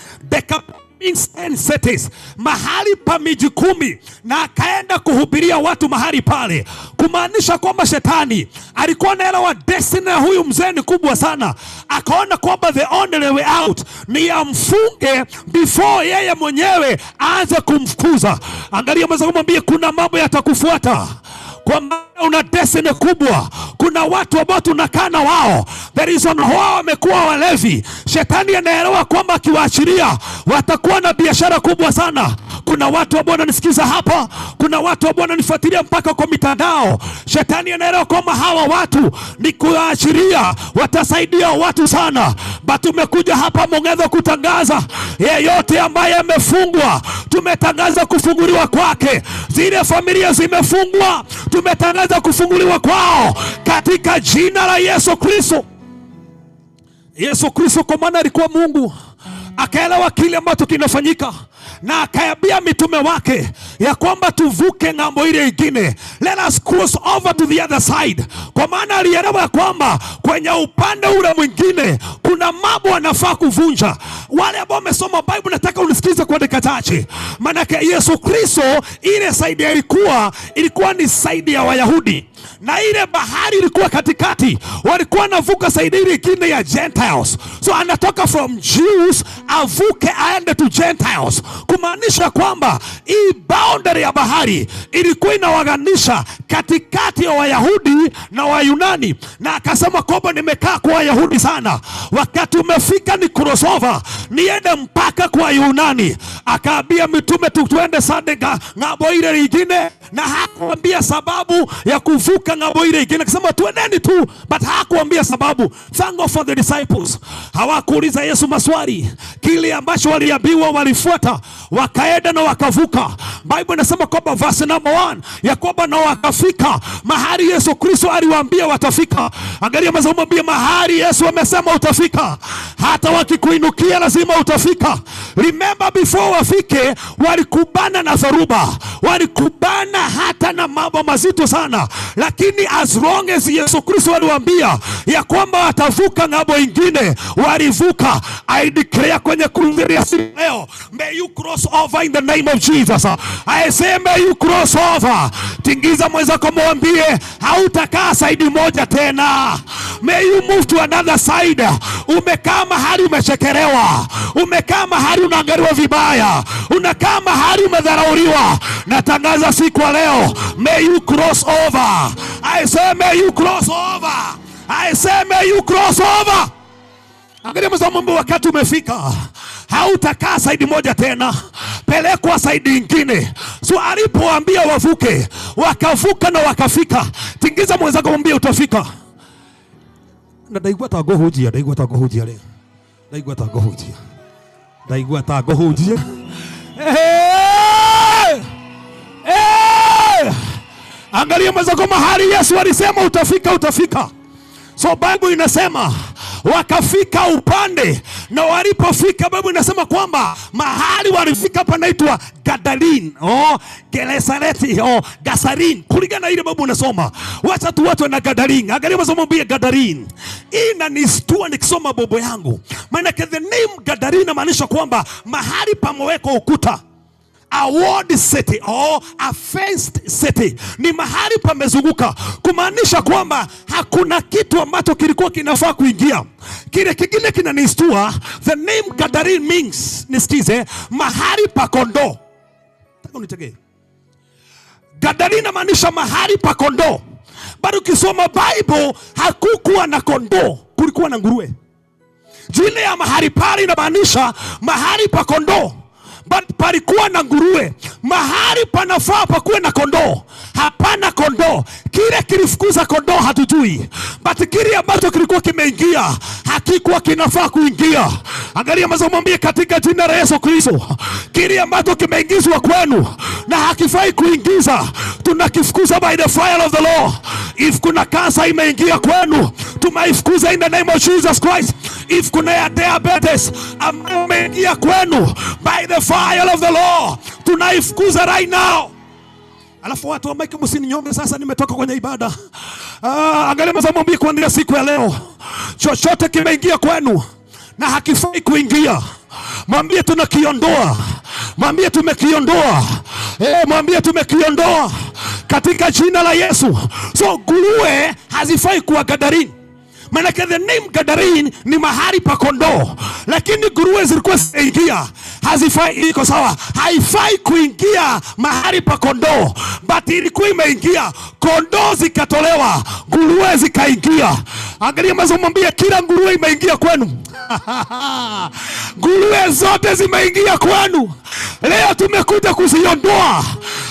Means 10 cities, mahali pa miji 10, na akaenda kuhubiria watu mahali pale, kumaanisha kwamba shetani alikuwa anaelewa destiny ya huyu mzee ni kubwa sana. Akaona kwamba the only way out ni amfunge before yeye mwenyewe aanze kumfukuza. Angalia, mweza kumwambia kuna mambo yatakufuata, kwa maana una destiny kubwa. Kuna watu ambao tunakaa na wao, the reason wao wamekuwa walevi. Shetani anaelewa kwamba akiwaachilia watakuwa na biashara kubwa sana. Kuna watu ambao wananisikiza hapa, kuna watu ambao wananifuatilia mpaka kwa mitandao. Shetani anaelewa kwamba hawa watu ni kuwaachilia watasaidia watu sana. But tumekuja hapa Mong'etho kutangaza yeyote ambaye amefungwa, tumetangaza kufunguliwa kwake. Zile familia zimefungwa, tumetangaza kufunguliwa kwao katika jina la Yesu Kristo. Yesu Kristo kwa maana alikuwa Mungu, akaelewa kile ambacho kinafanyika, na akaambia mitume wake ya kwamba tuvuke ng'ambo ile nyingine. Let us cross over to the other side. Kwa maana alielewa kwamba kwenye upande ule mwingine kuna mambo anafaa kuvunja. Wale ambao wamesoma Bible nataka unisikize kwa dakika chache. Maana Yesu Kristo ile side ilikuwa ni side ya Wayahudi, na ile bahari ilikuwa katikati, walikuwa navuka side ile nyingine ya Gentiles. So anatoka from Jews avuke aende to Gentiles, kumaanisha kwamba hii boundary ya bahari ilikuwa inawaganisha katikati ya Wayahudi na Wayunani. Na akasema kwamba nimekaa kwa Wayahudi sana, wakati umefika ni crossover, niende mpaka kwa Yunani. Akaambia mitume tuende sande ng'ambo ile nyingine, na hakuambia sababu ya kuvuka ng'ambo ile nyingine. Akasema tuendeni tu, but hakuambia sababu. Thank God for the disciples. Hawakuuliza Yesu maswali, kile ambacho waliambiwa walifuata, wakaenda na wakavuka. Bible inasema kwamba verse number 1 ya kwamba na wakafika mahali Yesu Kristo aliwaambia watafika. Angalia mazungumzo, mahali Yesu amesema utafika, hata wakikuinukia lazima utafika. Remember before wafike walikubana na dharuba, walikubana hata na mambo mazito sana, lakini as long as Yesu Kristo aliwaambia ya kwamba watavuka ng'ambo nyingine, walivuka. I declare kwenye kuhubiri ya leo, may you cross over in the name of Jesus. I say may you cross over. Tingiza mwenzako mwambie hautakaa side moja tena. May you move to another side. Umekaa mahali umechekelewa, umekaa mahali unaangaliwa vibaya, unakaa mahali umedharauliwa. Natangaza siku ya leo, may you cross over. I say may you cross over. I say may you cross over. Angalia mzamumbu, wakati umefika, hautakaa side moja tena, pelekwa side nyingine. So alipoambia wavuke, wakavuka na wakafika. Tingiza mwenzako mwambie utafika. Na daigwa tagohujia leo. Daigwa tagohujia. Angalia mwenzako mahali Yesu alisema utafika. So Bible inasema wakafika upande, na walipofika Bible inasema kwamba mahali walifika panaitwa Gadarin, Genesareti, Gasarin. Kulingana ile Bible unasoma, wacha tu watu na Gadarin. Angalia masomo bia Gadarin. Inanistua nikisoma Bible yangu. Maana the name Gadarin inamaanisha kwamba mahali pamewekwa ukuta. A walled city or a fenced city, ni mahali pamezunguka, kumaanisha kwamba hakuna kitu ambacho kilikuwa kinafaa kuingia. Kile kingine kinanistua, the name Gadarin means, nisikize, mahali pa kondoo. Nataka unitegee. Gadarin inamaanisha mahali pa kondoo. Bado ukisoma Bible hakukuwa na kondoo, kulikuwa na nguruwe. Jina ya mahali pale inamaanisha mahali pa kondoo, but palikuwa na nguruwe. Mahali panafaa pakuwe na kondoo, hapana kondoo. Kile kilifukuza kondoo hatujui, but kile ambacho kilikuwa kimeingia hakikuwa kinafaa kuingia. Angalia mazomwambie katika jina la Yesu Kristo, kile ambacho kimeingizwa kwenu na hakifai kuingiza, tunakifukuza by the fire of the Lord. If kuna kansa imeingia kwenu, tumaifukuza in the name of Jesus Christ. If kuna diabetes ambayo imeingia kwenu, by the fire of the Lord, tunaifukuza right now. Alafu watu wa Mike msininyonge sasa, nimetoka kwenye ibada. Angalia mwambie kuanzia siku ya leo, chochote kimeingia kwenu na hakifai kuingia, mwambie tunakiondoa. Mwambie tumekiondoa. Mwambie tumekiondoa katika jina la Yesu. So nguruwe hazifai kuwa Gadareni. Manake the name Gadarene ni mahali pa kondoo, lakini nguruwe zilikuwa zinaingia. Hazifai, iko sawa, haifai kuingia mahali pa kondoo, but ilikuwa imeingia. Kondoo zikatolewa, nguruwe zikaingia. Angalia mwambie kila nguruwe imeingia kwenu. Nguruwe zote zimeingia kwenu. Leo tumekuja kuziondoa.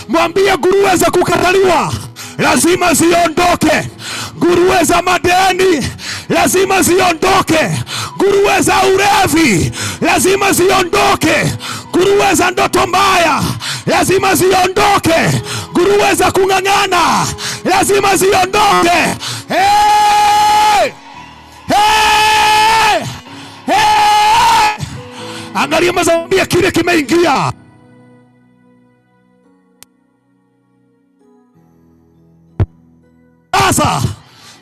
Mwambie nguruwe za kukataliwa lazima ziondoke. Nguruwe za madeni lazima ziondoke. Nguruwe za ulevi lazima ziondoke. Nguruwe za ndoto mbaya lazima ziondoke. Nguruwe za kung'ang'ana lazima ziondoke. Hey! Hey! Hey! Angalia mazambia kile kimeingia. Sasa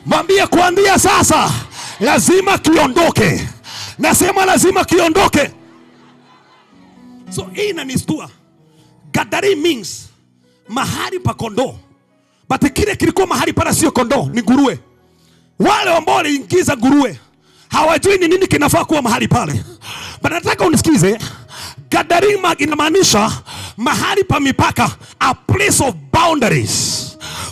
mwambie kuanzia sasa lazima kiondoke. Nasema lazima kiondoke. So hii inanistua. Gadarene means mahali pa kondoo, but kile kilikuwa mahali para sio kondoo, ni nguruwe. Wale ambao waliingiza nguruwe hawajui ni nini kinafaa kuwa mahali pale. But nataka unisikize, Gadarene inamaanisha mahali pa mipaka, a place of boundaries.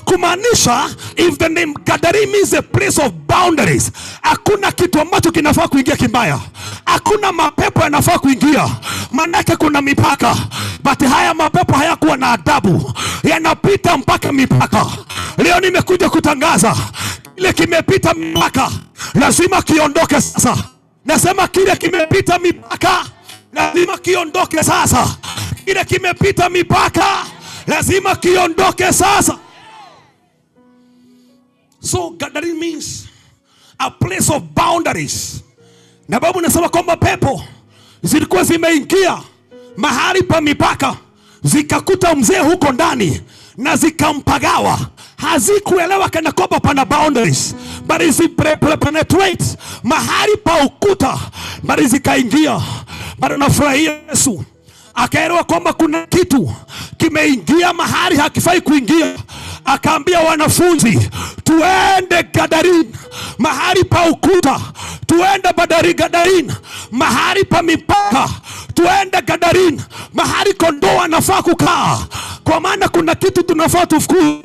Kumaanisha if the name Gadarene means a place of boundaries, hakuna kitu ambacho kinafaa kuingia kibaya. Hakuna mapepo yanafaa kuingia, manake kuna mipaka. But haya mapepo hayakuwa na adabu, yanapita mpaka mipaka. Leo nimekuja kutangaza kile kimepita mipaka lazima kiondoke sasa. Nasema kile kimepita mipaka lazima kiondoke sasa. Kile kimepita mipaka lazima kiondoke sasa. So Gadarene means a place of boundaries. Na Biblia inasema kwamba pepo zilikuwa zimeingia mahali pa mipaka, zikakuta mzee huko ndani na zikampagawa. Hazikuelewa kana kwamba pana boundaries, bali penetrate mahali pa ukuta, bali zikaingia. Bado nafurahia Yesu akaelewa kwamba kuna kitu kimeingia mahali hakifai kuingia. Akaambia wanafunzi, tuende Gadarene, mahali pa ukuta. Tuende Gadarene, mahali pa mipaka. Tuende Gadarene, mahali kondoo anafaa kukaa, kwa maana kuna kitu tunafaa tufukuze.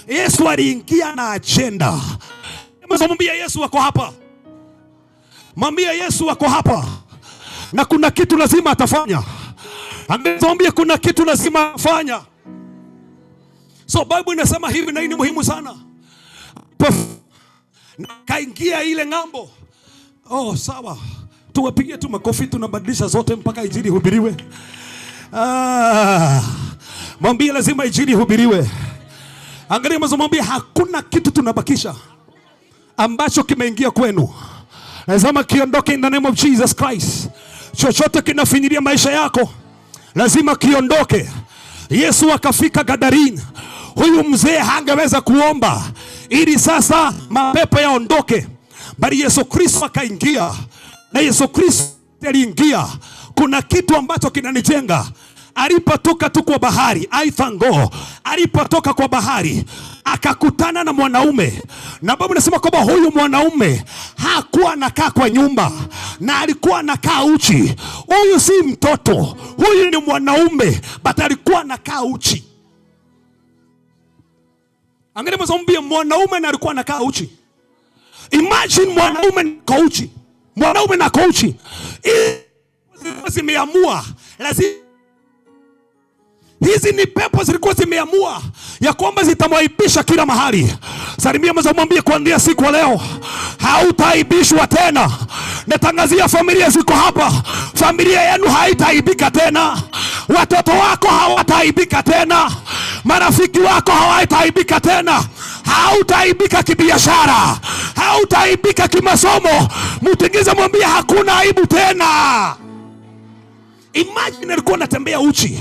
Yesu aliingia na agenda. Mwambie Yesu wako hapa. Mwambie Yesu wako hapa. Na kuna kitu lazima atafanya. Mwambie kuna kitu lazima afanya. So Bible inasema hivi, na hii ni muhimu sana. Kaingia ile ng'ambo. Oh, sawa. Tuwapigie tu makofi, tunabadilisha zote mpaka injili hubiriwe. Mwambie lazima injili hubiriwe. Angalia mwambie hakuna kitu tunabakisha ambacho kimeingia kwenu. Lazima kiondoke in the name of Jesus Christ. Chochote kinafinyilia maisha yako lazima kiondoke. Yesu akafika Gadarene. Huyu mzee hangeweza kuomba ili sasa mapepo yaondoke, bali Yesu Kristo akaingia. Na Yesu Kristo aliingia, kuna kitu ambacho kinanijenga. Alipotoka tu kwa bahari, I thank God, alipotoka kwa bahari akakutana na mwanaume. Na Biblia inasema kwamba huyu mwanaume hakuwa anakaa kwa nyumba, na alikuwa anakaa uchi. Huyu si mtoto, huyu ni mwanaume, but alikuwa anakaa uchi. Angalia mwambie mwanaume na alikuwa anakaa uchi. Imagine mwanaume na uchi. Mwanaume na uchi. Zimeamua lazima. Hizi ni pepo zilikuwa zimeamua ya kwamba zitamwaibisha kila mahali. Salimia mwambie kuanzia siku ya leo hautaibishwa tena. Natangazia familia ziko hapa, familia yenu haitaibika tena. Watoto wako hawataibika tena. Marafiki wako hawataibika tena. Hautaibika kibiashara, hautaibika kimasomo. Mtingize mwambie hakuna aibu tena. Imagine alikuwa anatembea uchi.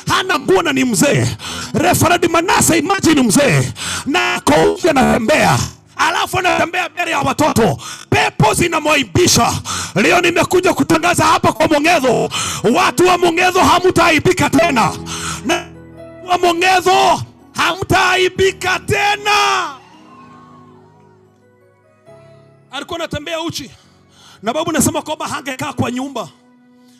hana nguo na ni mzee. Reverend Manase, imagine mzee na kouja anatembea, alafu anatembea mbele ya watoto, pepo zinamwaibisha. Leo nimekuja kutangaza hapa kwa Mong'etho, watu wa Mong'etho hamtaaibika tena, na wa Mong'etho hamtaaibika tena. Alikuwa anatembea uchi, na babu nasema kwamba hangekaa kwa nyumba.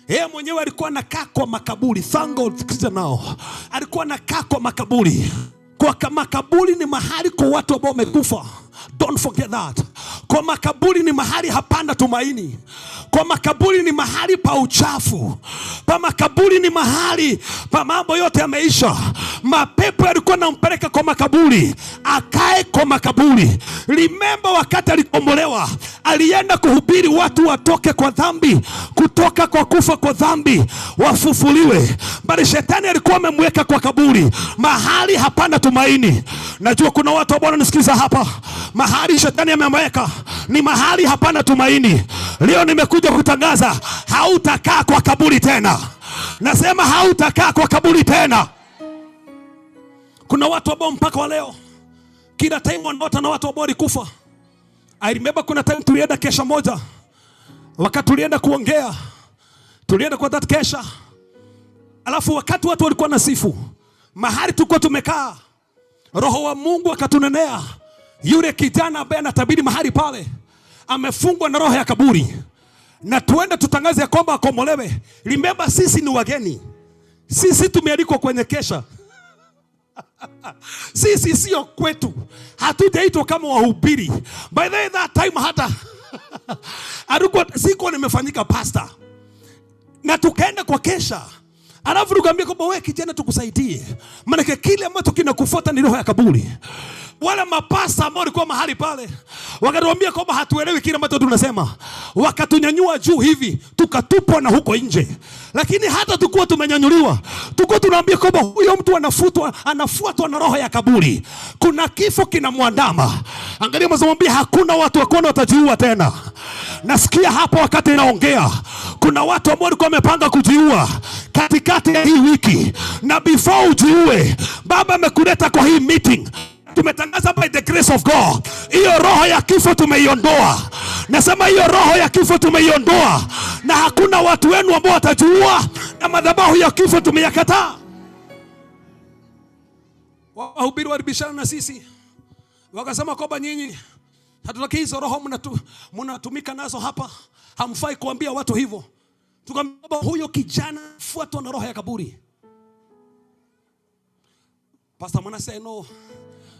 Yeye mwenyewe alikuwa anakaa kwa makaburi. Thank God, kiza nao. Alikuwa anakaa kwa makaburi. Kwa makaburi ni mahali kwa watu ambao wamekufa. Don't forget that. Kwa makaburi ni mahali hapana tumaini. Kwa makaburi ni mahali pa uchafu. Kwa makaburi ni mahali pa mambo yote yameisha. Mapepo yalikuwa nampeleka kwa makaburi, akae kwa makaburi. Remember wakati alikombolewa, alienda kuhubiri watu watoke kwa dhambi, kutoka kwa kufa kwa dhambi, wafufuliwe. Bali shetani alikuwa amemweka kwa kaburi, mahali hapana tumaini. Najua kuna watu ambao wananisikiliza hapa, mahali shetani amemweka ni mahali hapana tumaini. Leo nimekuja kutangaza hautakaa kwa kaburi tena. Nasema hautakaa kwa kaburi tena. Kuna watu ambao mpaka wa leo kila time wanaota na watu ambao walikufa. I remember kuna time tulienda kesha moja, wakati tulienda kuongea, tulienda kwa that kesha, alafu wakati watu walikuwa nasifu, mahali tulikuwa tumekaa, Roho wa Mungu akatunenea, yule kijana ambaye anatabiri mahali pale amefungwa na roho ya kaburi, na tuende tutangaze ya kwamba akombolewe. Remember, sisi ni wageni, sisi tumealikwa kwenye kesha. Sisi sio kwetu, hatujaitwa kama wahubiri. By the way, that time hata sikuwa nimefanyika pastor, na tukaenda kwa kesha. Alafu tukaambia kwamba wewe kijana tukusaidie, maana kile ambacho kinakufuata ni roho ya kaburi. Wale mapasta ambao walikuwa mahali pale wakatuambia kwamba hatuelewi kile ambacho tunasema, wakatunyanyua juu hivi tukatupwa na huko nje. Lakini hata tukua tumenyanyuliwa, tukua tunaambia kwamba huyo mtu anafuatwa na roho ya kaburi, kuna kifo kinamwandama. Angalia mzomwambia hakuna watu wakona watajiua tena. Nasikia hapa wakati naongea kuna watu ambao walikuwa wamepanga kujiua katikati ya hii wiki, na before ujiue Baba amekuleta kwa hii meeting. Tumetangaza by the grace of God, hiyo roho ya kifo tumeiondoa. Nasema hiyo roho ya kifo tumeiondoa, na hakuna watu wenu ambao watajiua, na madhabahu ya kifo tumeyakataa. Wahubiri walibishana na sisi, wakasema kwamba nyinyi hatutaki hizo roho mnatumika nazo hapa, hamfai kuambia watu hivyo. Tukamwambia huyo kijana fuatwa na roho ya kaburi. Pastor Manase, no,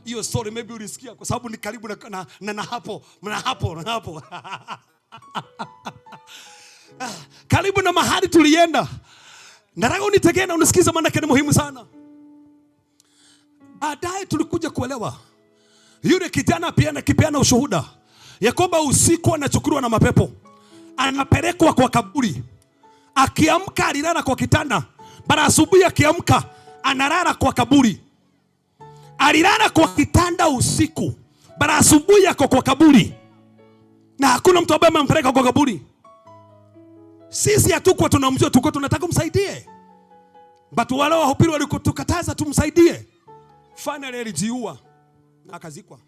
hiyo story maybe ulisikia kwa sababu ni karibu na hapo karibu na mahali tulienda. Nataka unitegee na unisikize, maana ni muhimu sana. Baadaye tulikuja kuelewa yule kijana pia anakipeana ushuhuda ya kwamba usiku anachukuliwa na mapepo, anapelekwa kwa kaburi. Akiamka alilala kwa kitanda, baada asubuhi akiamka analala kwa kaburi. Alilala kwa kitanda usiku, baada asubuhi yako kwa kaburi, na hakuna mtu ambaye amempeleka kwa kaburi. Sisi hatukuwa tunamjua, tulikuwa tunataka kumsaidie, but wale wahubiri walikutukataza tumsaidie. Finally alijiua na akazikwa.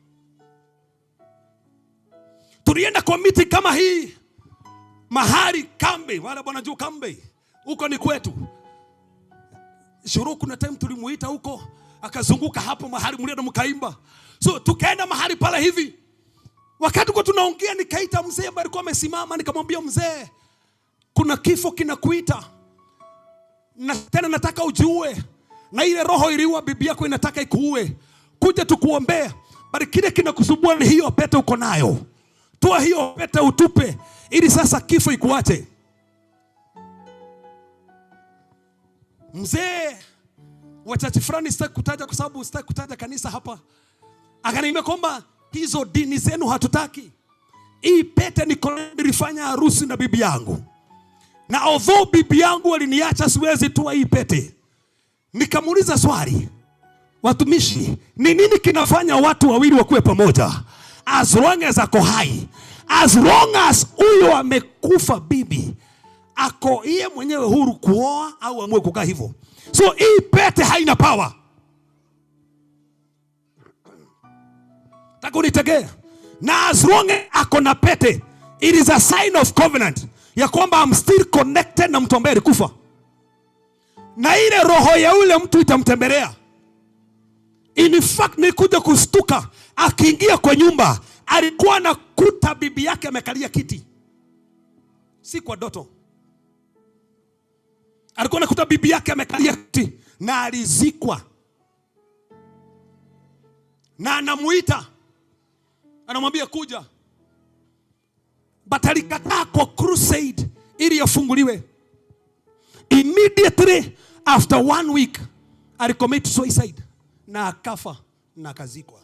Tulienda kwa meeting kama hii mahali Kambe, wale bwana juu Kambe, huko ni kwetu. Shuru kuna time tulimuita huko, akazunguka hapo mahali mlienda mkaimba. So tukaenda mahali pale hivi. Wakati kwa tunaongea nikaita mzee ambaye alikuwa amesimama, nikamwambia mzee, kuna kifo kinakuita, na tena nataka ujiue, na ile roho iliua bibi yako inataka ikuue. Kuja tukuombea, bali kile kinakusumbua ni hiyo pete uko nayo. Toa hiyo pete utupe, ili sasa kifo ikuache. Mzee wa church fulani, sitaki kutaja kwa sababu sitaki kutaja kanisa hapa, akaniambia kwamba hizo dini zenu hatutaki. Hii pete nilifanya harusi na bibi yangu, na although bibi yangu aliniacha siwezi toa hii pete. Nikamuuliza swali, watumishi, ni nini kinafanya watu wawili wakuwe pamoja? As long as ako hai, as long as huyo amekufa bibi, ako yeye mwenyewe huru kuoa au amue kukaa hivyo. So hii pete haina power. Taka unitegea. Na as long as ako na pete, it is a sign of covenant ya kwamba I'm still connected na mtu ambaye alikufa. Na ile roho ya ule mtu itamtembelea. In fact nikuja kustuka, akiingia kwa nyumba alikuwa anakuta bibi yake amekalia kiti. Si kwa doto. Alikuwa anakuta bibi yake amekalia kiti na alizikwa. Na anamuita, anamwambia kuja. But alikataa kwa crusade ili afunguliwe. Immediately after 1 week alicommit suicide na akafa na akazikwa.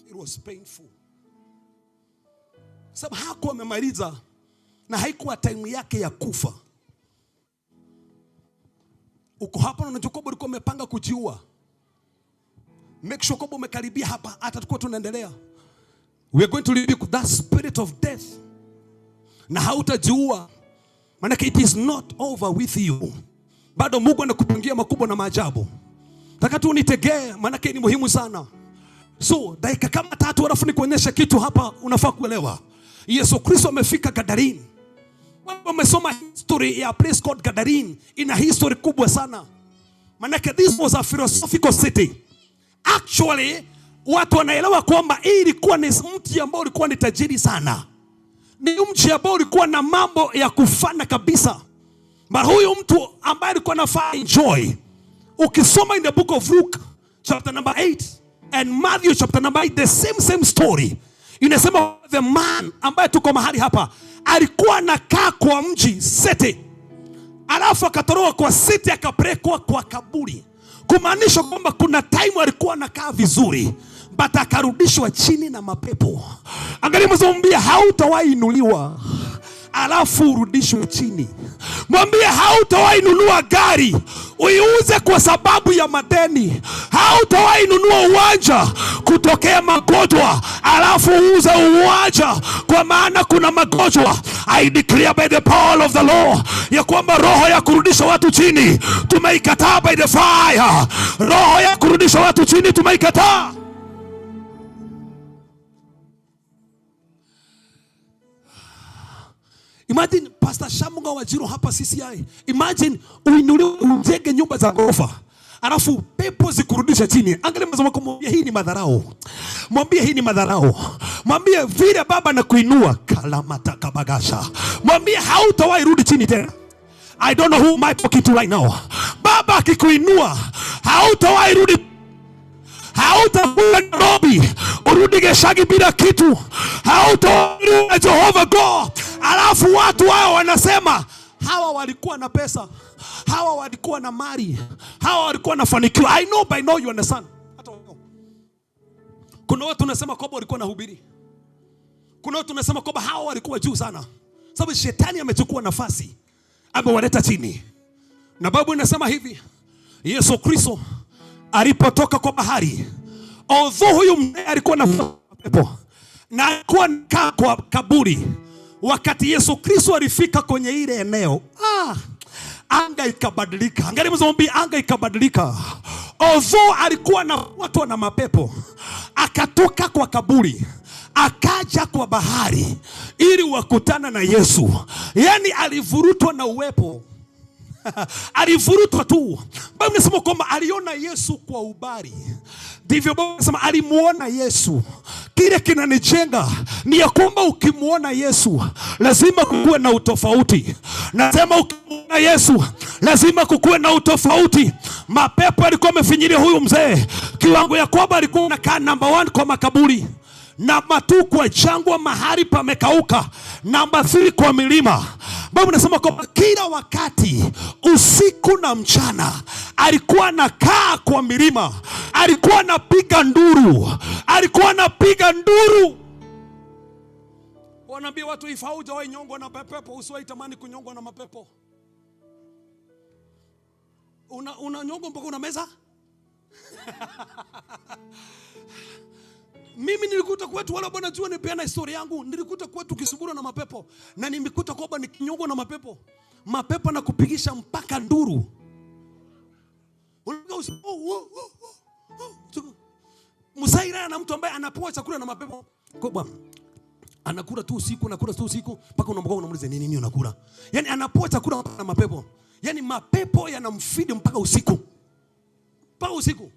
It was painful. Sababu hakuwa amemaliza na haikuwa time yake ya kufa. Uko hapa na unajua kwamba ulikuwa umepanga kujiua. Make sure kwamba umekaribia hapa, hata tukua tunaendelea. We are going to rebuke that spirit of death. Na hautajiua. Maana it is not over with you. Bado Mungu anakupangia makubwa na maajabu. Nataka tu unitegee, maana ni muhimu sana. So, dakika kama 3 alafu nikuonyesha kitu hapa unafaa kuelewa. Yesu Kristo amefika Gadarene. Wamesoma history ya place called Gadarene. Ina history kubwa sana. Maana this was a philosophical city. Actually, watu wanaelewa kwamba hii ilikuwa ni mji ambao ulikuwa ni tajiri sana. Ni mji ambao ulikuwa na mambo ya kufana kabisa. But huyu mtu ambaye alikuwa anafaa enjoy. Ukisoma in the book of Luke chapter number 8 and Matthew chapter number 8, the same story. Inasema the man ambaye tuko mahali hapa alikuwa anakaa kwa mji city. Alafu akatoroka kwa city akapelekwa kwa kaburi. Kumaanisha kwamba kuna time alikuwa anakaa vizuri, but akarudishwa chini na mapepo. Angalia mwambie hautawahi inuliwa alafu urudishwe chini. Mwambie hautawahi nunua gari uiuze kwa sababu ya madeni. Hautawahi nunua uwanja kutokea magonjwa alafu uuze uwanja kwa maana kuna magonjwa. I declare by the power of the Lord ya kwamba roho ya kurudisha watu chini tumeikataa by the fire. Roho ya kurudisha watu chini tumeikataa. Imagine Pastor Shamunga Wajiro hapa CCI. Imagine uinuliwe ujenge nyumba za ghorofa. Alafu pepo zikurudisha chini. Angalia mzoma kumwambia hii ni madharau. Mwambie hii ni madharau. Mwambie vile baba na kuinua kalamata kabagasha. Mwambie hautawahi rudi chini tena. I don't know who am I talking to right now. Baba akikuinua hautawahi rudi. Hautakuwa Nairobi urudi Geshagi bila kitu. Hautawahi Jehovah God. Alafu watu wao wanasema hawa walikuwa na pesa, hawa walikuwa na mali, hawa walikuwa na fanikiwa. I know by now you understand. Hata kuna watu wanasema kwamba walikuwa na hubiri. Kuna watu wanasema kwamba hawa walikuwa juu sana. Sababu shetani amechukua nafasi, amewaleta chini. Na Biblia inasema hivi, Yesu Kristo alipotoka kwa bahari, although huyu mzee alikuwa na pepo na alikuwa anakaa kwa kaburi, wakati Yesu Kristo alifika kwenye ile eneo, anga ikabadilika. Angalia mzombi, anga ikabadilika. Although alikuwa na watu na mapepo, akatoka kwa kaburi, akaja kwa bahari ili wakutana na Yesu. Yani alivurutwa na uwepo. Alivurutwa tu. Biblia inasema kwamba aliona Yesu kwa ubari. Ndivyo Biblia inasema alimuona Yesu. Kile kinanijenga ni ya kwamba ukimuona Yesu lazima kukuwe na utofauti. Nasema ukimuona Yesu lazima kukuwe na utofauti. Mapepo alikuwa amefinyilia huyu mzee kiwango ya kwamba alikuwa anakaa number 1 kwa makaburi, namba 2 kwa jangwa mahali pamekauka, namba 3 kwa milima. Biblia inasema kwamba kila wakati usiku na mchana alikuwa anakaa kwa milima, alikuwa anapiga nduru, alikuwa anapiga nduru. Wanaambia watu if haujawahi nyongwa na pepo usiwahi tamani kunyongwa na mapepo. Una nyongo mpaka una meza? Mimi nilikuta kwetu, wala bwana jua nipeana historia yangu, nilikuta kwetu kisubura na mapepo, na nimekuta kwamba nikinyongwa na mapepo, mapepo na kupigisha mpaka nduru. Msaira na mtu ambaye anapewa chakula na mapepo. Kwa bwana anakula tu usiku mpaka unamgoa unamuuliza nini unakula. Yaani anapewa chakula na mapepo. Yaani mapepo yanamfeed mpaka usiku. Mpaka usiku.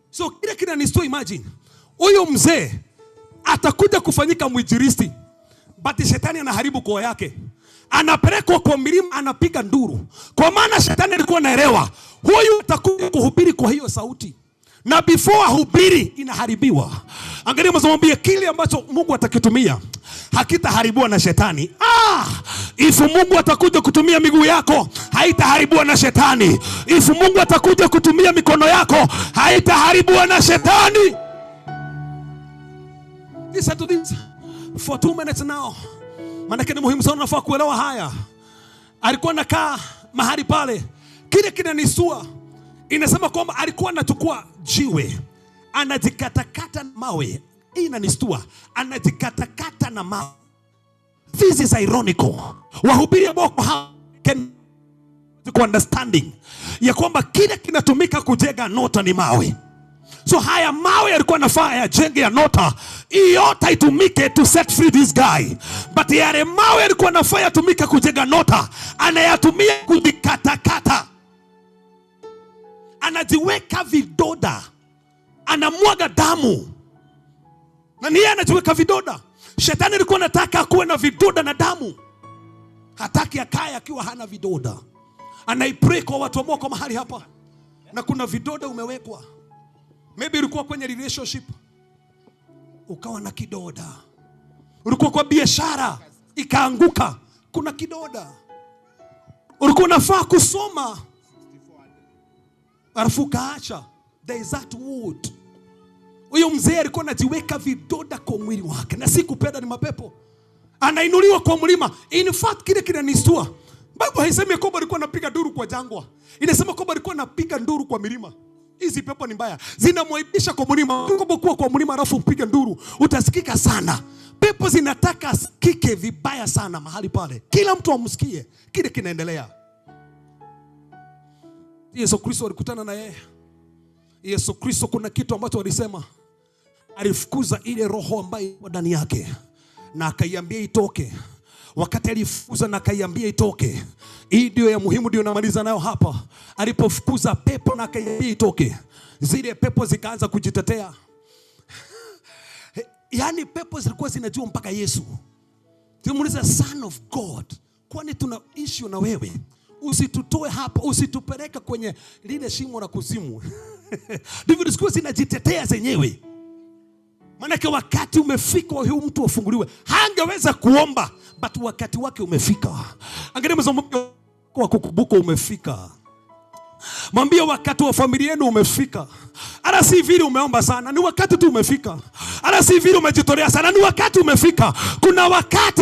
So kile kinanistua, imagine. Huyo mzee atakuja kufanyika mwinjilisti. But shetani anaharibu koo yake. Anapelekwa kwa milima, anapiga nduru. Kwa maana shetani alikuwa anaelewa huyu atakuja kuhubiri kwa hiyo sauti. Na before hubiri inaharibiwa. Angalia mzomwambie kile ambacho Mungu atakitumia hakitaharibiwa na shetani. If Mungu atakuja kutumia miguu yako haitaharibiwa na shetani. If Mungu atakuja kutumia mikono yako haitaharibiwa na shetani. Listen to this for 2 minutes now. Maana ni muhimu sana nafaa kuelewa haya. Alikuwa anakaa mahali pale. Kile kinanisua inasema kwamba alikuwa anachukua jiwe anajikatakata na mawe. Hii inanistua. Anajikatakata na mawe. This is ironical. Wahubiri ambao can understanding ya kwamba kile kinatumika kujenga nota ni mawe. So haya mawe yalikuwa nafaa ya jenge ya nota yote itumike to set free this guy. But yale mawe yalikuwa nafaa yatumike kujenga nota, anayatumia kujikatakata. Anajiweka vidoda, anamwaga damu. Na niye anajiweka vidoda. Shetani alikuwa anataka akuwe na vidoda na damu. Hataki akae akiwa hana vidoda. Anaipray kwa watu ambao kwa mahali hapa na kuna vidoda umewekwa. Maybe ulikuwa kwenye relationship ukawa na kidoda. Ulikuwa kwa biashara ikaanguka, kuna kidoda. Ulikuwa unafaa kusoma alafu kaacha. There is that wood. Huyo mzee alikuwa anajiweka vidoda kwa mwili wake. Na si kupenda, ni mapepo. Anainuliwa kwa mlima. In fact kile kinanistua. Bible haisemi kwamba alikuwa anapiga nduru kwa jangwa. Inasema kwamba alikuwa anapiga nduru kwa milima. Hizi pepo ni mbaya. Zinamwaibisha kwa mlima. Ukiwa kwa mlima alafu upige nduru, utasikika sana. Pepo zinataka sikike vibaya sana mahali pale. Kila mtu amsikie kile kinaendelea. Yesu Kristo alikutana na yeye. Yesu Kristo kuna kitu ambacho alisema. Alifukuza ile roho ambayo iko ndani yake na akaiambia itoke. Wakati alifukuza na akaiambia itoke, hii ndio ya muhimu, ndio namaliza nayo hapa. Alipofukuza pepo na akaiambia itoke, zile pepo zikaanza kujitetea. Yaani pepo zilikuwa zinajua mpaka Yesu. Tumuuliza Son of God, kwani tuna issue na wewe? Usitutoe hapa, usitupeleka kwenye lile shimo la kuzimu. Ndivyo zilikuwa zinajitetea zenyewe. Maana wakati umefika huyu mtu afunguliwe. Hangeweza kuomba, but wakati wake umefika. Angalia mzomwambie kwa kukumbuka umefika. Mwambie wakati wa familia yenu umefika. Ala si vile umeomba sana, ni wakati tu umefika. Ala si vile umejitolea sana, ni wakati umefika. Kuna wakati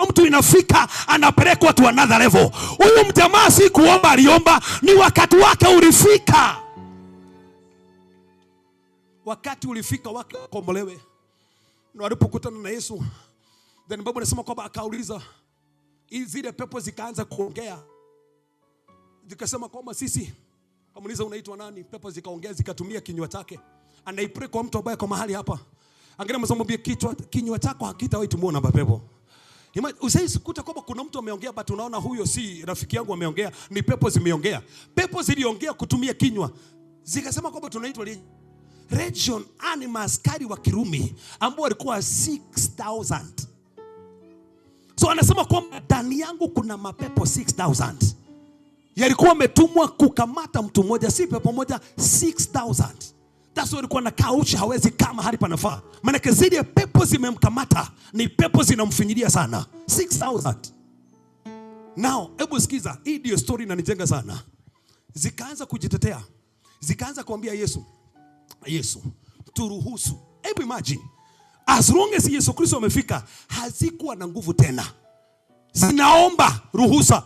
mtu inafika anapelekwa to another level. Huyu mjamaa si kuomba aliomba, ni wakati wake ulifika. Wakati ulifika wake kombolewe. Na walipokutana na Yesu, then Bible inasema kwamba akauliza, zile pepo zikaanza kuongea. Zikasema kwamba sisi, kamuuliza unaitwa nani? Pepo zikaongea, zikatumia kinywa chake. Anaipray kwa mtu ambaye kwa mahali hapa. Angalia mzomwambie kinywa chako hakitawahi tumuona mapepo. Usisikuta kwamba kuna mtu ameongea but unaona huyo si rafiki yangu ameongea, ni pepo zimeongea. Pepo ziliongea kutumia kinywa. Zikasema kwamba tunaitwa Region askari wa Kirumi ambao walikuwa 6,000. So anasema kwamba ndani yangu kuna mapepo 6,000. Yalikuwa ametumwa kukamata mtu mmoja, si pepo moja, 6,000. That's why alikuwa anakaa uchi, hawezi kama hali panafaa. Maana zile pepo zimemkamata, ni pepo zinamfinyilia sana. 6,000. Now, hebu sikiza, hii ndio story inanijenga sana. Zikaanza kujitetea. Zikaanza kuambia Yesu, turuhusu. Hebu imagine, as long as Yesu Kristo amefika, hazikuwa na nguvu tena. Zinaomba ruhusa,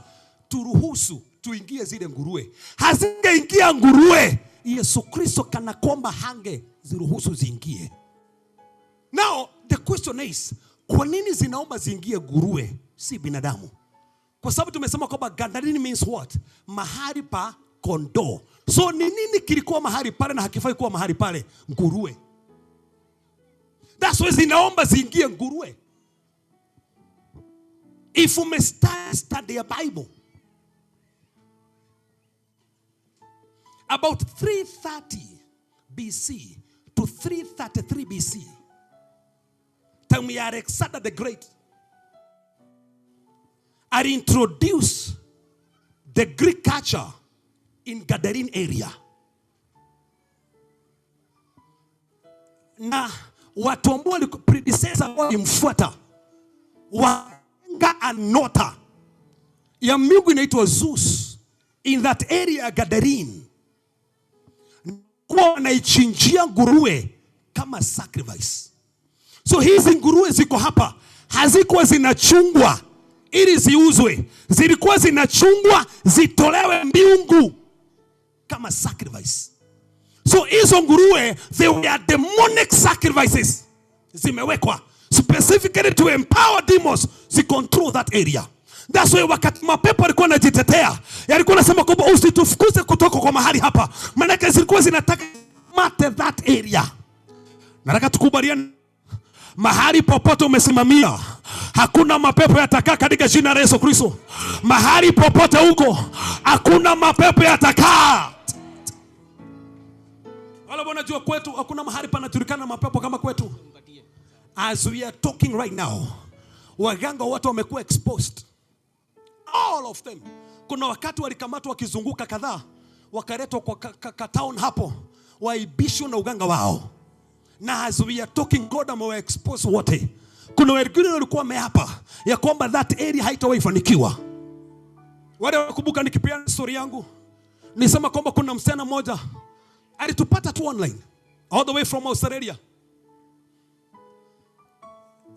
turuhusu tuingie zile nguruwe. Hazingeingia nguruwe, Yesu Kristo kana kwamba hange ziruhusu ziingie. Now, the question is, kwa nini zinaomba ziingie nguruwe, si binadamu? Kwa sababu tumesema kwamba Gadareni means what? Mahali pa kondoo. So ni nini kilikuwa mahali pale na hakifai kuwa mahali pale? Nguruwe. That's why zinaomba ziingie nguruwe. If you may study a Bible, about 330 BC to 333 BC, time we Alexander the Great are introduced the Greek culture in Gadarene area. Na watu ambao predecessor walimfuata wanga anota ya miungu inaitwa Zeus in that area Gadarene, kwa wanaichinjia nguruwe kama sacrifice. So hizi nguruwe ziko hapa hazikuwa zinachungwa ili ziuzwe, zilikuwa zinachungwa zitolewe miungu kama sacrifice. So hizo nguruwe, they were demonic sacrifices, zimewekwa specifically to empower demons to control that area. That's why wakati mapepo yalikuwa yanajitetea, yalikuwa yanasema kwamba usitufukuze kutoka kwa mahali hapa, maana zilikuwa zinataka mate that area. Nataka tukubaliane, mahali popote umesimamia, hakuna mapepo yatakaa katika jina la Yesu Kristo. Mahali popote huko, hakuna mapepo yatakaa. Wala bona jua kwetu hakuna mahali panajulikana mapepo kama kwetu. As we are talking right now, waganga watu wamekuwa exposed. All of them. Kuna wakati walikamatwa wakizunguka kadhaa, wakaletwa kwa town hapo, waibishwa na uganga wao. Na as we are talking, God amewa expose wote. Kuna wengine walikuwa wameapa ya kwamba that area haitawahi fanikiwa. Wale wakumbuka nikipeana story yangu, nisema kwamba kuna msichana mmoja alitupata tu online all the way from Australia.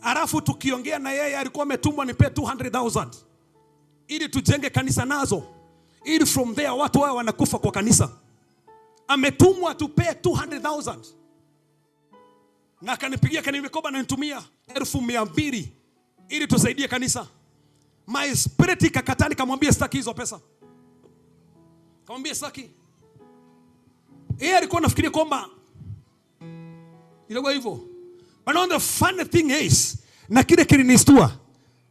Alafu tukiongea na yeye alikuwa ametumwa nipe 200,000 ili tujenge kanisa nazo, ili from there watu wao wanakufa kwa kanisa. Ametumwa tupe 200,000. Na akanipigia kanimikoba na nitumia 1,200 ili tusaidie kanisa. My spirit kakatani, kamwambia sitaki hizo pesa. Kamwambia sitaki. Yeye alikuwa anafikiria kwamba ilikuwa hivyo. But on the funny thing is, na kile kilinistua,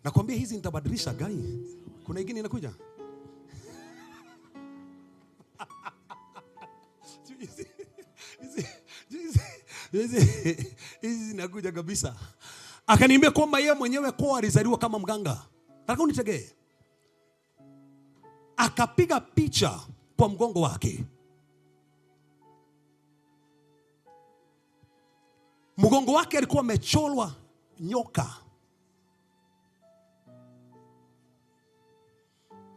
nakwambia hizi nitabadilisha gani? Kuna ingine inakuja. Hizi zinakuja kabisa. Akaniambia kwamba yeye mwenyewe kwa alizaliwa kama mganga. Nataka unitegee. Akapiga picha kwa mgongo wake. Mgongo wake alikuwa amecholwa nyoka.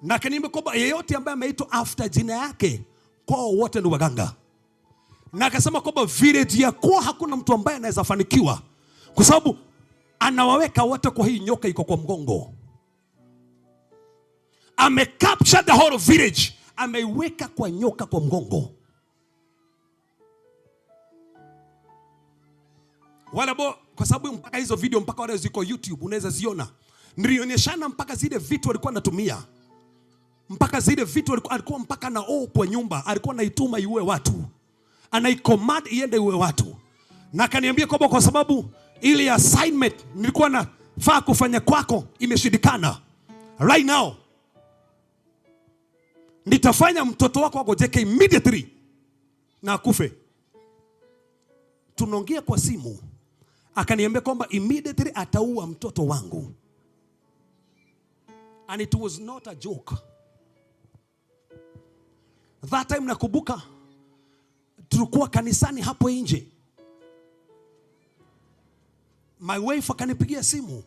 Na akaniambia kwamba yeyote ambaye ameitwa after jina yake kwa wote ni waganga. Na akasema kwamba village ya kwa hakuna mtu ambaye anaweza fanikiwa kwa sababu anawaweka wote kwa hii nyoka iko kwa mgongo. Capture the whole village, ameiweka kwa nyoka kwa mgongo. Wala kwa sababu mpaka hizo video mpaka wale ziko YouTube unaweza ziona. Nilionyeshana mpaka zile vitu alikuwa anatumia. Mpaka zile vitu alikuwa mpaka na kwa nyumba, alikuwa anaituma iue watu. Anaicommand iende iue watu. Na akaniambia kwamba kwa sababu ile assignment nilikuwa nafaa kufanya kwako imeshindikana. Right now nitafanya mtoto wako agojeke immediately na akufe. Tunaongea kwa simu. Akaniambia kwamba immediately ataua mtoto wangu. And it was not a joke. That time nakumbuka tulikuwa kanisani hapo nje. My wife akanipigia simu.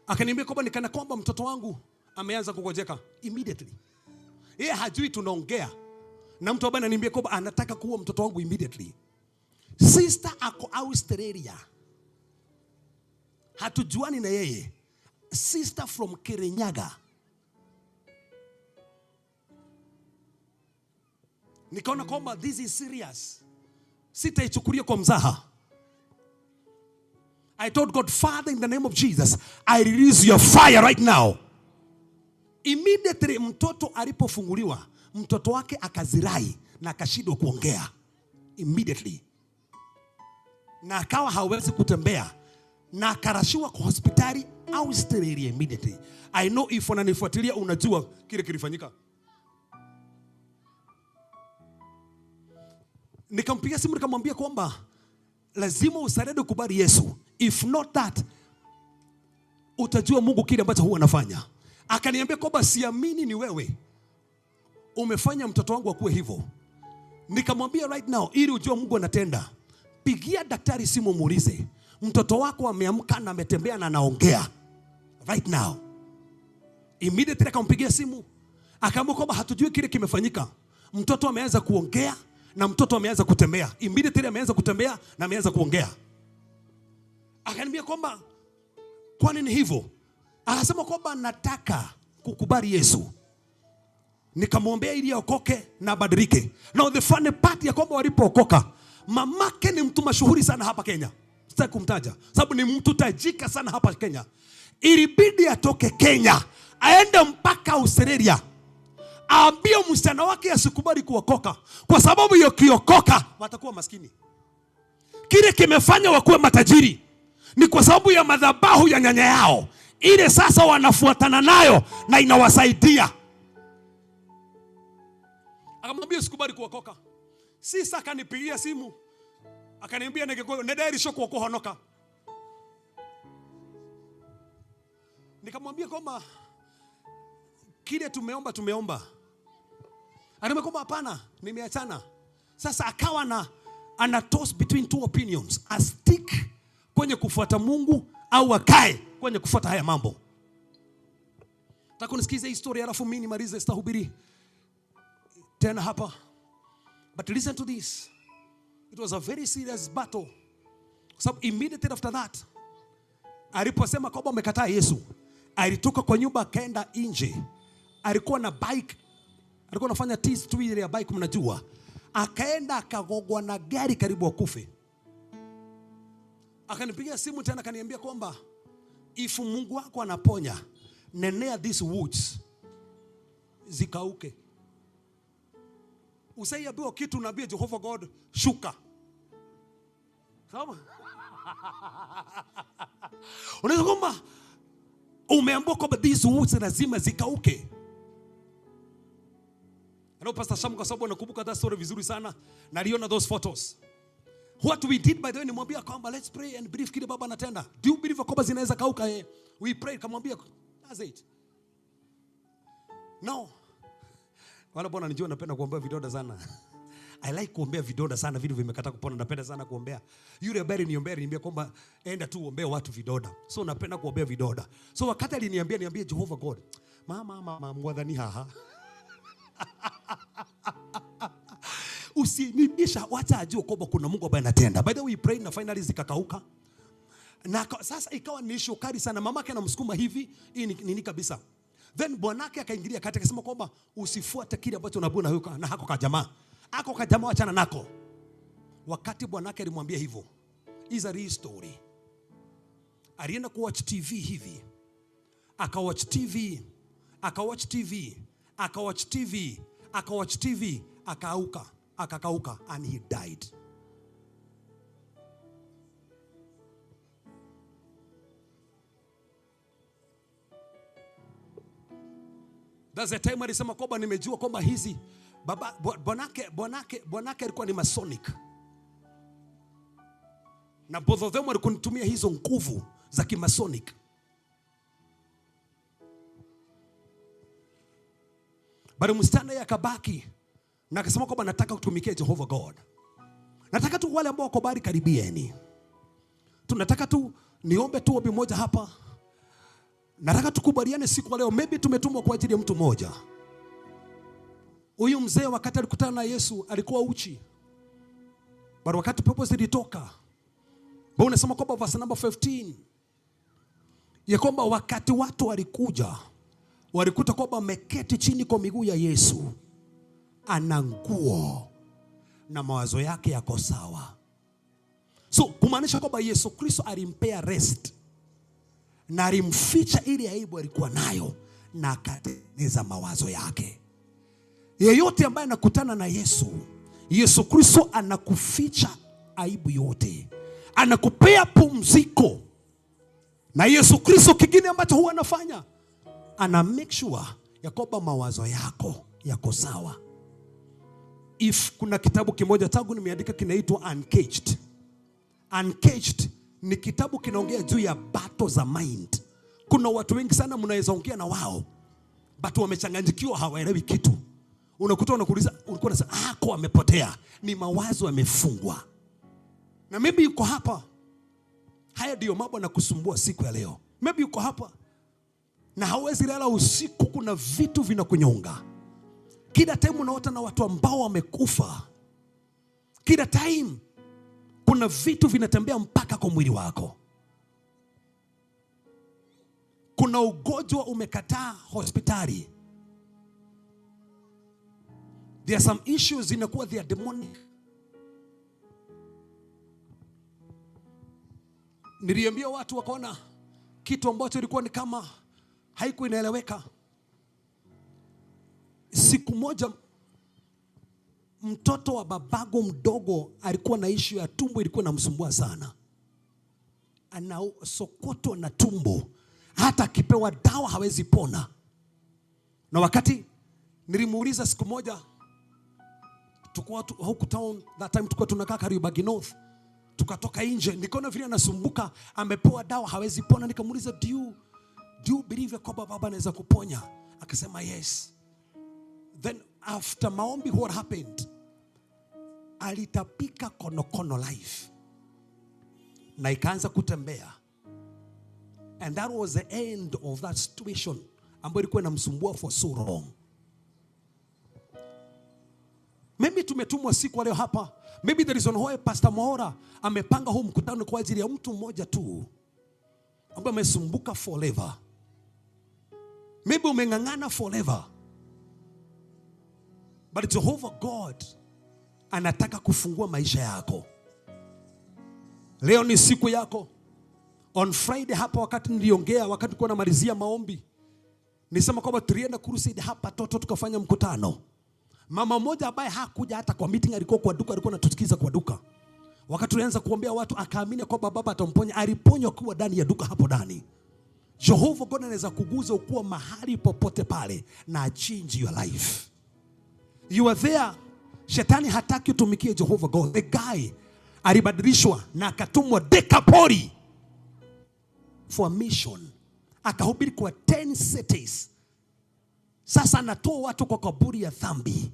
Akaniambia kwamba nikana kwamba mtoto wangu ameanza kugojeka immediately. Yeye hajui tunaongea na mtu ambaye ananiambia kwamba anataka kuua mtoto wangu immediately. Sister ako Australia. Hatujuani na yeye. Sister from Kirinyaga. Nikaona kwamba this is serious. Sitaichukulia kwa mzaha. I told God, Father, in the name of Jesus, I release your fire right now. Immediately mtoto alipofunguliwa, mtoto wake akazirai na akashindwa kuongea immediately, na akawa hawezi kutembea, na akarashiwa kwa hospitali Australia immediately. I know if unanifuatilia unajua kile kilifanyika. Nikampigia simu nikamwambia kwamba lazima usarede kubali Yesu. If not that, utajua Mungu kile ambacho huwa anafanya. Akaniambia kwamba siamini ni wewe umefanya mtoto wangu akuwe hivyo. Nikamwambia right now, ili ujue Mungu anatenda, pigia daktari simu muulize, mtoto wako ameamka na ametembea na anaongea right now. Immediately akampigia simu, akaambia kwamba hatujui kile kimefanyika. Mtoto ameanza kuongea na mtoto ameanza kutembea. Immediately ameanza kutembea na ameanza kuongea. Akaniambia kwamba kwa nini hivyo? Akasema kwamba nataka kukubali Yesu. Nikamwombea ili aokoke na badilike. Now the funny part ya kwamba walipookoka, mamake ni mtu mashuhuri sana hapa Kenya. Sitaki kumtaja sababu ni mtu tajika sana hapa Kenya. Ilibidi atoke Kenya aende mpaka Australia, aambie msichana wake asikubali kuokoka, kwa sababu yakiokoka watakuwa maskini. Kile kimefanya wakuwe matajiri ni kwa sababu ya madhabahu ya nyanya yao, ile sasa wanafuatana nayo na inawasaidia. Akamwambia sikubali kuokoka. Sisa akanipigia simu akaniambia nederi shoko kuhonoka. Nikamwambia kwamba kile tumeomba. Anasema kwamba hapana, nimeachana. Sasa akawa ana toss between two opinions. A stick kwenye kufuata Mungu au akae kwenye kufuata haya mambo. Nataka unisikize historia alafu mimi nimalize sitahubiri tena hapa. But listen to this. It was a very serious battle. So immediately after that, aliposema kwamba amekataa Yesu, alitoka kwa nyumba akaenda nje. Alikuwa na bike, alikuwa anafanya test tu ile ya bike mnajua. Akaenda akagogwa na gari karibu akufe. Akanipigia simu tena akaniambia kwamba if Mungu wako anaponya, nenea these woods zikauke. Usaiambiwa kitu nabii Jehovah God shuka. Sawa? Unaweza kwamba umeambiwa kwamba these woods lazima zikauke. Hello Pastor Sham, kwa sababu nakumbuka that story vizuri sana. Naliona those photos. What we did by the way, nimwambia kwamba let's pray and believe kile baba anatenda. Do you believe kwamba zinaweza kauka? We prayed, kamwambia that's it. No. Wala bwana nijua napenda kuombea vidonda sana. I like kuombea vidonda sana, vitu vimekata kupona, napenda sana kuombea. Yule habari niambia kwamba enda tu uombee watu vidonda. So napenda kuombea vidonda. So wakati aliniambia niambie Jehovah God, mama mwadhani haha. Usinibisha, wacha ajue kwamba kuna Mungu ambaye anatenda. By the way, we prayed na finally zikakauka. Na sasa ikawa ni shokari sana. Mamake anamsukuma hivi, hii nini kabisa. Then bwanake akaingilia kati akasema kwamba usifuate kile ambacho unabuona huko na hako ka jamaa. Ako ka jamaa achana nako. Wakati bwanake alimwambia hivyo, is a real story. Alienda kuwatch TV hivi. Akawatch TV, akakauka and he died. That's the time alisema kwamba nimejua kwamba hizi bwanake alikuwa ni Masonic. Na both of them walikuwa kutumia hizo nguvu za kimasonic. Bado mstana yakabaki na akasema kwamba nataka kutumikia Jehovah God. Nataka tu wale ambao wako bari karibieni. Tunataka tu niombe tu ombi moja hapa. Nataka tukubaliane siku leo, maybe tumetumwa kwa ajili ya mtu mmoja. Huyu mzee wakati alikutana na Yesu alikuwa uchi. Bado wakati pepo zilitoka. Bwana unasema kwamba verse number 15 ya kwamba wakati watu walikuta kwamba ameketi chini kwa miguu ya Yesu, ana nguo na mawazo yake yako sawa. So kumaanisha kwamba Yesu Kristo alimpea rest na alimficha ili aibu alikuwa nayo na akatengeneza mawazo yake. Yeyote ambaye anakutana na Yesu Kristo anakuficha aibu yote, anakupea pumziko. Na Yesu Kristo kingine ambacho huwa anafanya, ana make sure ya kwamba mawazo yako yako sawa. If kuna kitabu kimoja tangu nimeandika kinaitwa Uncaged. Uncaged ni kitabu kinaongea juu ya battle za mind. Kuna watu wengi sana mnaweza ongea na wao, but wamechanganyikiwa, hawaelewi kitu. Unakuta unakuuliza, ulikuwa unasema kwa amepotea, ni mawazo yamefungwa. Na maybe yuko hapa, haya ndio mambo yanakusumbua siku ya leo. Maybe yuko hapa na hawezi lala usiku, kuna vitu vinakunyonga. Kila time unaota na watu ambao wamekufa. Kila time kuna vitu vinatembea mpaka kwa mwili wako. Kuna ugonjwa umekataa hospitali. There are some issues zinakuwa they are demonic. Niliambia watu wakaona kitu ambacho ilikuwa ni kama haikuwa inaeleweka. Siku moja mtoto wa babago mdogo alikuwa na issue ya tumbo, ilikuwa inamsumbua sana. Anasokotwa na tumbo, hata akipewa dawa hawezi pona. Na wakati nilimuuliza siku moja, tukua huku town, that time tukua tunakaa Kariobangi North, tukatoka nje, nikaona vile anasumbuka, amepewa dawa hawezi pona. Nikamuuliza, do you believe kwamba baba anaweza kuponya? Akasema yes. Then after maombi, what happened? Alitapika konokono life na ikaanza kutembea, and that was the end of that situation ambayo ilikuwa inamsumbua for so long. Maybe tumetumwa siku leo hapa. Maybe the reason why Pastor Mwaura amepanga huu mkutano kwa ajili ya mtu mmoja tu ambaye amesumbuka forever. Maybe umengangana forever, but Jehovah God anataka kufungua maisha yako. Leo ni siku yako. On Friday hapa, wakati niliongea, wakati nilikuwa namalizia maombi, nisema kwamba tulienda crusade hapa Toto, tukafanya mkutano. Mama mmoja ambaye hakuja hata kwa meeting, alikuwa kwa duka, alikuwa anatusikiza kwa duka. Wakati tulianza kuombea watu, akaamini kwamba baba atamponya. Aliponywa kuwa ndani ya duka hapo ndani. Jehovah God anaweza kuguza ukuwa mahali popote pale na change your life. You are there. Shetani hataki utumikie Jehovah God. The guy alibadilishwa na akatumwa Decapoli for mission. Akahubiri kwa 10 cities. Sasa anatoa watu kwa kaburi ya dhambi,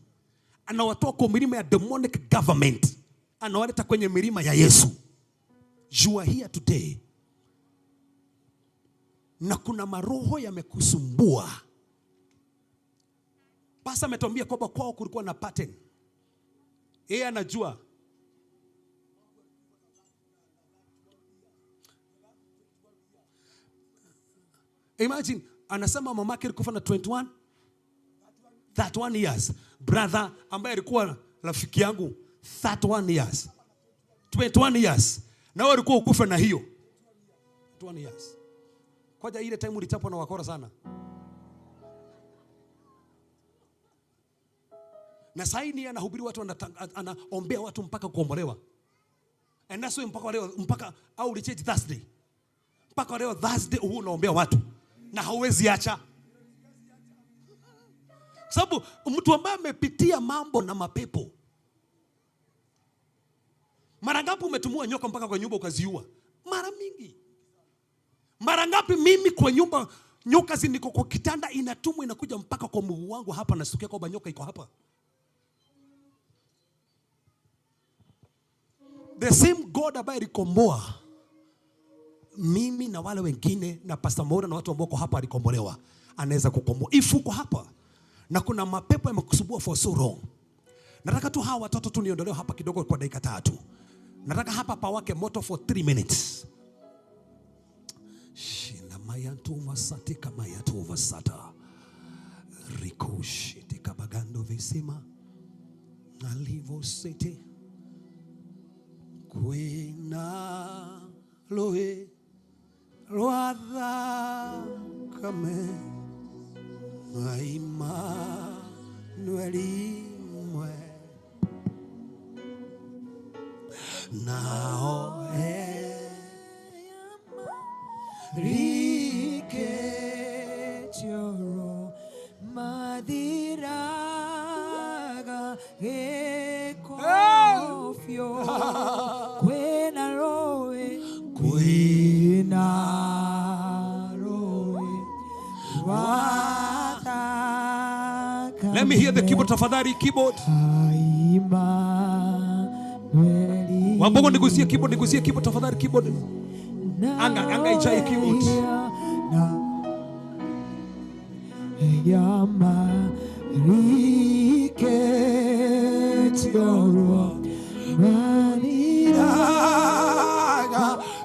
anawatoa kwa milima ya demonic government, anawaleta kwenye milima ya Yesu. You are here today. Na kuna maroho yamekusumbua. Pastor ametuambia kwamba kwao kulikuwa na pattern. Yeye anajua. Imagine, anasema mamake alikufa na 31 years. Brother ambaye alikuwa rafiki yangu 31 years. 21 years. Na wewe ulikuwa ukufa na hiyo 21 years. Koja ile time ulichapwa na wakora sana. Na sasa ni anahubiri watu, anaombea watu mpaka kuombolewa. And that's why mpaka leo, mpaka au ulichange Thursday. Mpaka leo Thursday huu unaombea watu na hauwezi acha. Sababu mtu ambaye amepitia mambo na mapepo. Mara ngapi umetumua nyoka mpaka kwa nyumba ukaziua? Mara mingi. Mara ngapi mimi kwa nyumba nyoka ziniko kwa kitanda inatumwa inakuja mpaka kwa mguu wangu hapa, nasikia kwamba nyoka iko hapa. The same God ambaye alikomboa mimi na wale wengine na Pastor Mwaura na watu ambao wako hapa alikombolewa, anaweza kukomboa. If uko hapa na kuna mapepo yamekusumbua for so long, nataka tu hawa watoto tu niondolewe hapa kidogo kwa dakika 3. Nataka hapa pawake moto for 3 minutes. Shina mayantu vasati kama yatu vasata. Rikushiti kabagando visima. Alivo sete. Kwena loe. Loadha kame. Maima nwelimwe nao rikechoro madiraga ekofyo kwena roe Let me hear the keyboard tafadhali, keyboard. Wambongo nigusie keyboard tafadhali, keyboard. Anga ijae keyboard. Yama riketioro maniraga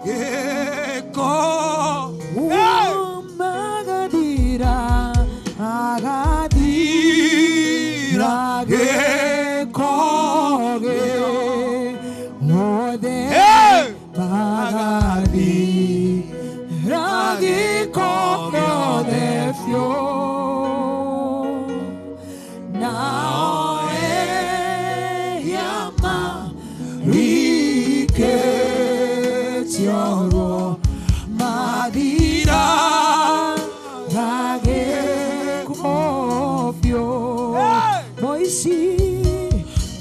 eko magadira agadira eko ode magadira eko defio now yama riketioro madira rage kofio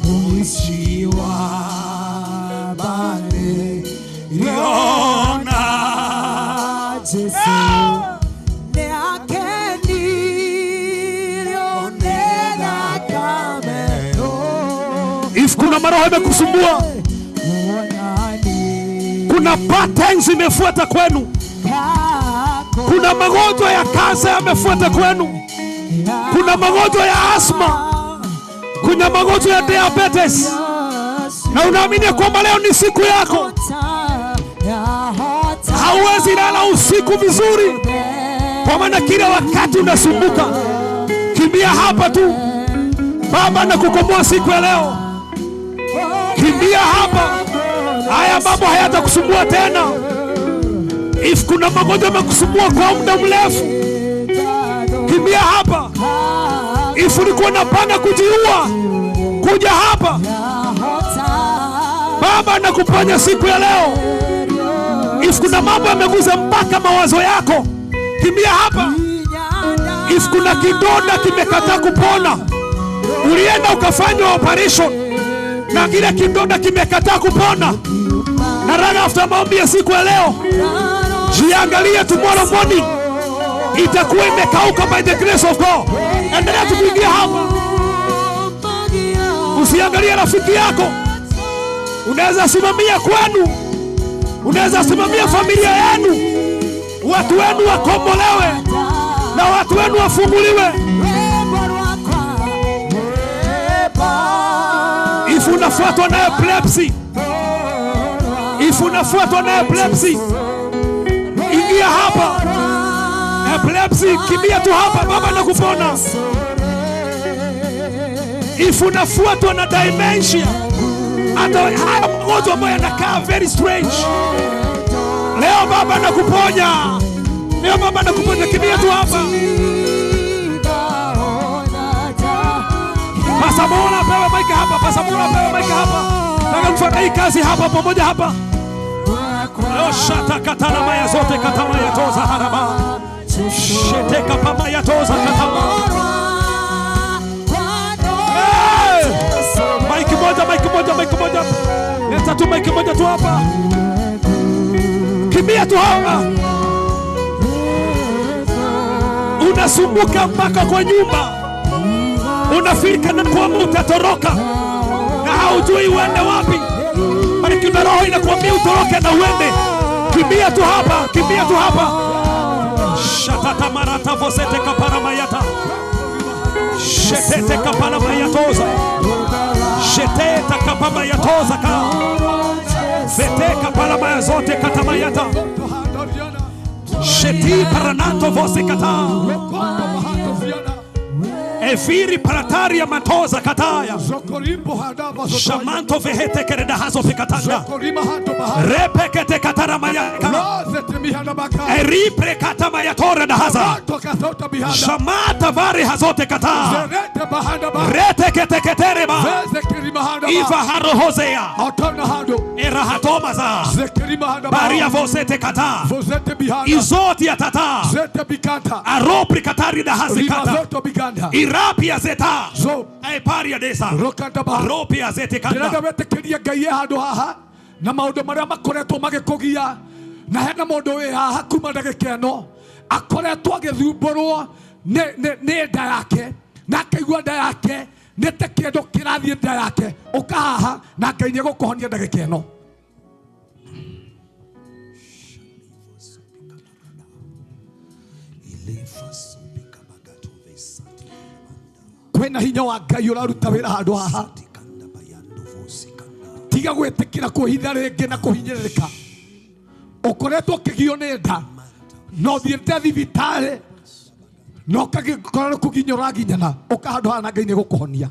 moishi wa bane yona Jesu ne akeni yonera kameno. If kuna maroho imekusumbua, kuna patterns zimefuata kwenu, kuna magonjwa ya kansa yamefuata kwenu, kuna magonjwa ya asma, kuna magonjwa ya diabetes, na unaamini kwamba leo ni siku yako, hauwezi lala usiku vizuri, kwa maana kila wakati unasumbuka, kimbia hapa tu. Baba anakukomboa siku ya leo. Kimbia hapa. Haya mambo hayatakusumbua tena. If kuna magonjwa yamekusumbua kwa muda mrefu, kimbia hapa. If ulikuwa unapanga kujiua, kuja hapa. Baba anakuponya siku ya leo. If kuna mambo yameguza mpaka mawazo yako, kimbia hapa. If kuna kidonda kimekataa kupona, ulienda ukafanywa operation na kile kidonda kimekataa kupona, na run after maombi ya siku ya leo, jiangalie tomorrow morning itakuwa imekauka by the grace of God. Endelea kuingia hapa. Usiangalie rafiki yako. Unaweza simamia kwenu, unaweza simamia familia yenu, watu wenu wakombolewe na watu wenu wafunguliwe. If unafuatwa na epilepsy, if unafuatwa na epilepsy, ingia hapa. Epilepsy, kimbia tu hapa, Baba nakupona. If unafuatwa na dementia, hata haya magonjwa ambayo yanakaa very strange, leo Baba nakuponya. Leo Baba nakuponya, kimbia tu hapa. Pasamona pewe maika hapa, pasamona pewe maika hapa. Nataka kufanya hii kazi hapa pamoja hapa. Leo shata katana maya zote katama ya toza haraba. Sheteka pama ya toza katama. Maiki moja. Leta tu maiki moja tu hapa. Kimbia tu hapa. Unasumbuka mpaka kwa nyumba, unafika na kwamba utatoroka na haujui uende wapi. Bali kuna roho inakuambia utoroke na uende. Kimbia tu hapa, kimbia tu hapa. Shatata marata vosete kapara mayata. Shetete kapara mayatoza. Sheteta kapama yatoza ka. Vete kapara mayazote katamayata. Sheti paranato vose kata. Eviri paratari ya matoza kataya. Shamanto vehete kereda hazo pikatanda. Repekete katara mayaka. Eripre katama ya tore da haza. Shamata vari hazote kata. Rete kete ketereba. Iva haro hosea. Era hatomaza. Baria vosete kata. Izoti ya tata. Aropri katari da hazikata. Irapia zeta. Ay paria desa. Ropia zete kata. Na maundu maria makoretwo magikugia na hena mundu wi haha kuma ndagika ino akoretwo agithumburwo ni nda yake na akaigua nda yake ni ta kindu kirathie nda yake uka haha na Ngai ni gukuhonia ndagika ino. Kwena hinya wa Ngai uraruta wira handu haha. Tiga gwetikira kuhitha ringi na kuhinyirika. Ukoretwo kigio ni nda no thiete thibitari no kagikora kuginyora ginyana ukahandu hana Ngai ni gukuhonia.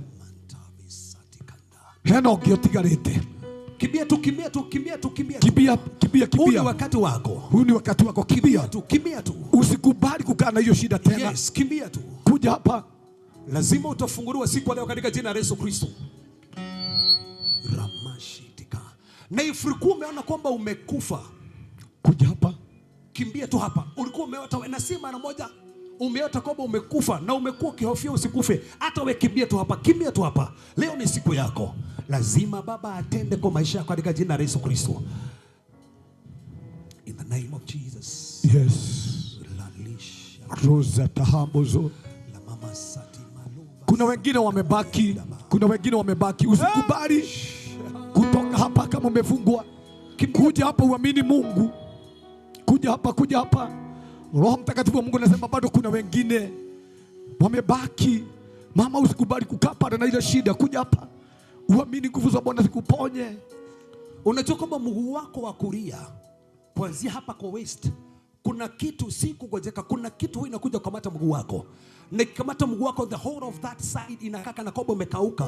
Hena ungi utigarite. Kimbia tu, kimbia tu, kimbia tu, kimbia tu. Kimbia, kimbia, kimbia. Huu ni wakati wako. Huu ni wakati wako. Kimbia tu, kimbia tu. Usikubali kukaa na hiyo shida tena. Yes, kimbia tu. Kuja hapa. Lazima utafunguliwa siku leo katika jina la Yesu Kristo. Na ifrikuwa umeona kwamba umekufa, kuja hapa. Kimbia tu hapa. Ulikuwa umeota na si mara moja umeota kwamba umekufa na umekuwa ukihofia usikufe. Hata wewe kimbia tu hapa, kimbia tu hapa. Leo ni siku yako. Lazima Baba atende kwa maisha yako katika jina la Yesu Kristo. In the name of Jesus. Yes. Rosa tahambozo. Kuna wengine wamebaki. Kuna wengine wamebaki. Usikubali kutoka hapa kama umefungwa. Kuja hapa uamini Mungu. Kuja hapa, kuja hapa. Roho Mtakatifu wa Mungu anasema bado kuna wengine wamebaki. Mama, usikubali kukaa pale na ile shida. Kuja hapa. Uamini nguvu za Bwana zikuponye. Unajua kwamba mguu wako wa kulia kuanzia hapa kwa waist kuna kitu si kugojeka, kuna kitu huwa inakuja kukamata mguu wako. Na ikikamata mguu wako the whole of that side inakaka na kwamba umekauka.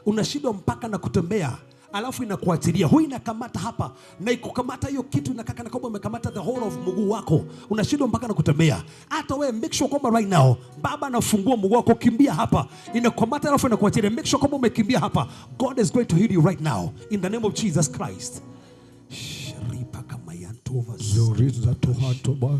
Unashindwa mpaka na kutembea. Alafu inakuachilia. Huwa inakamata hapa na ikukamata hiyo kitu inakaka na kwamba umekamata the whole of mguu wako. Unashindwa mpaka na kutembea. Hata wewe make sure kwamba right now Baba anafungua mguu wako, kimbia hapa. Inakukamata alafu inakuachilia. Make sure kwamba umekimbia hapa. God is going to heal you right now in the name of Jesus Christ. Shripa kama yantova zoriza tohatoba.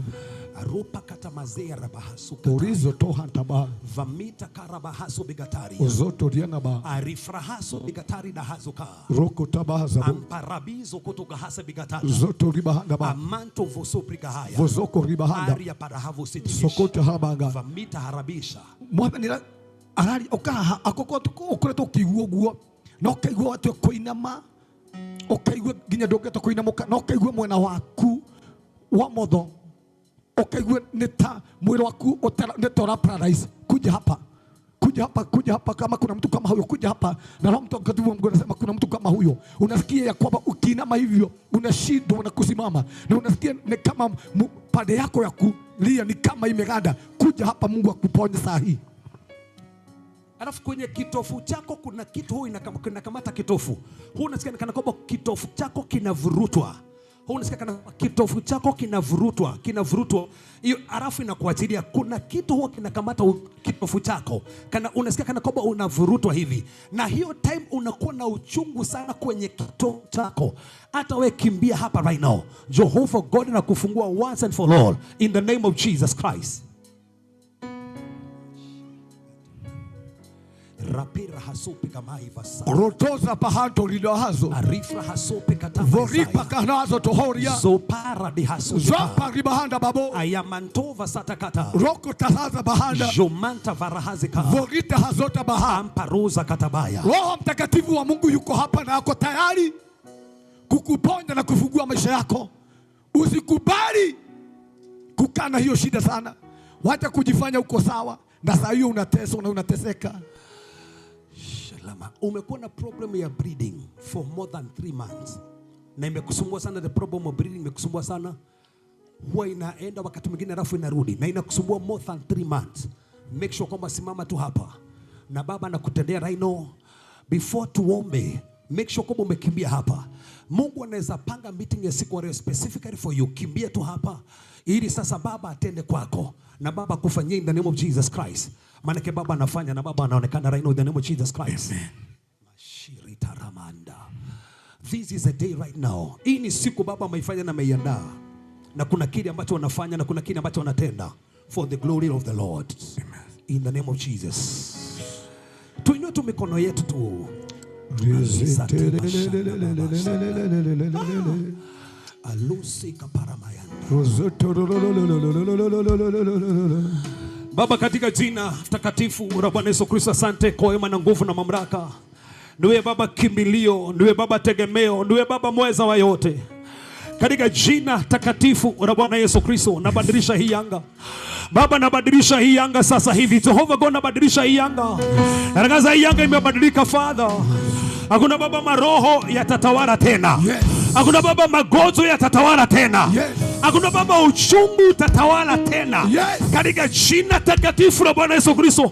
Arupa katamazea rabahasu Torizo tohataba. Vamita karabahasu bigatari. Ozoto rianaba. Arifrahasu bigatari na hazuka. Roko tabahazabu. Amparabizo kutugahasa bigatari. Zoto ribahandaba. Amanto vosoprigahaya. Vozoko ribahanda. Aria parahavu sitish. Sokote habaga. Vamita harabisha. Mwana arari okaha akokotuko okureto kiguo no kaigua watu koinama okaigua ginya ndongeta koinamuka no kaigua mwena waku wa motho okaigua nita mwili waku netora paradise. Kuja hapa, kuja hapa, kuja hapa. Kama kuna mtu kama huyo kuja hapa. Na Roho Mtakatifu wa Mungu anasema kuna mtu kama huyo. Unasikia ya kwamba ukiinama hivyo unashindwa na kusimama, na unasikia ni kama pande yako ya kulia ni kama imeganda. Kuja hapa, Mungu akuponye saa hii. Alafu kwenye kitofu chako kuna kitu huwa inakamata kitofu. Huwa unasikia kana kwamba kitofu chako kinavurutwa. Huwa unasikia kana kitofu chako kinavurutwa. Hiyo alafu inakuachilia. Kuna kitu huwa kinakamata kitofu chako. Kana unasikia kana kwamba unavurutwa hivi. Na hiyo time unakuwa na uchungu sana kwenye kitofu chako. Hata wewe kimbia hapa right now. Jehovah God anakufungua once and for all in the name of Jesus Christ. Rapira hasupi kama ivasa. Rotoza pahanto lilohazo. Arifra hasupi katama. Voripa kanazo tohoria. Zopara di hasupi. Zopa ribahanda babo. Ayamantova satakata. Roko tahaza bahanda. Jomanta varahazika. Vorita hazota bahanda. Amparuza katabaya. Roho Mtakatifu wa Mungu yuko hapa na ako tayari kukuponya na kufungua maisha yako. Usikubali kukaa na hiyo shida sana. Wacha kujifanya uko sawa. Na saa hiyo unateswa na unateseka. Umekuwa na problem ya bleeding for more than 3 months. Na imekusumbua sana, the problem of bleeding imekusumbua sana. Huwa inaenda wakati mwingine alafu inarudi. Na inakusumbua more than 3 months. Make sure kwamba simama tu hapa. na Baba nakutendea right now. Before tuombe, make sure kwamba umekimbia hapa. Mungu anaweza panga meeting ya siku leo specifically for you. Kimbia tu hapa ili sasa Baba atende kwako na Baba kufanyia in the name of Jesus Christ. Maana ke Baba anafanya na Baba anaonekana right now in the name of Jesus Christ. Amen. Mashirita ramanda. This is a day right now. Hii ni siku Baba ameifanya na ameiandaa. Na kuna kile ambacho wanafanya na kuna kile ambacho wanatenda for the glory of the Lord. Amen. In the name of Jesus. Tuinue tu mikono yetu tu. Baba, katika jina takatifu la Bwana Yesu Kristo, asante kwa wema na nguvu na mamlaka. Ndiwe Baba kimbilio, ndiwe Baba tegemeo, ndiwe Baba mweza wa yote. Katika jina takatifu la Bwana Yesu Kristo, nabadilisha hii anga. Baba, nabadilisha hii anga sasa hivi. Jehova God, nabadilisha hii anga. Natangaza hii anga imebadilika Father. Hakuna Baba maroho yatatawala tena. Hakuna Baba magonjwa yatatawala tena. Hakuna Baba uchungu utatawala tena. Katika jina takatifu la Bwana Yesu Kristo.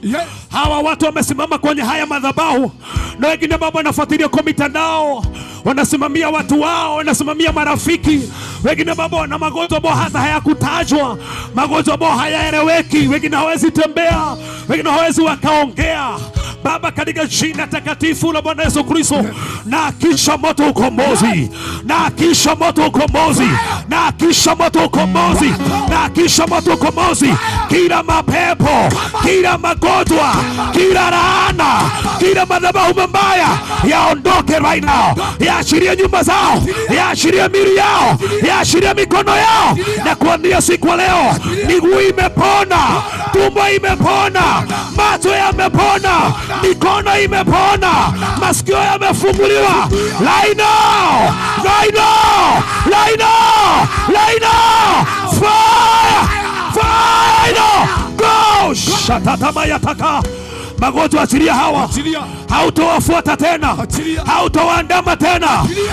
Hawa watu wamesimama kwenye haya madhabahu na wengine Baba wanafuatilia kwa mitandao, wanasimamia watu wao, wanasimamia marafiki. Wengine Baba wana magonjwa ambayo hata hayakutajwa, magonjwa ambayo hayaeleweki, wengine hawezi tembea, wengine hawezi wakaongea. Baba, katika jina takatifu la Bwana Yesu Kristo, na kisha moto ukombozi, na kisha moto ukombozi, na kisha moto ukombozi, na kisha moto ukombozi. Kila mapepo, kila magonjwa, kila laana, kila madhabahu mabaya yaondoke right now. Yaashiria nyumba zao, yaashiria mili yao, yaashiria mikono yao. Na kuanzia siku leo, miguu imepona, tumbo imepona, macho yamepona, mikono imepona, masikio yamefunguliwa. Right now, right now, right now, right now. Fire, fire, go. Shatatama yataka. Magonjwa achilia hawa. Hautowafuata tena, hautowaandama tena,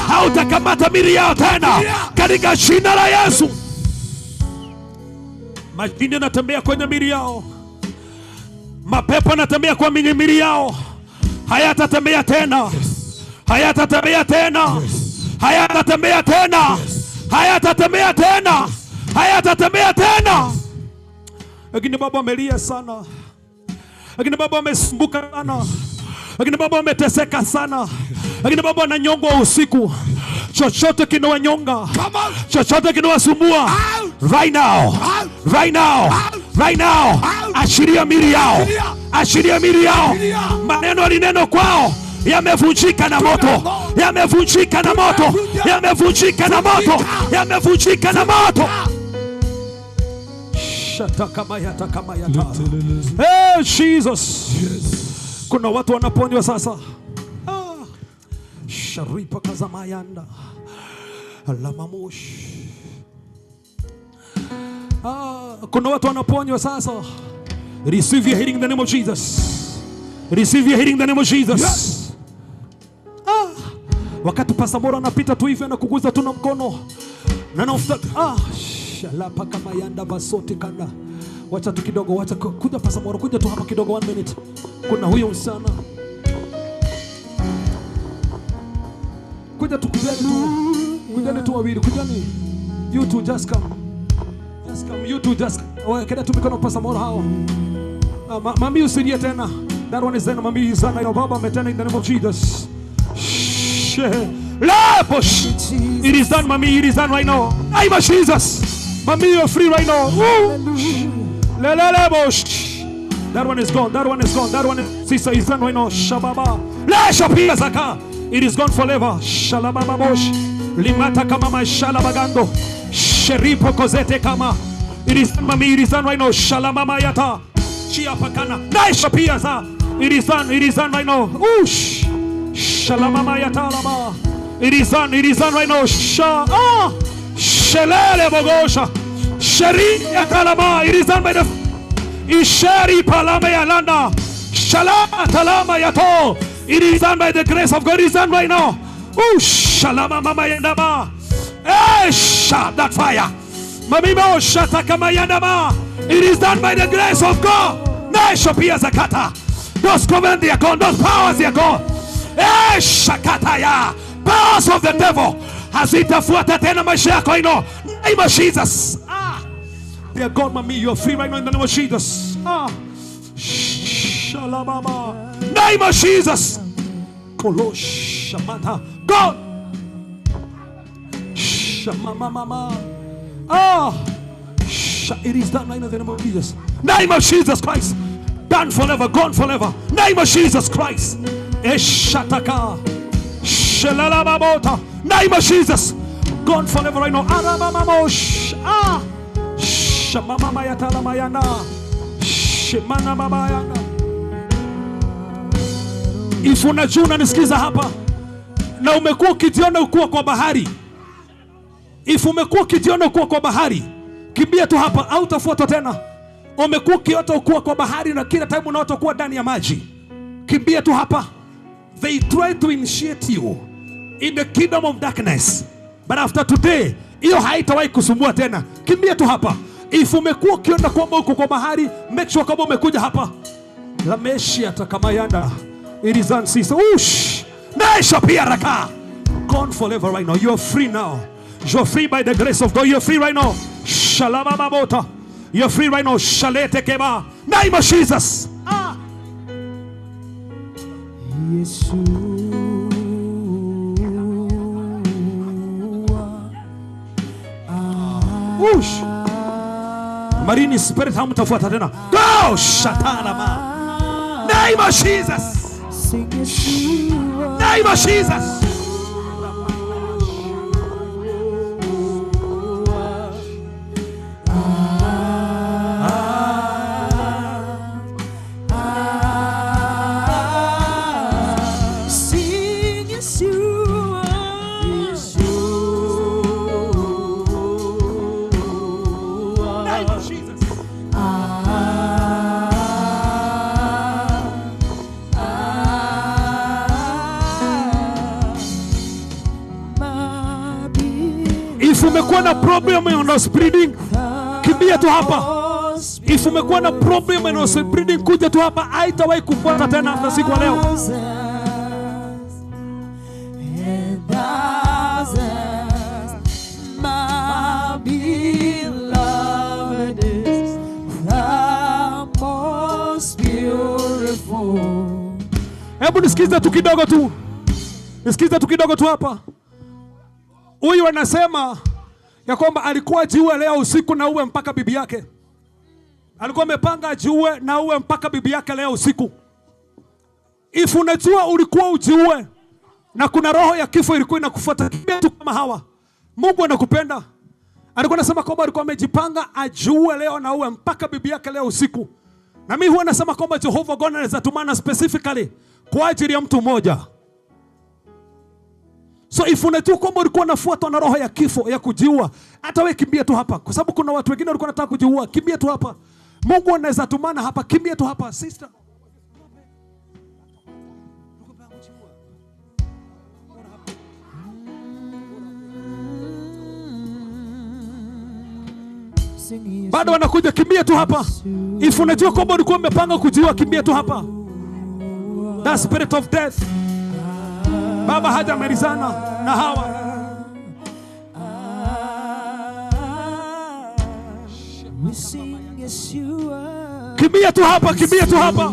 hautakamata mili yao tena, katika jina la Yesu. Majini yanatembea kwenye mili yao, mapepo yanatembea kwa mili yao, hayatatembea tena, hayatatembea tena, hayatatembea tena, hayatatembea tena, hayatatembea tena. Lakini Baba amelia sana, lakini Baba amesumbuka sana, lakini Baba ameteseka sana, lakini Baba ananyongwa usiku. Chochote kinawanyonga, chochote kinawasumbua, right now, right now, right now, ashiria mili yao, ashiria mili yao. Maneno yalineno kwao yamevunjika na moto, yamevunjika na moto, yamevunjika na moto, yamevunjika na moto. Hey Jesus, kuna watu wanaponywa sasa. Sharipa kazamayanda alamamush. Kuna watu wanaponywa sasa. Receive your healing in the name of Jesus. Receive your healing in the name of Jesus. Wakati Pastor Moro anapita tu hivi na kuguza tu na mkono na nafuta shalapa kama yanda basoti kana. Wacha tu kidogo, wacha kuja Pastor Moro, kuja tu hapa kidogo 1 minute. Kuna huyo msana. Kuja tu, kujani tu wawili, kujani. You two just come. Just come, you two just. Kenda tu mikono Pastor Moro hao. Mami usilie tena. That one is then mami izana yo Baba metena in the name of Jesus. It is done, mami, it is done right now. I'm a Jesus. Mami, you're free right now. That one is gone, that one is gone, that one is, sister, is done right now. Shababa. It is gone forever. Shalababa bosh. Limata kama mashalabagando. Sheripo kozete kama. It is done, mami, it is done right now. Shalamama yata. Chiapakana. Nice piaza. It is done right now. Oosh. Shalamama yatalama. It is done right now. Shelele bogosha. Sheri yatalama. It is done by the Isheri palama yalanda. Shalama talama yato. It is done by the grace of God. It is done right now. Shalama mama yandama. Shut that fire. Mamimo shataka mayandama. It is done by the grace of God. Naishopia zakata. Those covenants, they are gone. Those powers, they are gone. Eh, shakataya. Powers of the devil. Hazitafuata tena maisha yako, name of Jesus. Dear God, mommy, you are free right now in the name of Jesus. Shalababa. Name of Jesus. Koloshamata. God. Shamamama. It is done right now in the name of Jesus. Name of Jesus Christ. Done forever, gone forever. Name of Jesus Christ. Eshataka. Shalalababota. Name of Jesus. Gone forever right now. Arabamamosh. Shamama yatalamayana. Shemana babayana. If unajua unanisikiza hapa na umekuwa ukijiona ukuwa kwa bahari. If umekuwa ukijiona ukuwa kwa bahari, kimbia tu hapa au utafuata tena. Umekuwa ukiota ukuwa kwa bahari na kila time unaota kuwa ndani ya maji. Kimbia tu hapa. They try to initiate you in the kingdom of darkness. But after today, hiyo haitawahi kusumbua tena. Kimbia tu hapa. If umekuwa ukiona kwamba uko kwa bahari, make sure kama umekuja hapa. La meshi atakamayanda. It is unceased. Ush. Naisha pia raka. Gone forever right now. You are free now. You're free by the grace of God. You're free right now. Shalama babota. You're free right now. Shalete keba. Name of Jesus. Ush. Marini spirit hamtafuata tena. Go shatana ma. Name of Jesus. Name of Jesus. If umekuwa na problem ya nose bleeding, kimbia tu hapa. If umekuwa na problem ya nose bleeding, kuja tu hapa. Haitawahi kufuata tena hata siku ya leo. My beloved is the most beautiful. Hebu nisikize tu kidogo tu. Nisikize tu kidogo tu hapa. Huyu anasema ya kwamba alikuwa ajiue leo usiku na uwe mpaka bibi yake. Alikuwa amepanga ajiue na uwe mpaka bibi yake leo usiku. If unajua ulikuwa ujiue na kuna roho ya kifo ilikuwa inakufuata tu kama hawa, Mungu anakupenda. Alikuwa anasema kwamba alikuwa amejipanga ajiue leo na uwe mpaka bibi yake leo usiku. Na mimi huwa nasema kwamba Jehovah God anaweza tumana specifically kwa ajili ya mtu mmoja. So if unajua kwamba ulikuwa unafuatwa na roho ya kifo ya kujiua, hata wewe kimbia tu hapa, kwa sababu kuna watu wengine walikuwa wanataka kujiua. Kimbia tu hapa. Mungu anaweza tumana hapa. Kimbia tu hapa, sister. Bado wanakuja, kimbia tu hapa. If unajua kwamba ulikuwa umepanga kujiua, kimbia tu hapa. That spirit of death. Baba hajamelizana na hawa. Kimbia tu hapa, kimbia tu hapa.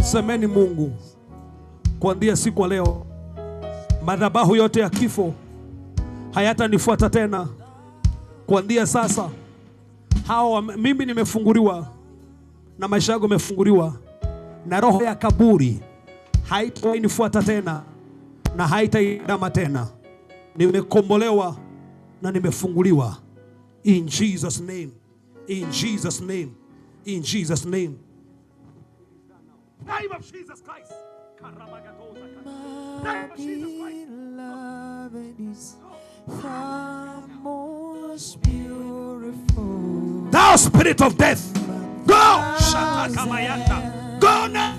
Semeni Mungu, kuanzia siku ya leo madhabahu yote ya kifo hayatanifuata tena. Kuanzia sasa mimi nimefunguliwa na maisha yangu yamefunguliwa, na roho ya kaburi haitanifuata tena na haitaidama tena. Nimekombolewa na nimefunguliwa. In Jesus name. In Jesus name. In Jesus name. Name of Jesus Christ. Name of Jesus Christ. The most beautiful. Thou spirit of death, Go! Shatakamayata. Go now!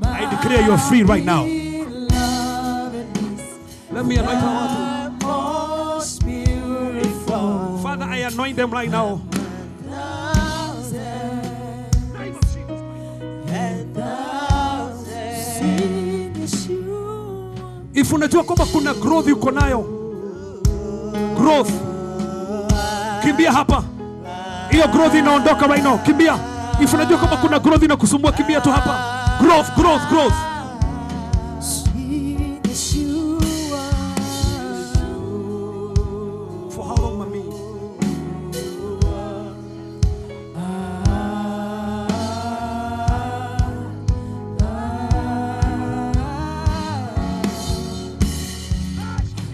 I declare you're free right now. Let me anoint our water. Father, I anoint them right now. If unajua kwamba kuna growth uko nayo, growth, kimbia hapa. Hiyo growth inaondoka right now. Kimbia. If unajua kwamba kuna growth inakusumbua, kimbia tu hapa. Growth, growth, growth. For how long, mommy?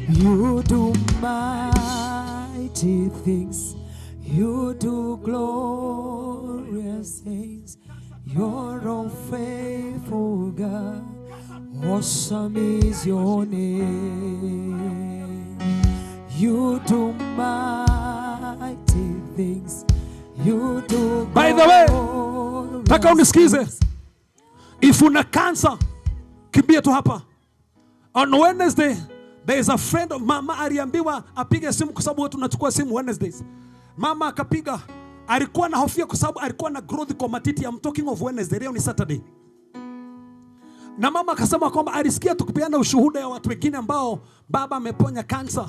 You do mighty things. You do glorious things. You're a faithful God. Awesome is your name. You do mighty things. You do. By the way, nataka unisikize. If una cancer, kimbia tu hapa. On Wednesday, there is a friend of mama aliambiwa apige simu kwa sababu watu tunachukua simu Wednesdays. Mama akapiga, alikuwa na hofia kwa sababu alikuwa na growth kwa matiti. I'm talking of Wednesday, leo ni Saturday. Na mama akasema kwamba alisikia tukipeana ushuhuda ya watu wengine ambao baba ameponya cancer.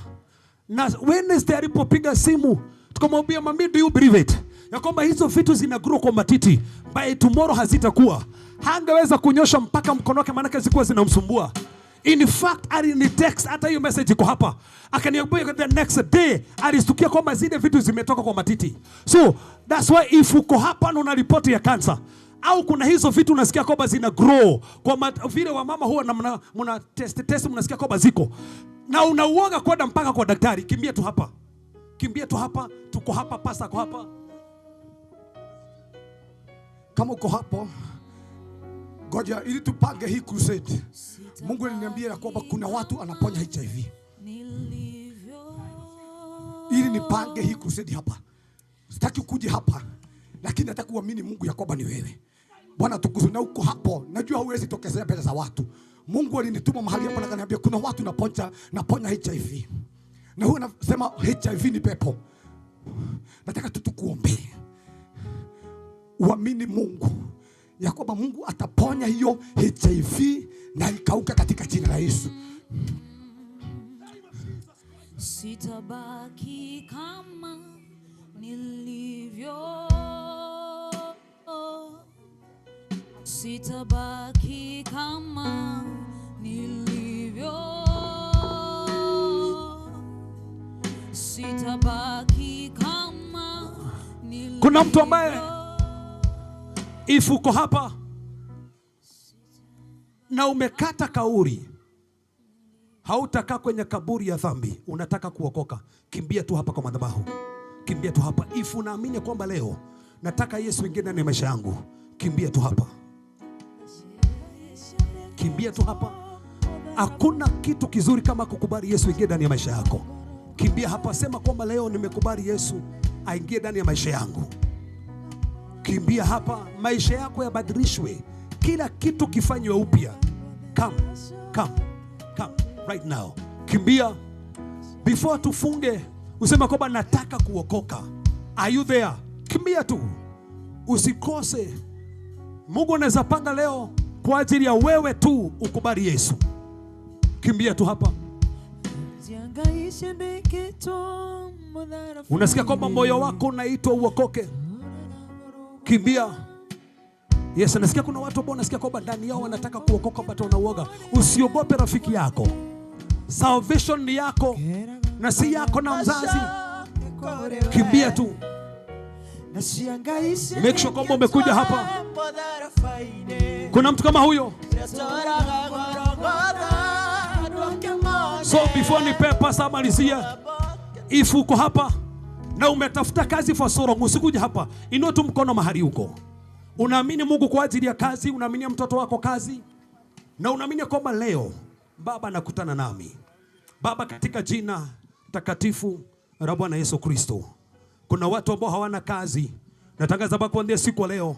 Na Wednesday alipopiga simu, tukamwambia mami, do you believe it? Ya kwamba hizo vitu zina grow kwa matiti. By tomorrow hazitakuwa. Hangeweza kunyosha mpaka mkono wake maana zilikuwa zinamsumbua. In fact, alini text hata hiyo message iko hapa. Akaniambia the next day alistukia kwamba zile vitu zimetoka kwa matiti. So, that's why if uko hapa na una report ya cancer au kuna hizo vitu unasikia kwamba zina grow kwa vile wa mama huwa na mna test mnasikia kwamba ziko. Na unauoga kwenda mpaka kwa daktari, kimbia tu hapa. Kimbia tu hapa, tuko hapa, pasta kwa hapa. Kama uko hapo, ngoja ili tupange hii crusade. Mungu aliniambia ya kwamba kuna watu anaponya HIV. Ili nipange hii crusade hapa. Sitaki ukuje hapa, lakini nataka uamini Mungu ya kwamba ni wewe. Bwana tukuzwe na uko hapo. Najua huwezi tokezea mbele za watu. Mungu alinituma mahali hapa na kaniambia kuna watu naponya HIV. Na huwa nasema HIV ni pepo. Nataka tukuombee. Uamini Mungu ya kwamba Mungu ataponya hiyo HIV na ikauka katika jina la Yesu. Sitabaki kama nilivyo. Sitabaki kama nilivyo. Sitabaki kama nilivyo. Kuna mtu ambaye if uko hapa na umekata kauri, hautakaa kwenye kaburi ya dhambi, unataka kuokoka, kimbia tu hapa kwa madhabahu. Kimbia tu hapa. If unaamini kwamba leo nataka Yesu ingie ndani ya maisha yangu, kimbia tu hapa. Kimbia tu hapa. Hakuna kitu kizuri kama kukubali Yesu ingie ndani ya maisha yako. Kimbia hapa, sema kwamba leo nimekubali Yesu aingie ndani ya maisha yangu. Kimbia hapa, maisha yako yabadilishwe. Kila kitu kifanywe upya. Come right now. Kimbia. Before tufunge, usema kwamba nataka kuokoka. Are you there? Kimbia tu. Usikose. Mungu anaweza panga leo kwa ajili ya wewe tu ukubali Yesu. Kimbia tu hapa. Unasikia kwamba moyo wako unaitwa uokoke. Kimbia. Yes, nasikia kuna watu ambao nasikia kwamba ndani yao wanataka kuokoka but wanauoga. Usiogope rafiki yako. Salvation ni yako na si yako na mzazi. Kimbia tu. Make sure kwamba umekuja hapa. Kuna mtu kama huyo? So before nipe pasa malizia, if uko hapa na umetafuta kazi for so long, usikuje hapa. Inua tu mkono mahali huko. Unaamini Mungu kwa ajili ya kazi, unaamini mtoto wako kazi, na unaamini kwamba leo Baba anakutana nami. Baba, katika jina takatifu la Bwana Yesu Kristo, Kuna watu ambao hawana kazi. Natangaza baba kuanzia siku ya leo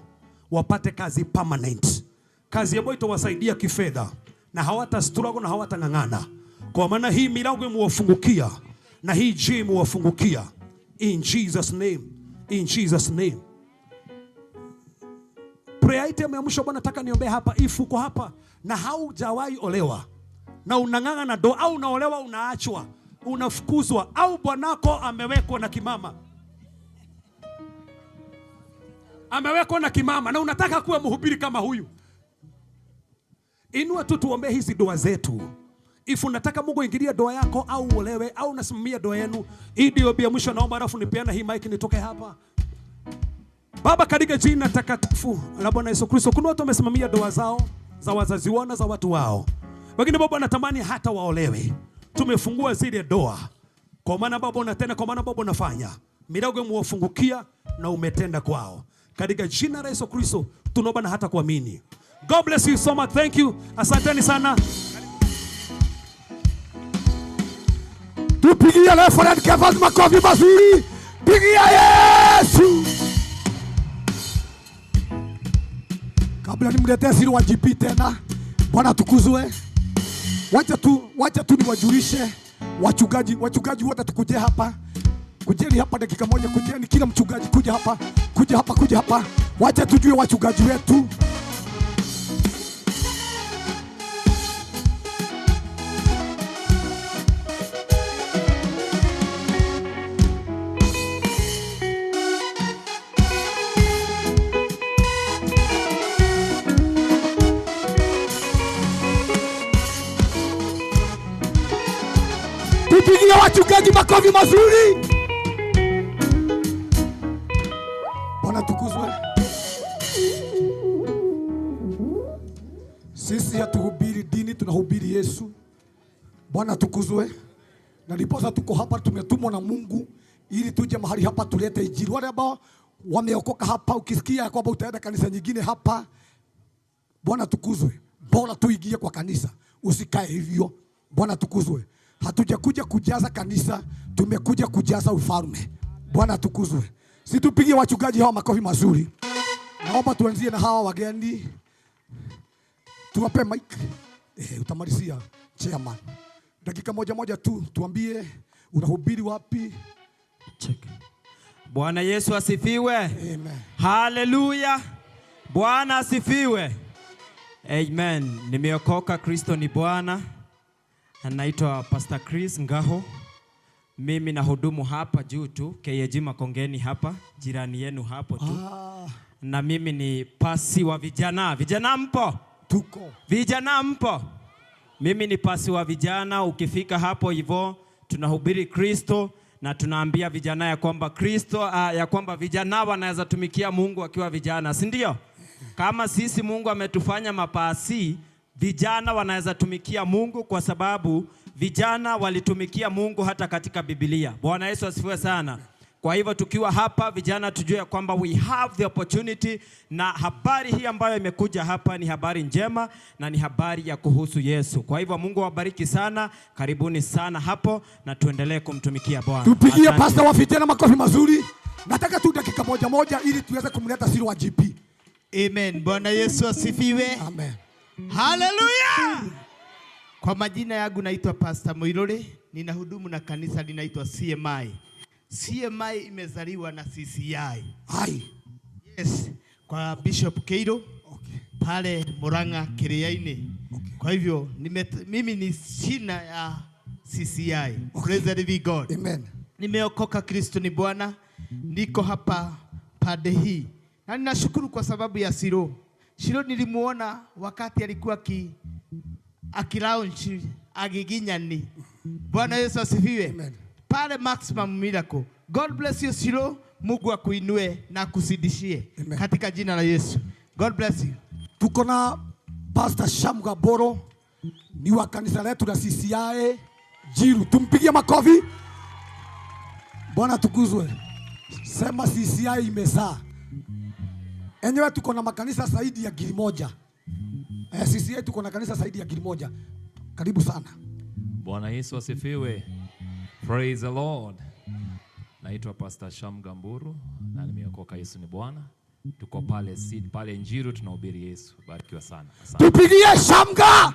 wapate kazi permanent. Kazi ambayo itawasaidia kifedha na hawata struggle na hawata ngangana. Kwa maana hii milango imewafungukia na hii njia imewafungukia. In Jesus name. In Jesus name. Prayer item ya mwisho Bwana nataka niombe hapa. If uko hapa na haujawahi olewa na unang'ang'ana na doa au unaolewa unaachwa, unafukuzwa au bwanako amewekwa na kimama. Amewekwa na kimama na unataka kuwa mhubiri kama huyu. Inua tu tuombe hizi doa zetu. If unataka Mungu aingilie doa yako au uolewe au unasimamia doa yenu, hii ndio bia mwisho naomba alafu nipeana hii mic nitoke hapa. Baba katika jina takatifu la Bwana Yesu Kristo, kuna watu wamesimamia doa zao za wazazi wao na za watu wao. Wengine Baba natamani hata waolewe. Tumefungua zile doa. Kwa maana Baba unatenda, kwa maana Baba unafanya. Milango imewafungukia na umetenda kwao. Katika jina la Yesu Kristo tunaomba na hata kuamini. God bless you so much. Thank you. Asanteni sana. Tupigie Reverend Kevin makofi mazuri. Pigia Yesu. Kabla nimletee siri wa GP tena, Bwana tukuzwe. Wacha tu niwajulishe wachungaji wote tukuje hapa. Kujeni hapa dakika moja, kujeni kila mchungaji kuja hapa. Wacha tujue wachungaji wetu. Tupigie wachungaji makofi mazuri. Bwana tukuzwe. Sisi hatuhubiri dini, tunahubiri Yesu. Bwana tukuzwe. Na ndiposa tuko hapa, tumetumwa na Mungu ili tuje mahali hapa tulete injili. Wale ambao wameokoka hapa, ukisikia kwamba utaenda kanisa nyingine hapa, Bwana tukuzwe. Bora tuingie kwa kanisa, usikae hivyo. Bwana tukuzwe. Hatujakuja kujaza kanisa, tumekuja kujaza ufalme. Bwana tukuzwe. Situpigie wachungaji hawa makofi mazuri. Naomba tuanzie na hawa wageni. Tuwape mic. Utamalizia chairman. Dakika moja tu tuambie unahubiri wapi? Check. Bwana Yesu asifiwe. Amen. Hallelujah. Bwana asifiwe. Amen. Nimeokoka, Kristo ni Bwana. Naitwa Pastor Chris Ngaho. Mimi nahudumu hapa juu tu KAG Makongeni hapa, jirani yenu hapo tu. Na mimi ni pasi wa vijana. Vijana mpo? Tuko. Vijana mpo? Mimi ni pasi wa vijana. Ukifika hapo hivyo tunahubiri Kristo na tunaambia vijana ya kwamba Kristo ya kwamba vijana wanaweza tumikia Mungu akiwa vijana, si ndio? Kama sisi Mungu ametufanya mapasi, vijana wanaweza tumikia Mungu kwa sababu vijana walitumikia Mungu hata katika Biblia. Bwana Yesu asifiwe sana. Kwa hivyo tukiwa hapa vijana tujue kwamba we have the opportunity, na habari hii ambayo imekuja hapa ni habari njema na ni habari ya kuhusu Yesu. Kwa hivyo Mungu awabariki sana. Karibuni sana hapo na tuendelee kumtumikia Bwana. Tupigie pastor wa vijana makofi mazuri. Nataka tu dakika moja ili tuweze kumleta siri wa GP. Amen. Bwana Yesu asifiwe. Amen. Hallelujah. Kwa majina yangu naitwa Pastor Moirore, ninahudumu na kanisa linaitwa CMI. CMI imezaliwa na CCI. Yes, kwa Bishop Keiro. Okay. Pale Murang'a Kiriaini. Okay. Kwa hivyo mimi ni shina ya CCI. Okay. Praise the living God. Amen. Nimeokoka, Kristo ni Bwana. Niko hapa pande hii. Na ninashukuru kwa sababu ya Shiro. Shiro nilimuona wakati alikuwa akilaunch agiginyani. Bwana Yesu asifiwe. Amen. Pale Maximum Miracle. God bless you Shiro. Mungu akuinue na akusidishie katika jina la Yesu. God bless you. Tuko na Pastor Shamga Boro, ni wa kanisa letu la CCI Jiru. Tumpigie makofi. Bwana tukuzwe. Sema CCI imezaa. Enyewe tuko na makanisa zaidi ya 1,000. CCI tuko na kanisa zaidi ya 1,000. Karibu sana. Bwana Yesu asifiwe. Praise the Lord. Naitwa Pastor Sham Gamburu na nimeokoka. Yesu ni Bwana. Tuko pale Njiru tunahubiri Yesu. Barikiwa sana. Asante. Tupigie Shamga.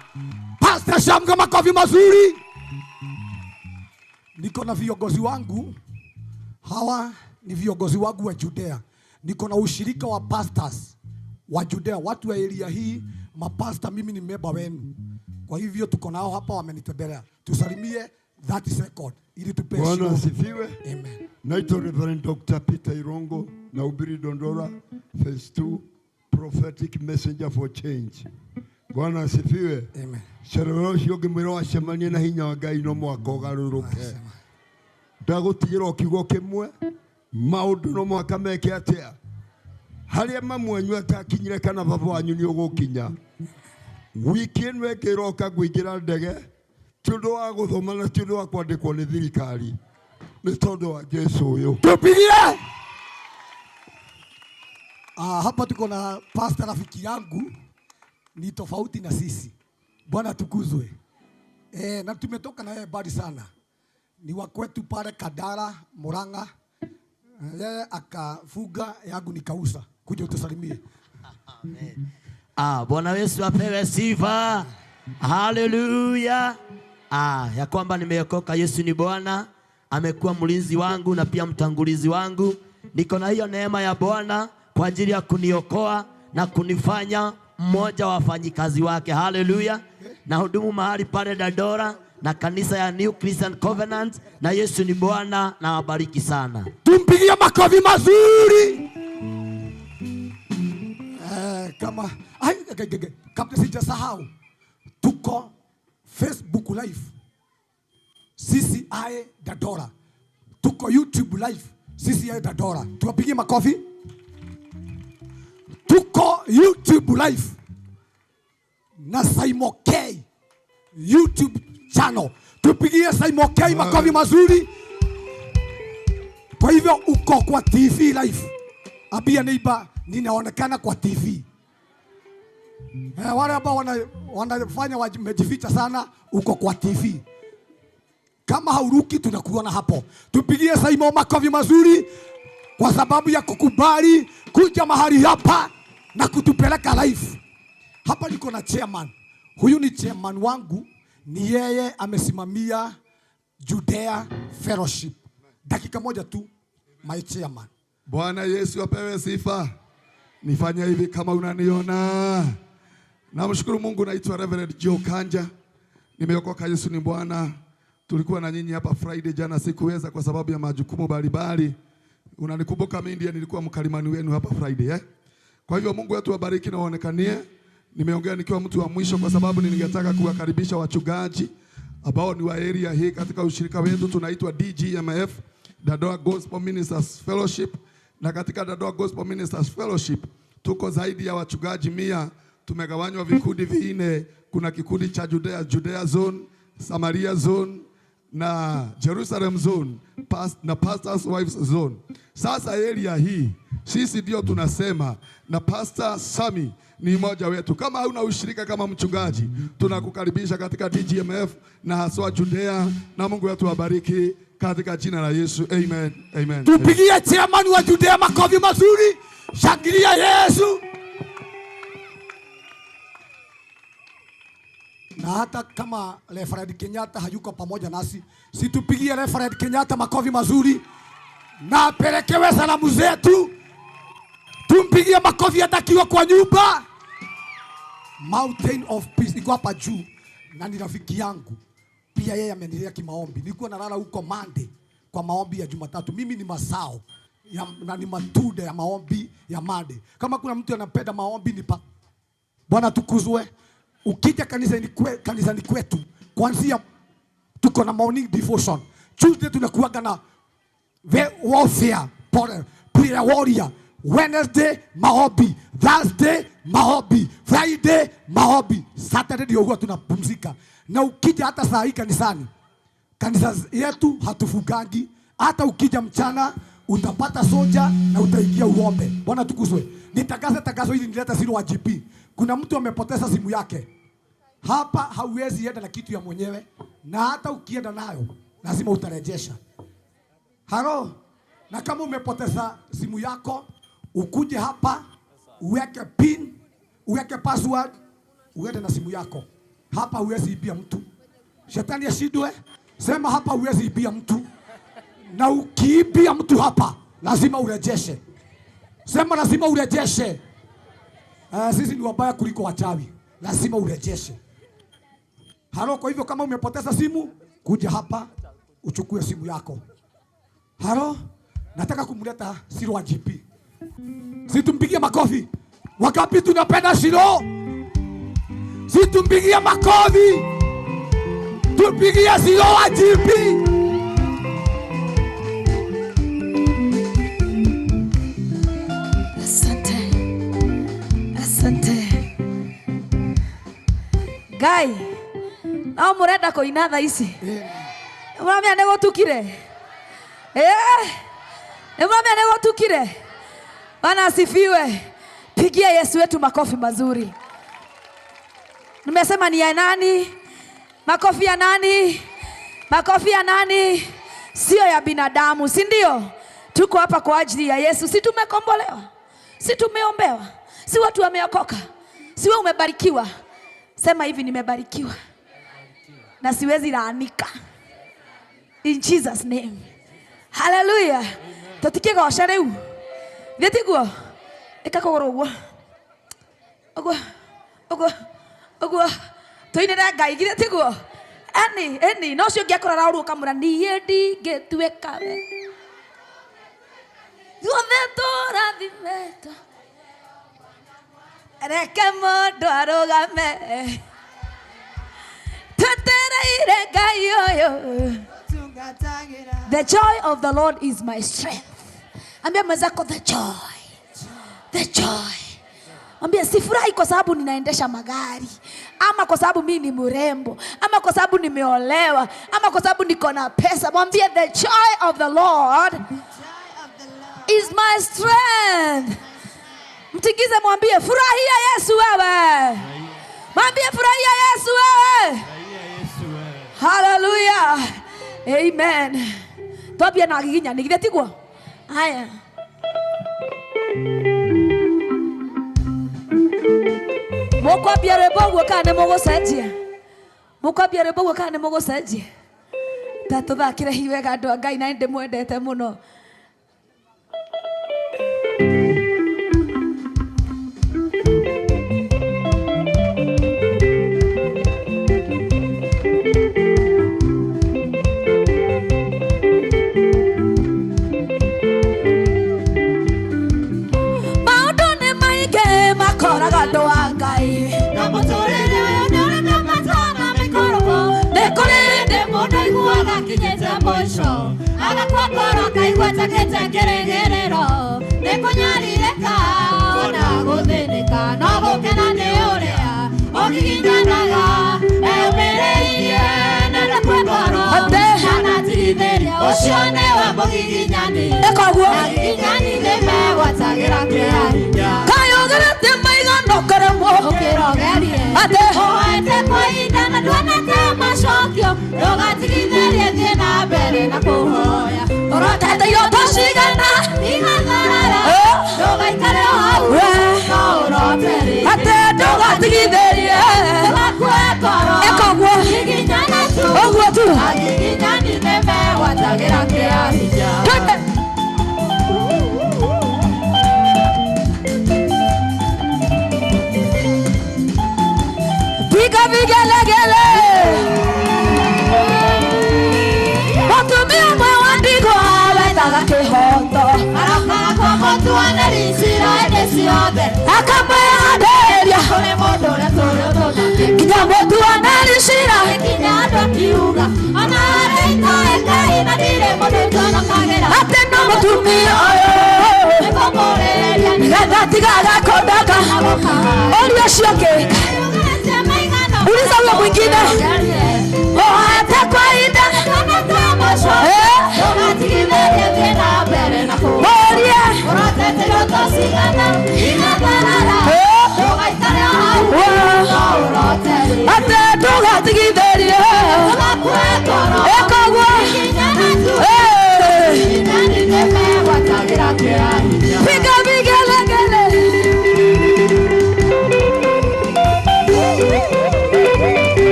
Pastor Shamga makofi mazuri. Niko na viongozi wangu. Hawa ni viongozi wangu wa Judea. Niko na ushirika wa pastors wa Judea. Watu wa area hii, mapasta mimi ni member wenu. Kwa hivyo tuko nao hapa wamenitembelea. Tusalimie 30 seconds ili tupe Bwana heshima. asifiwe. Amen. Naitwa Reverend Dr. Peter Irongo na ubiri Dondora phase 2 prophetic messenger for change. Bwana asifiwe. Amen. Sherero cio ngimwira wacemanie na hinya wa Ngai no mwaka ugaruruke. Ndagutigĩra o kiugo kimwe maundu no mwaka meke atia. Haria mamwenyu atakinyire kana baba wanyu ni ugukinya. Wiki ĩno ĩngĩroka ngũingĩra ndege ti ũndũ wa gũthoma na ti ũndũ wa kwandĩkwo nĩ thirikari, nĩ tondũ wa Jesu ũyũ. Tupigie. Hapa tuko na pastor rafiki yangu ni tofauti na sisi. Bwana tukuzwe. Na tumetoka na yeye mbali sana. Ni wa kwetu pale Kadara, Murang'a. Yeye akafuga, yangu nikauza. Kuja utusalimie. Bwana Yesu apewe sifa. Haleluya. Ya kwamba nimeokoka. Yesu ni Bwana. Amekuwa mlinzi wangu na pia mtangulizi wangu. Niko na hiyo neema ya Bwana kwa ajili ya kuniokoa na kunifanya mmoja wa wafanyikazi wake. Haleluya. Na hudumu mahali pale Dadora na kanisa ya New Christian Covenant, na Yesu ni Bwana na wabariki sana. Tumpigie makofi mazuri. Kabla sijasahau, tuko Facebook live CCI Dadora, tuko YouTube live CCI Dadora. Tuwapigie makofi. Tuko YouTube live na Simon K YouTube channel. Tupigie Simon K makofi mazuri. Kwa hivyo uko kwa TV live. Abia neighbor, ninaonekana kwa TV. Wale ambao wanafanya wamejificha sana, uko kwa TV. Kama hauruki tunakuona hapo. Tupigie Simon makofi mazuri kwa sababu ya kukubali kuja mahali hapa na kutupeleka live. Hapa niko na chairman. Huyu ni chairman wangu, ni yeye amesimamia Judea Fellowship. Dakika moja tu, my chairman. Bwana Yesu apewe sifa. Nifanya hivi kama unaniona. Namshukuru Mungu. Naitwa Reverend Joe Kanja. Nimeokoka. Yesu ni Bwana. Tulikuwa na nyinyi hapa Friday jana, sikuweza kwa sababu ya majukumu mbalimbali. Unanikumbuka mimi ndiye nilikuwa mkalimani wenu hapa Friday Kwa hivyo Mungu wetu awabariki na waonekanie. Nimeongea nikiwa mtu wa mwisho kwa sababu ningetaka kuwakaribisha wachungaji ambao ni wa area hii katika ushirika wetu tunaitwa DGMF, Dadora Gospel Ministers Fellowship. Na katika Dadora Gospel Ministers Fellowship tuko zaidi ya wachungaji 100. Tumegawanywa vikundi vinne. Kuna kikundi cha Judea Zone, Samaria Zone na Jerusalem Zone na Pastors Wives Zone. Sasa area hii sisi ndio tunasema, na Pastor Sami ni mmoja wetu. Kama hauna ushirika kama mchungaji, tunakukaribisha katika DGMF na haswa Judea, na Mungu wetu awabariki katika jina la Yesu. Amen. Amen. Tupigie chairman wa Judea makofi mazuri. Shangilia Yesu. Na hata kama Reverend Kenyatta hayuko pamoja nasi, situpigie Reverend Kenyatta makofi mazuri na apelekewe salamu zetu. Tumpigie makofi atakiwa kwa nyumba. Mountain of Peace niko hapa juu na ni rafiki yangu. Pia yeye amenilea kimaombi. Nilikuwa nalala huko Monday kwa maombi ya Jumatatu. Mimi ni masao na ni matude ya maombi ya Monday. Kama kuna mtu anapenda maombi ni Bwana tukuzwe. Ukija kanisani kwetu kuanzia tuko na morning devotion. Tuesday tunakuaga na warfare, prayer warrior. Wednesday maombi, Thursday maombi, Friday maombi, Saturday ndio huwa tunapumzika. Na ukija hata saa hii kanisa yetu hatufugangi. Hata ukija mchana utapata soja na utaingia uombe. Bwana tukuzwe. Nitangaze tangazo hili nileta siri wa GP. Kuna mtu amepoteza simu yake. Hapa hauwezi enda na kitu ya mwenyewe, na hata ukienda nayo lazima utarejesha. Halo, Na kama umepoteza simu yako, ukuje hapa, uweke pin, uweke password, uende na simu yako. Hapa huwezi ibia mtu. Shetani ashindwe. Sema hapa huwezi ibia mtu. Na ukiibia mtu hapa, lazima urejeshe. Sema lazima urejeshe. Sisi ni wabaya kuliko wachawi. Lazima urejeshe. Halo, kwa hivyo kama umepoteza simu, kuja hapa uchukue simu yako. Halo, nataka kumleta Siro wa GP. Situmpigie makofi. Wakapi tunapenda Siro? Situmpigie makofi. Tupigie Siro wa GP. Asante. Asante. Gai. Na murenda kuina tha ici. Mwambia nego tukire. Mwambia nego tukire. Bwana asifiwe. Pigia Yesu wetu makofi mazuri. Nimesema ni ya nani? Makofi ya nani? Makofi ya nani? Sio ya binadamu, si ndio? Tuko hapa kwa ajili ya Yesu. Si tumekombolewa? Si tumeombewa? Si watu wameokoka? Si wewe umebarikiwa? Sema hivi, nimebarikiwa. Na siwezi laanika. In Jesus name. Hallelujah. Tutikie kwa shareu. Vetiguo. Ekakogorogwa. Ogwa. Toinera Ngai gire tiguo. Eni no cio ngiakora uru kamura niye ndingetweka we. Yothe tũrathimĩtwo. Reke mũndũ arũgame. Twetereire Ngai ũyũ. The joy of the Lord is my strength. Ambia mwenzako the joy. The joy. Ambia sifurahi kwa sababu ninaendesha magari, ama kwa sababu mimi ni mrembo, ama kwa sababu nimeolewa, ama kwa sababu niko na pesa. Mwambie the joy of the Lord is my strength. Mtingize mwambie furahia Yesu wewe. Mwambie furahia Yesu wewe. Hallelujah. Amen. Tobia na giginya nigire tigwo. Haya. Mukwambia rwimbo guo kana mugucenjia. Mukwambia rwimbo guo kana mugucenjia. Tatuthakire hiwega andu a Ngai na ndi mwendete muno.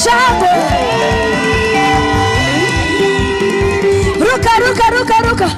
shangwe. Ruka, ruka, ruka, ruka.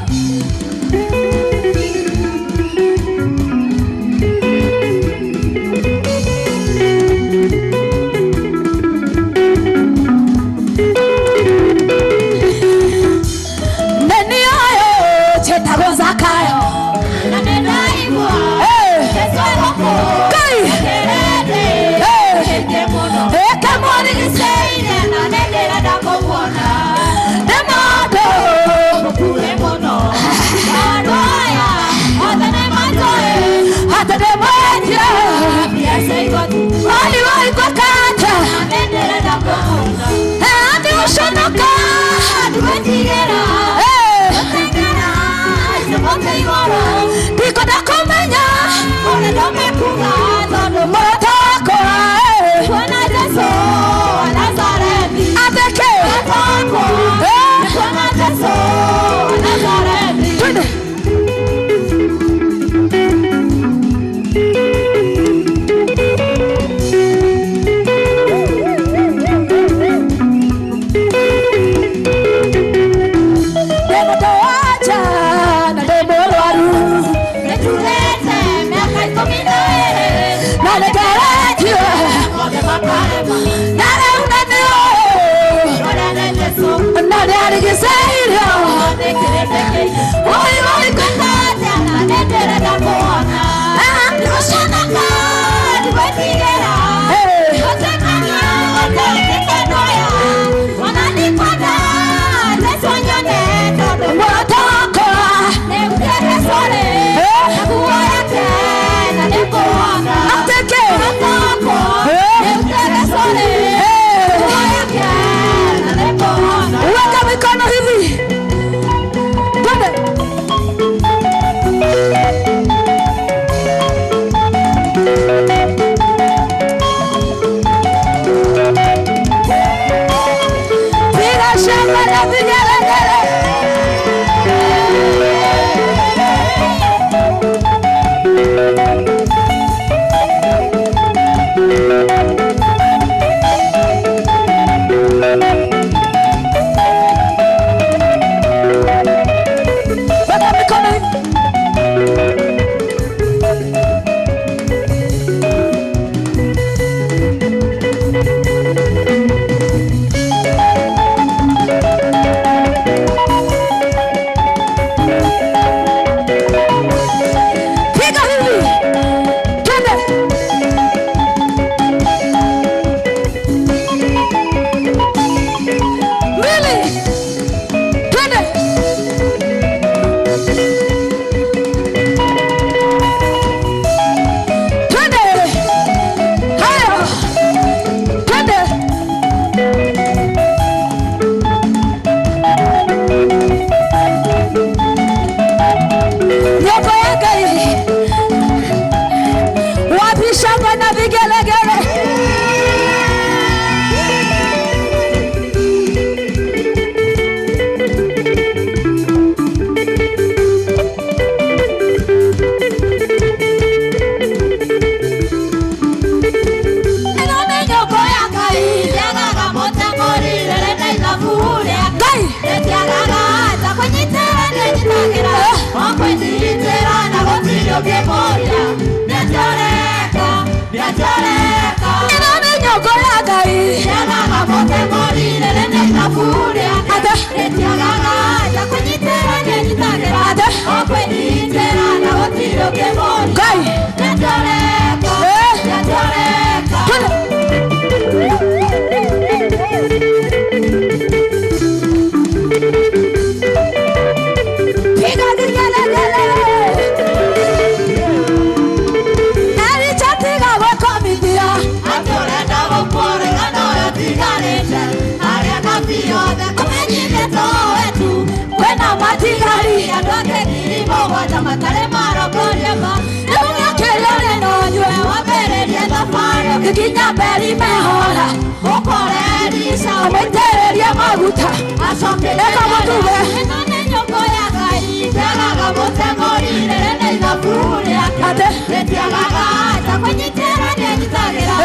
Kinya beri mehora Okore risa Ometere ria maguta Asombe Eka motube Enone nyoko ya kai Tiagaga mote mori Nene ina furi Ate Tiagaga Takwe nyitera nye nyitagira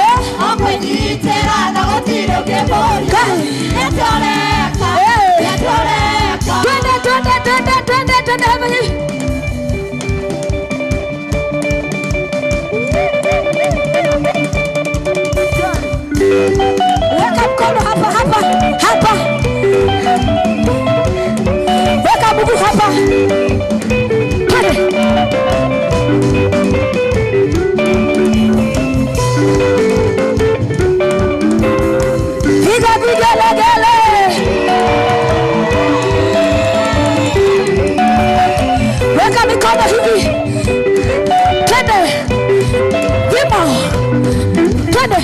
Okwe nyitera Nagotiro kepo twende hivi. Weka mkono hapa hapa hapa. Weka mguu hapa. Twende. Piga vigelegele. Weka mikono hivi. Twende. Vimo. Twende.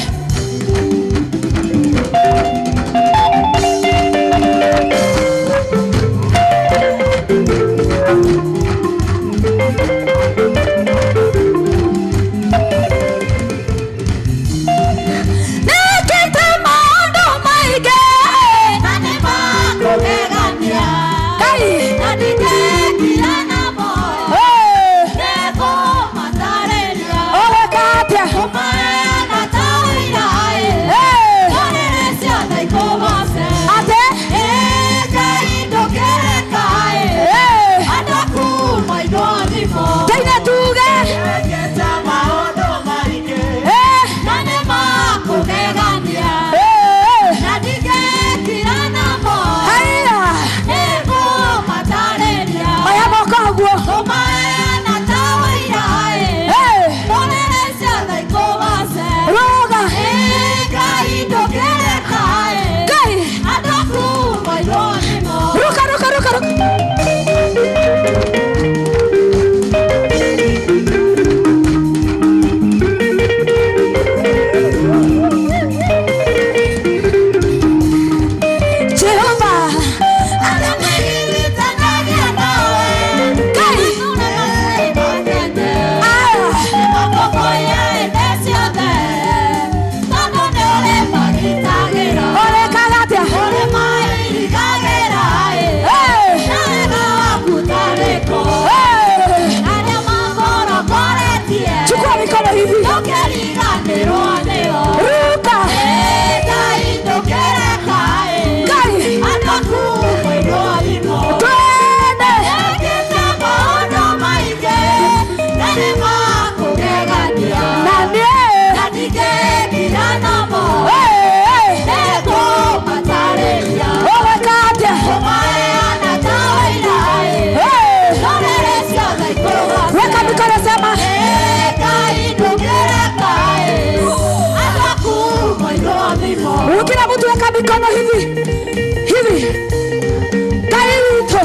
Kila mtu weka mikono hivi hivi. Kaito,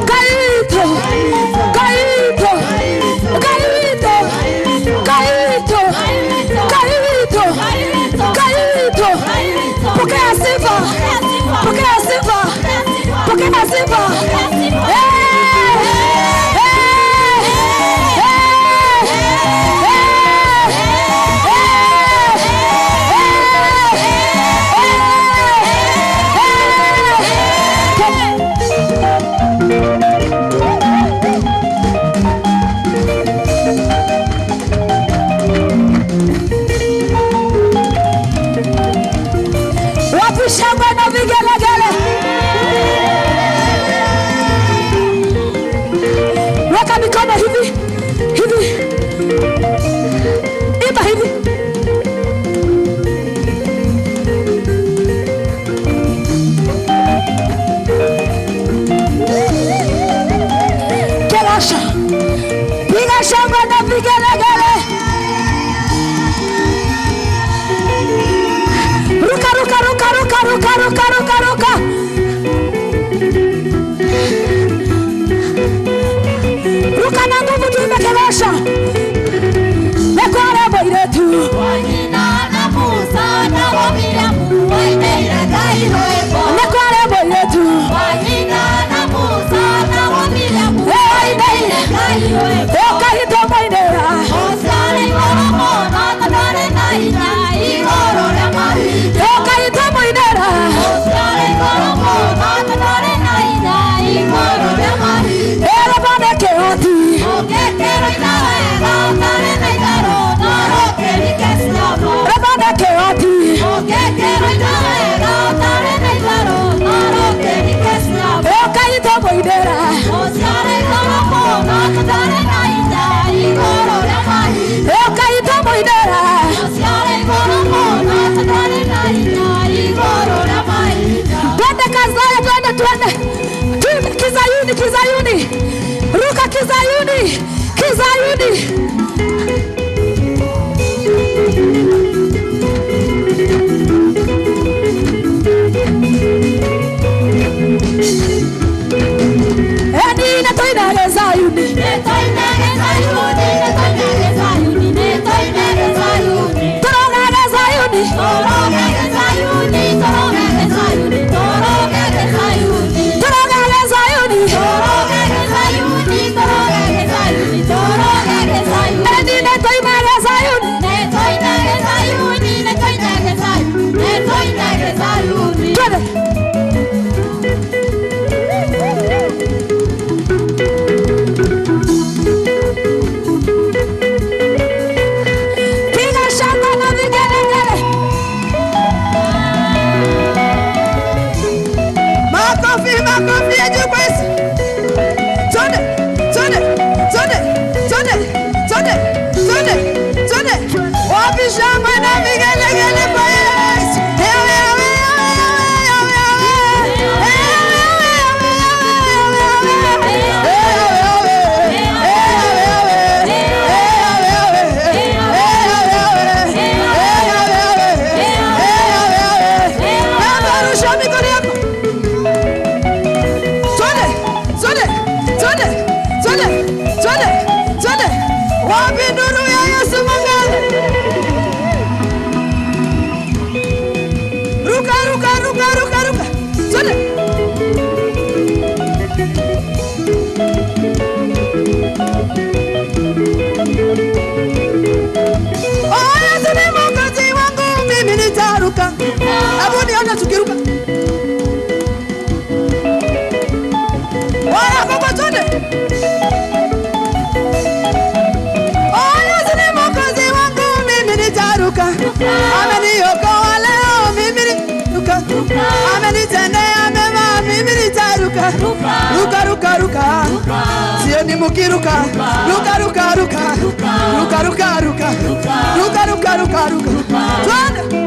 kaito, kaito, kaito, kaito, kaito, kaito. Pokea sifa, pokea sifa, pokea sifa. Shangwe na vigelegele. Weka mikono hivi hivi. Imba hivi. Kelasha. Piga shangwe na vigelegele. Ruka ruka ruka ruka ruka ruka ruka ruka. Kizayuni, Kizayuni. Eni netoinage Zayuni, netoinage Zayuni, netoinage Zayuni, netoinage Zayuni. Torogage Zayuni, torogage Zayuni, torogage Zayuni, torogage Zayuni, torogage Zayuni, torogage Zayuni, torogage Zayuni, torogage Zayuni. Eni netoinage Zayuni, netoinage Zayuni, netoinage Zayuni, netoinage Zayuni. Ameniokoa leo mimi nitaruka, amenitendea mema mimi nitaruka, ruka ruka ruka, sio ni mukiruka, ruka ruka ruka, ruka ruka ruka, ruka ruka ruka ruka, twende.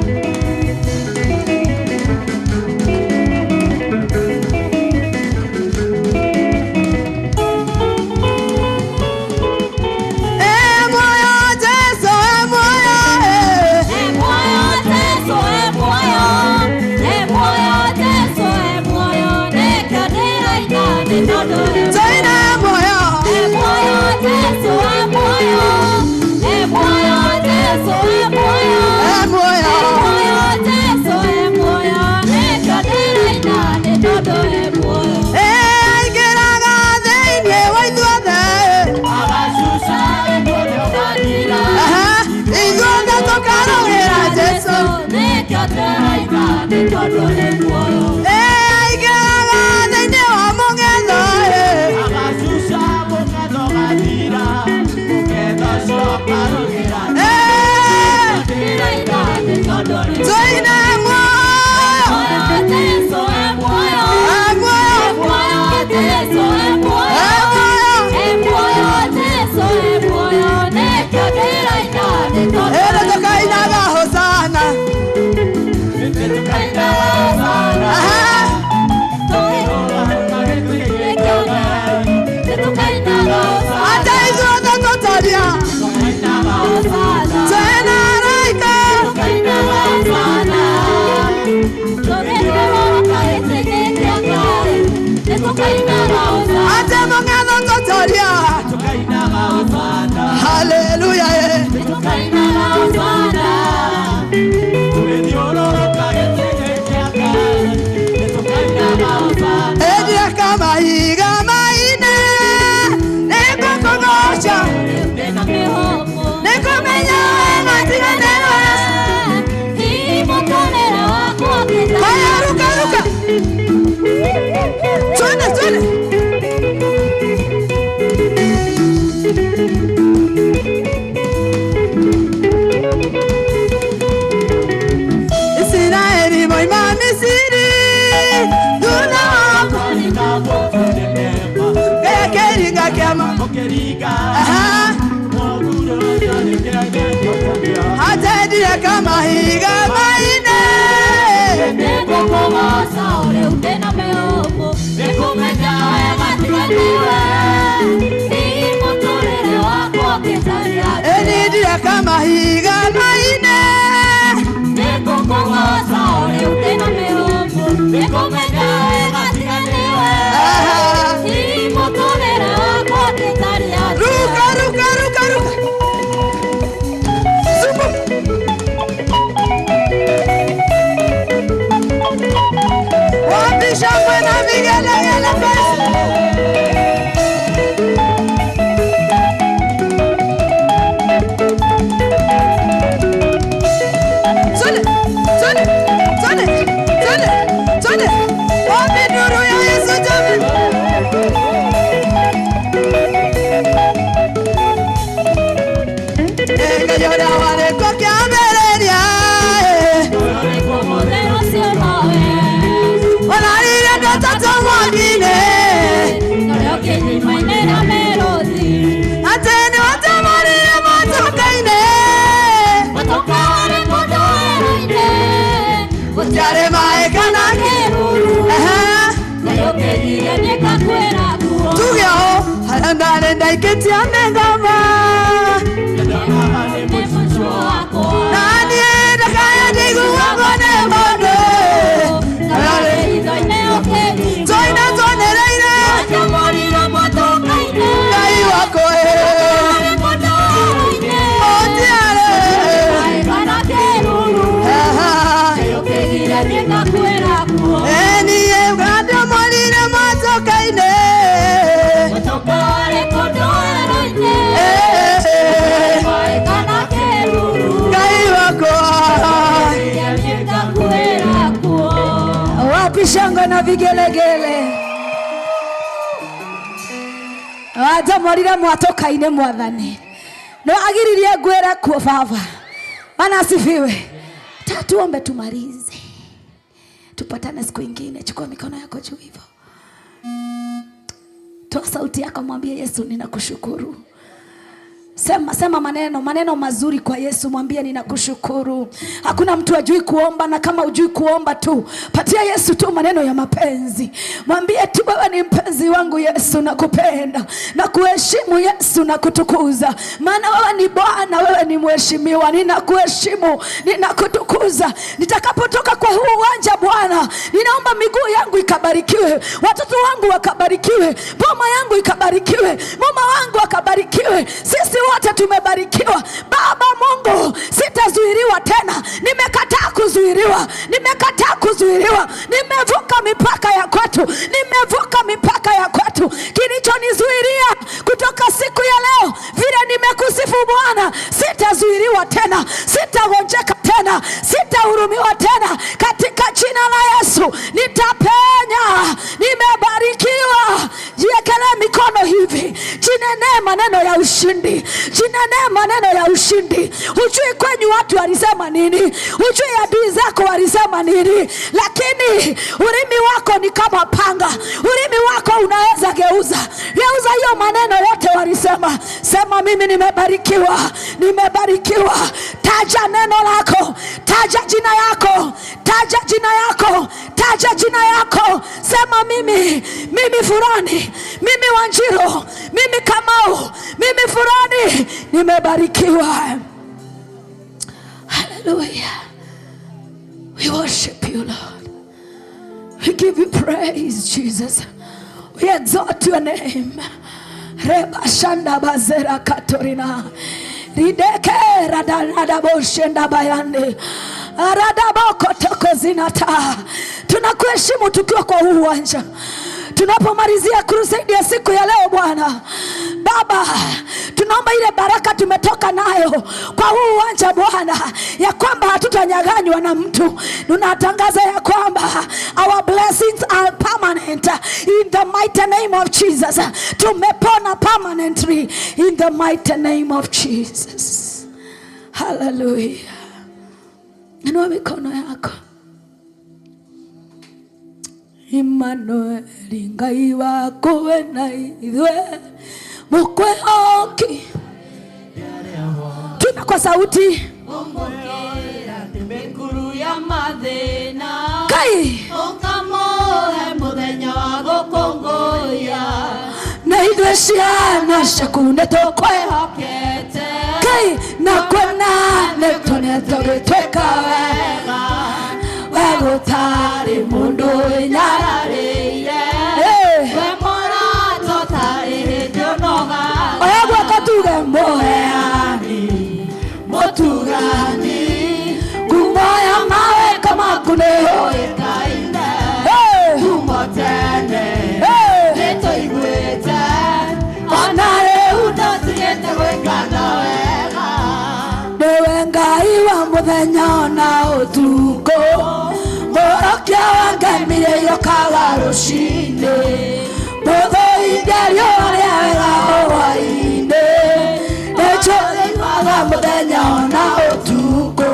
Hallelujah. Edia kama higa maine neko kogocha neko menya matina newa himotonera wako kaya ruka ruka twende twende. Israeli moi mami siri duna wako keriga kema Atedia kama higa maine neko kogosa ule utena meopo neko menya matina newa Shangwe na vigelegele Wajamorire mwatoka-ine Mwathani no agiririe ngwira kuo baba. Bwana asifiwe. Tuombe tumalize, tupatane siku ingine. Chukua mikono yako juu hivyo, toa sauti yako, mwambie Yesu ninakushukuru. Sema maneno mazuri kwa Yesu, mwambie ninakushukuru. Hakuna mtu ajui kuomba, na kama ujui kuomba tu patia Yesu tu maneno ya mapenzi. Mwambie tu, wewe ni mpenzi wangu Yesu, nakupenda na kuheshimu Yesu na kutukuza, maana wewe ni Bwana, wewe ni mheshimiwa. Ninakuheshimu, ninakutukuza. Nitakapotoka kwa huu uwanja Bwana, ninaomba miguu yangu ikabarikiwe, watoto wangu wakabarikiwe, boma yangu ikabarikiwe, mama wangu akabarikiwe. Sisi wote tumebarikiwa. Baba Mungu, sitazuiliwa tena. Nimekataa kuzuiliwa. Nimevuka mipaka ya kwetu. Kilichonizuilia kutoka siku ya leo, vile nimekusifu Bwana, sitazuiliwa tena, sitagonjeka tena, sitahurumiwa tena. Katika jina la Yesu nitapenya. Nimebarikiwa. Jiwekelee mikono hivi, jinenee maneno ya ushindi. Hujui kwenye watu walisema nini, hujui adui zako walisema nini, lakini ulimi wako ni kama panga. Ulimi wako unaweza geuza hiyo maneno yote walisema. Sema mimi nimebarikiwa. Taja neno lako, taja jina yako. Sema mimi fulani, mimi Wanjiro, mimi Kamau, mimi fulani nimebarikiwa. Hallelujah. We worship you, Lord. We give you praise, Jesus. We exalt your name. Reba shanda bazera katorina. Rideke radada boshenda bayande. Aradaboko toko zinata. Tunakuheshimu tukiwa kwa uwanja. Tunapomalizia crusade ya siku ya leo Bwana Baba, tunaomba ile baraka tumetoka nayo kwa huu uwanja Bwana, ya kwamba hatutanyaganywa na mtu. Tunatangaza ya kwamba our blessings are permanent in the mighty name of Jesus. Tumepona permanently in the mighty name of Jesus. Hallelujah. Inua mikono yako. Emmanuel, ngai wako we na ithuĩ mũkwĩhoki. Tuna kwa sauti. Kai na ithuĩ ciana ciaku nĩtũkwĩhokete. Kai na kwena nĩtũgĩtuĩka wega, wegũtarĩ mũndũ nyararĩire, we mũrato tarĩ hĩndĩ ũnoga. Oya guoko tuge mũheani, mũtugani, ngumo ya mawĩko maku nĩyũĩkaine, ngumo tene muthenya na utuko Morokia wangemire yokaga rucini Muthoithia riũa rĩa wega hwaĩ-inĩ Nĩnjũĩiguaga mũthenya na ũtukũ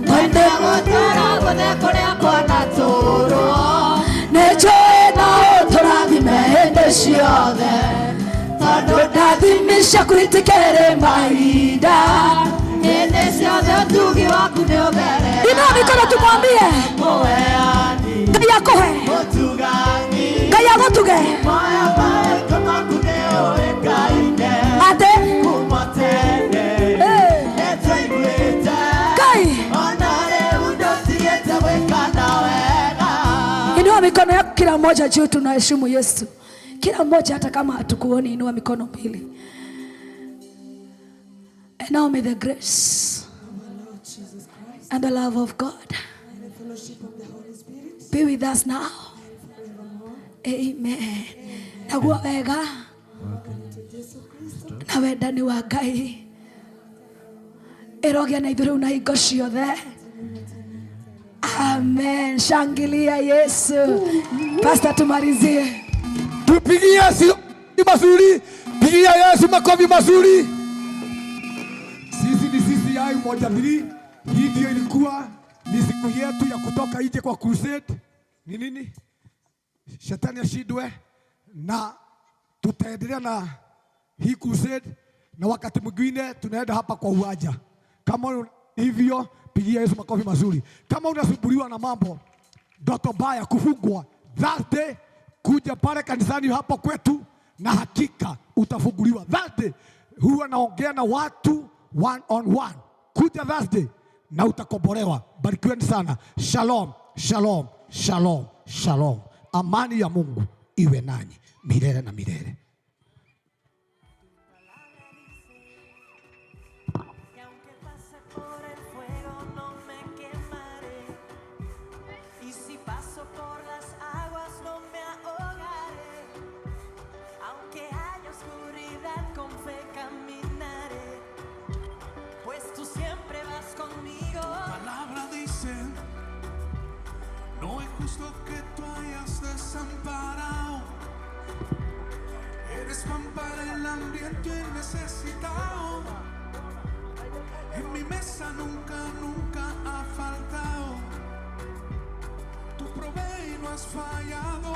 Tondũ gũtara gũthe kũrĩa kwanatũũrwo Nĩnjũĩ no ũtũrathime hĩndĩ ciothe Tondũ ndathimi ciaku itikĩrĩ mahinda Hĩndĩ ciothe ũtugi waku nĩ ũthere Inua mikono tumwambie Ngai akũhe Ngai agũtuge Ate Ngai Inua mikono yako kila mmoja juu, tunaheshimu Yesu. Kila mmoja hata kama hatukuoni, inua mikono mbili. And now may the grace and the love of God be with us now. Amen. Naguo wega na wendani wa Ngai erogia na ithuĩ na hingo ciothe. Amen. Shangilia Yesu. Pastor, tumalizie. Tupigie Yesu mazuri. Pigia Yesu makofi mazuri. Sisi ni CCI moja mbili. Hii ndio ilikuwa ni siku yetu ya kutoka nje kwa crusade. Ni nini? Shetani ashindwe, na tutaendelea na hii crusade, na wakati mwingine tunaenda hapa kwa uwanja. Kama hivyo, pigia Yesu makofi mazuri. Kama unasumbuliwa na mambo, ndoto mbaya, kufungwa, that day kuja pale kanisani hapa kwetu na hakika utafunguliwa. That day huwa naongea na watu one on one. Kuja that day na utakombolewa. Barikiweni sana. Shalom, shalom, shalom, shalom. Amani ya Mungu iwe nanyi milele na milele. No es justo que tú hayas desamparado. Eres pan para el hambriento y necesitado. En mi mesa nunca, nunca ha faltado. Tu proveedor no has fallado.